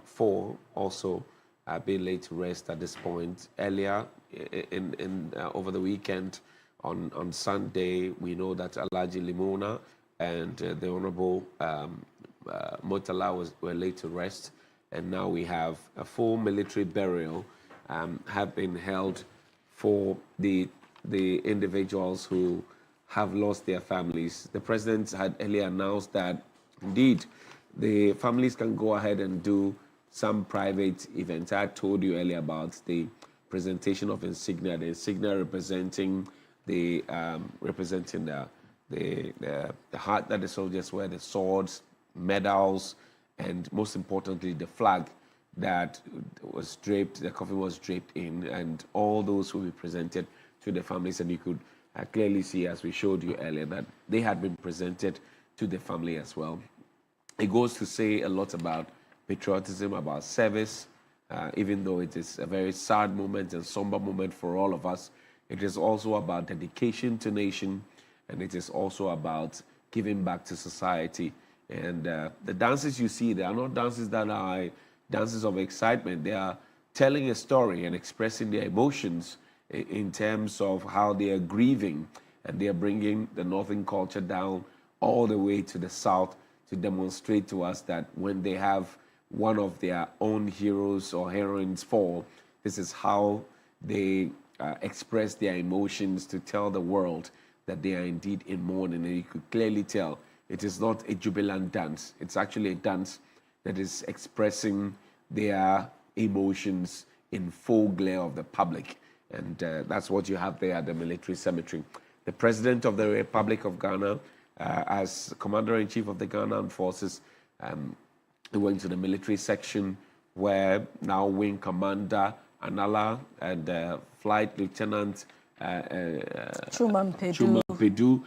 Speaker 10: 4 also have been laid to rest at this point. Earlier over the weekend on Sunday, we know that Alhaji Limona and the Honorable Murtala were laid to rest. And now we have a full military burial have been held for the individuals who have lost their families. The president had earlier announced that indeed the families can go ahead and do some private events. I told you earlier about the presentation of insignia, the insignia representing the heart that the soldiers wear, the swords, medals, and most importantly, the flag that was draped, the coffin was draped in, and all those will be presented to the families. And you could clearly see, as we showed you earlier, that they had been presented to the family as well. It goes to say a lot about patriotism, about service, even though it is a very sad moment and somber moment for all of us. It is also about dedication to nation, and it is also about giving back to society. And the dances you see, they are not dances that are dances of excitement. They are telling a story and expressing their emotions in terms of how they are grieving, and they are bringing the northern culture down all the way to the south to demonstrate to us that when they have one of their own heroes or heroines fall, this is how they express their emotions to tell the world that they are indeed in mourning. And you could clearly tell it is not a jubilant dance. It's actually a dance that is expressing their emotions in full glare of the public. And that's what you have there at the military cemetery. The President of the Republic of Ghana, as Commander-in-Chief of the Ghana Armed Forces, went to the military section where now Wing Commander Anala and Flight Lieutenant
Speaker 22: Truman Pedu